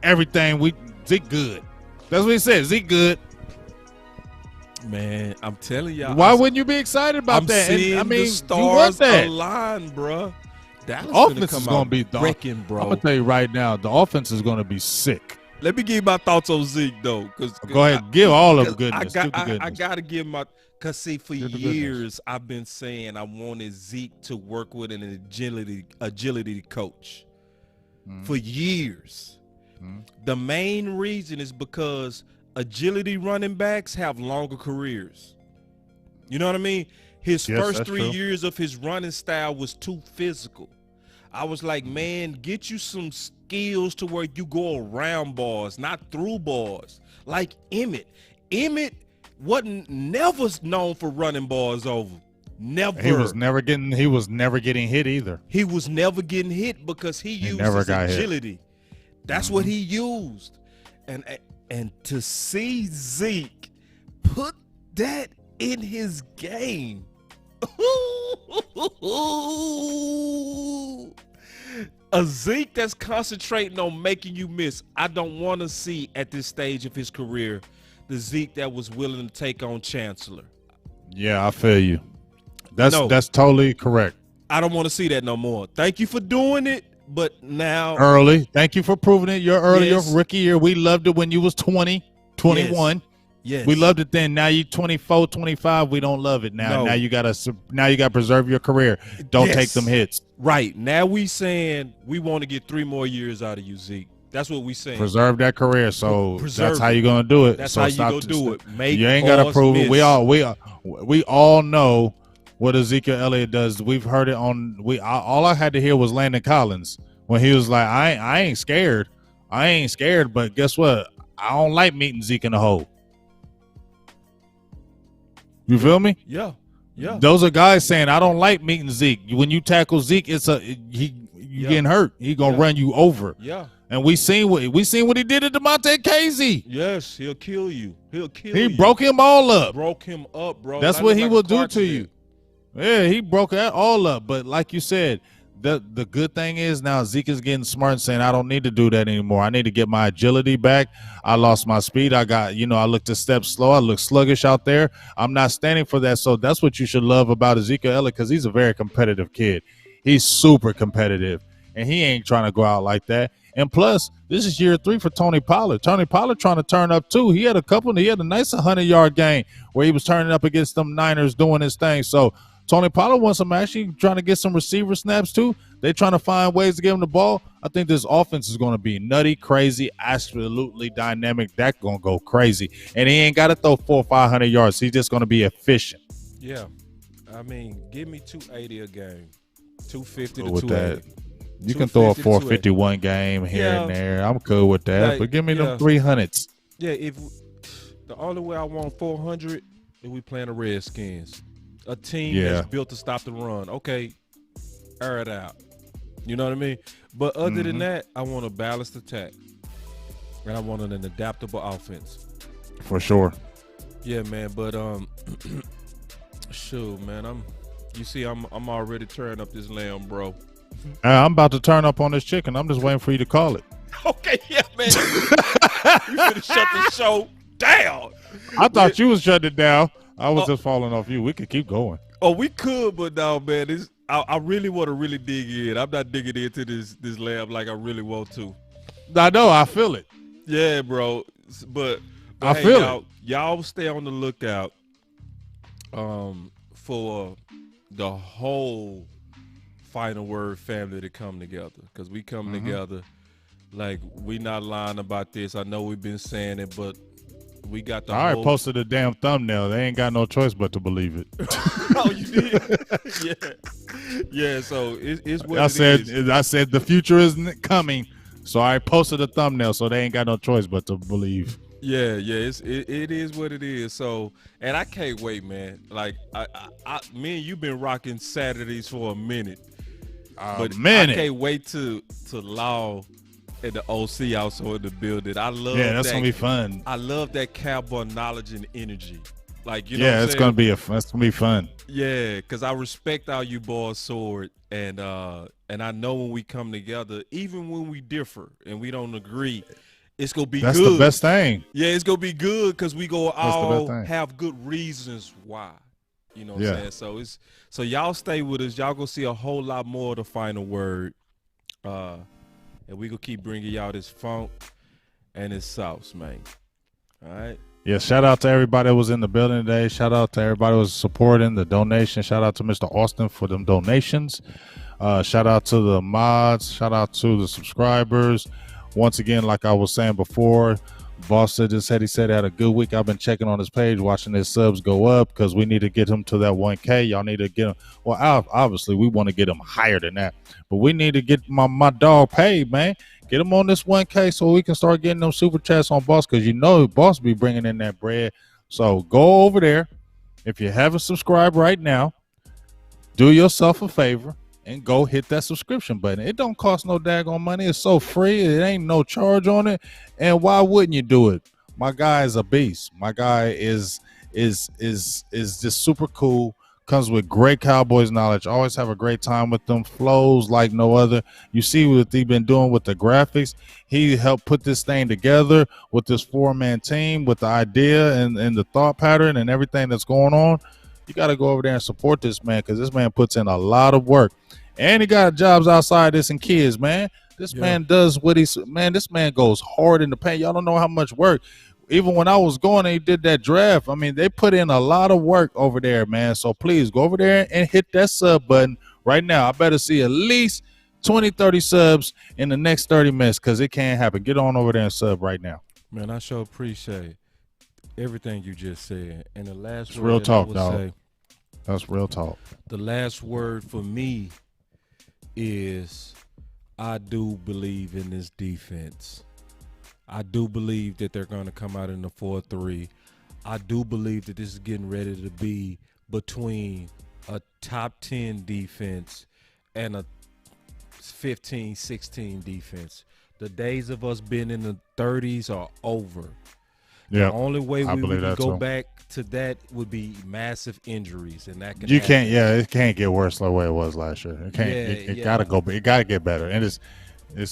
everything. Zeke good. That's what he said. Zeke good. Man, I'm telling y'all. Why wouldn't you be excited about that? Seeing I mean, the stars you want align, bro. Dallas offense is going to be wrecking, bro. I'm gonna tell you right now, the offense is going to be sick. Let me give you my thoughts on Zeke though, go ahead, give all of the goodness. I gotta give my. Cause see, for years I've been saying I wanted Zeke to work with an agility coach. For years. The main reason is because agility running backs have longer careers. You know what I mean? His first 3 years of his running style was too physical. I was like, man, get you some skills to where you go around bars, not through bars. Like Emmett. Emmett wasn't never known for running bars over. Never. He was never getting hit either. He was never getting hit because he used his agility. That's what he used. And to see Zeke put that in his game. A Zeke that's concentrating on making you miss. I don't want to see at this stage of his career the Zeke that was willing to take on Chancellor. Yeah, I feel you. That's totally correct. I don't want to see that no more. Thank you for doing it, but now early. Thank you for proving it. Your rookie year. We loved it when you was 20, 21. Yes. We loved it then. Now you 24, 25. We don't love it now. Now you gotta preserve your career. Don't take them hits. Right. Now we saying we want to get 3 more years out of you, Zeke. That's what we saying. Preserve that career. So that's how you're gonna do it. That's so how you gonna do it. You ain't gotta prove it. We all know what Ezekiel Elliott does. We've heard it on. All I had to hear was Landon Collins when he was like, I ain't scared. I ain't scared, but guess what? I don't like meeting Zeke in the hole. You feel me? Yeah. Those are guys saying, I don't like meeting Zeke. When you tackle Zeke, you getting hurt. He gonna run you over. Yeah. And we seen what he did to DeMonte Casey. Yes, he'll kill you. He broke him all up. Broke him up, bro. That's what he will do to you. Yeah, he broke that all up. But like you said, the good thing is now Zeke is getting smart and saying, I don't need to do that anymore. I need to get my agility back. I lost my speed. I looked a step slow. I look sluggish out there. I'm not standing for that. So that's what you should love about Ezekiel Elliott, because he's a very competitive kid. He's super competitive, and he ain't trying to go out like that. And plus, this is year 3 for Tony Pollard. Tony Pollard trying to turn up too. He had a nice 100-yard game where he was turning up against them Niners doing his thing. So Tony Pollard wants some actually trying to get some receiver snaps too. They're trying to find ways to give him the ball. I think this offense is going to be nutty, crazy, absolutely dynamic. That's going to go crazy. And he ain't got to throw 400 or 500 yards. He's just going to be efficient. Yeah. I mean, give me 280 a game. 250 to with 280. That. You can throw a 451 game here and there. I'm cool with that. But give me them 300s. Yeah, the only way I want 400 is we playing the Redskins. A team that's built to stop the run. Okay, air it out. You know what I mean? But other than that, I want a balanced attack. And I want an adaptable offense. For sure. Yeah, man. But shoot, man, I'm already tearing up this lamb, bro. I'm about to turn up on this chicken. I'm just waiting for you to call it. Okay, yeah, man. You finna shut the show down. I thought you was shutting it down. I was just falling off you. We could keep going. Oh, we could, but no, man. I really want to really dig in. I'm not digging into this lab like I really want to. I know. I feel it. Yeah, bro. But I feel it. Y'all stay on the lookout for the whole Final Word family to come together, because we come together like we not lying about this. I know we've been saying it, but we got the I already posted a damn thumbnail. They ain't got no choice but to believe it. Oh, you did? Yeah. So it's what I said the future isn't coming, so I posted a thumbnail. So they ain't got no choice but to believe. Yeah. It is what it is. So, and I can't wait, man. Like me and you been rocking Saturdays for a minute. I can't wait to Law and the OC also in the building. I love that's gonna be fun. I love that Cowboy knowledge and energy. Like, you know, it's gonna be fun. Yeah, because I respect how you boys sword, and I know when we come together, even when we differ and we don't agree, it's gonna be good. That's the best thing. Yeah, it's gonna be good because we go all have good reasons why. You know what I'm saying? So y'all stay with us. Y'all gonna see a whole lot more of the Final Word. And we gonna keep bringing y'all this funk and this sauce, man. All right? Yeah, shout out to everybody that was in the building today. Shout out to everybody who was supporting the donation. Shout out to Mr. Austin for them donations. Shout out to the mods. Shout out to the subscribers. Once again, like I was saying before, Boss said he said he had a good week. I've been checking on his page, watching his subs go up, because we need to get him to that 1K. Y'all need to get him. Well, obviously, we want to get him higher than that. But we need to get my dog paid, man. Get him on this 1K so we can start getting them super chats on Boss, because you know Boss be bringing in that bread. So go over there. If you haven't subscribed right now, do yourself a favor and go hit that subscription button. It don't cost no daggone money. It's so free. It ain't no charge on it. And why wouldn't you do it? My guy is a beast. My guy is just super cool. Comes with great Cowboys knowledge. Always have a great time with them. Flows like no other. You see what they've been doing with the graphics. He helped put this thing together with this 4-man team, with the idea and the thought pattern and everything that's going on. You got to go over there and support this man, because this man puts in a lot of work. And he got jobs outside this and kids, man. This man does what this man goes hard in the paint. Y'all don't know how much work. Even when I was going and he did that draft, I mean, they put in a lot of work over there, man. So please go over there and hit that sub button right now. I better see at least 20, 30 subs in the next 30 minutes, because it can't happen. Get on over there and sub right now. Man, I sure appreciate everything you just said. And the last word real talk, dog. Say, that's real talk. The last word for me is I do believe in this defense. I do believe that they're going to come out in the 4-3. I do believe that this is getting ready to be between a top 10 defense and a 15, 16 defense. The days of us being in the 30s are over. Yeah, the only way we would go too. back to that would be massive injuries, and that can You happen. can't. Yeah, it can't get worse the way it was last year. It can't. Yeah, It gotta go. It gotta get better, and it's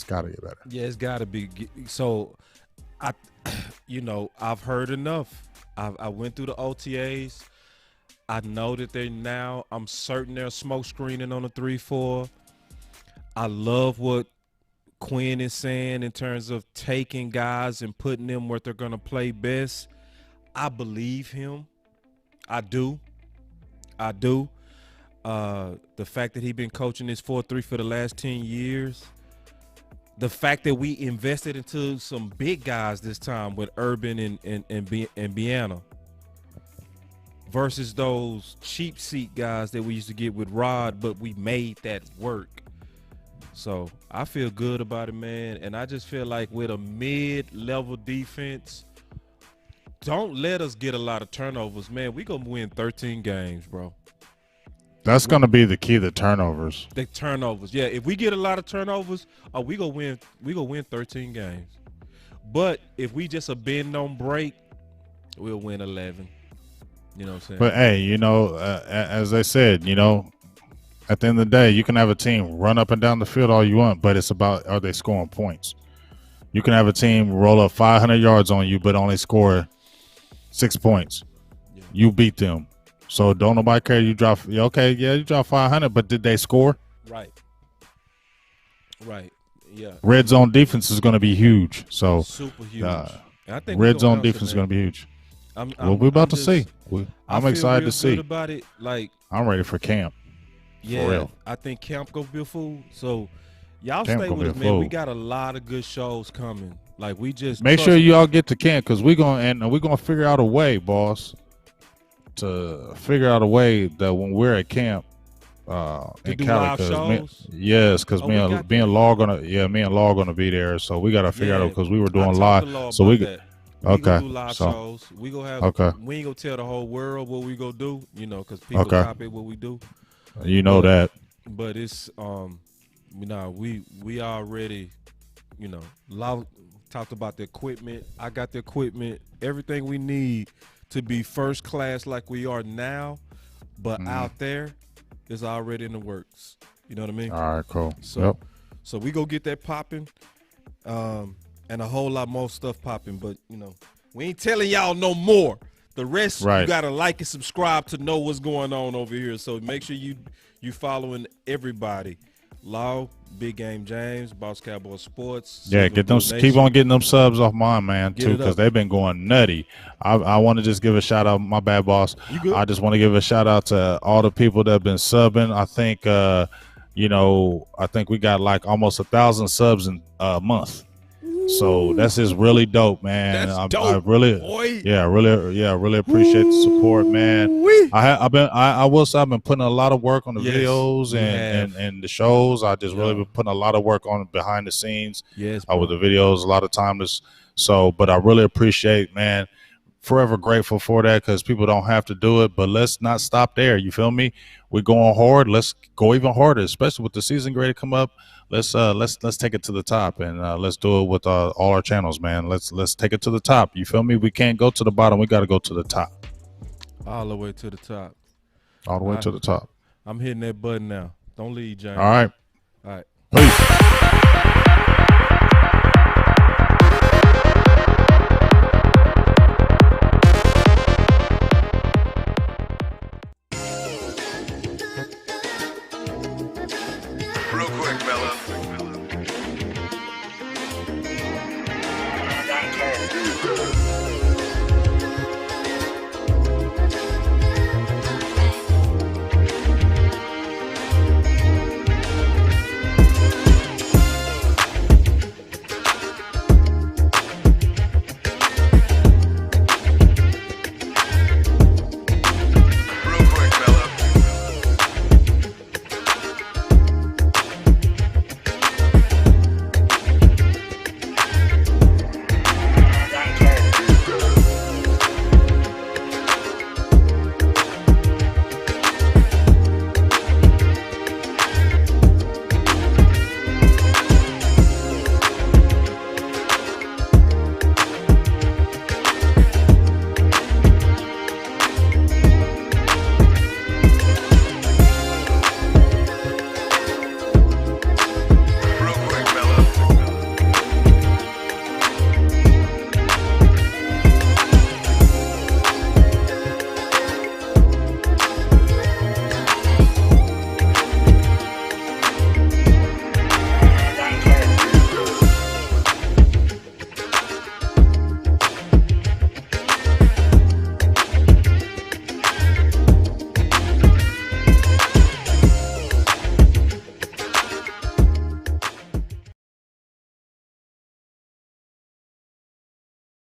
gotta get better. Yeah, it's got to be. So, I've heard enough. I went through the OTAs. I know that I'm certain they're smoke screening on the 3-4. I love what Quinn is saying in terms of taking guys and putting them where they're going to play best. I believe him. I do. The fact that he's been coaching this 4-3 for the last 10 years. The fact that we invested into some big guys this time with Urban and Biana versus those cheap seat guys that we used to get with Rod, but we made that work. So I feel good about it, man. And I just feel like with a mid-level defense, don't let us get a lot of turnovers, man. We're going to win 13 games, bro. That's going to be the key, the turnovers. The turnovers. Yeah, if we get a lot of turnovers, we going to win 13 games. But if we just a bend don't break, we'll win 11. You know what I'm saying? But, hey, as I said, at the end of the day, you can have a team run up and down the field all you want, but it's about are they scoring points. You can have a team roll up 500 yards on you but only score 6 points. Yeah. You beat them. So don't nobody care. You drop 500, but did they score? Right. Yeah. Red zone defense is going to be huge. So super huge. I think red zone defense is going to be huge. We're about to see. I'm excited to see. About it. Like, I'm ready for camp. Yeah, for real. I think camp gonna be a fool. So y'all Camp stay gonna with us, be a man. fool. We got a lot of good shows coming. Like we just make sure you all get to camp because we're gonna figure out a way, boss, to figure out a way that when we're at camp, in Cali, because me and Law gonna be there, so we gotta figure out because we were doing live, so we gonna do live shows. We gonna have we ain't gonna tell the whole world what we gonna do, because people copy what we do. That. But it's we already, talked about the equipment. I got the equipment, everything we need to be first class like we are now, but out there is already in the works. You know what I mean? All right, cool. So we go get that popping, and a whole lot more stuff popping. But we ain't telling y'all no more. The rest, you gotta like and subscribe to know what's going on over here. So make sure you following everybody. Law, Big Game James, Boss Cowboy Sports. Yeah, get them. Keep on getting them subs off mine, man, too, because they've been going nutty. I want to just give a shout out. My bad, boss. You good? I just want to give a shout out to all the people that have been subbing. I think, I think we got like almost 1,000 subs in a month. So that's just really dope, man. That's dope, I really appreciate the support, man. I've been putting a lot of work on the videos and the shows. I just really been putting a lot of work on behind the scenes. Yes, with the videos, a lot of time but I really appreciate, man. Forever grateful for that because people don't have to do it, but let's not stop there. You feel me? We're going hard. Let's go even harder, especially with the season grade to come up. Let's take it to the top and let's do it with all our channels, man. Let's take it to the top. You feel me? We can't go to the bottom. We got to go to the top. All the way to the top. All the way to the top. I'm hitting that button now. Don't leave, James. All right. All right. Peace.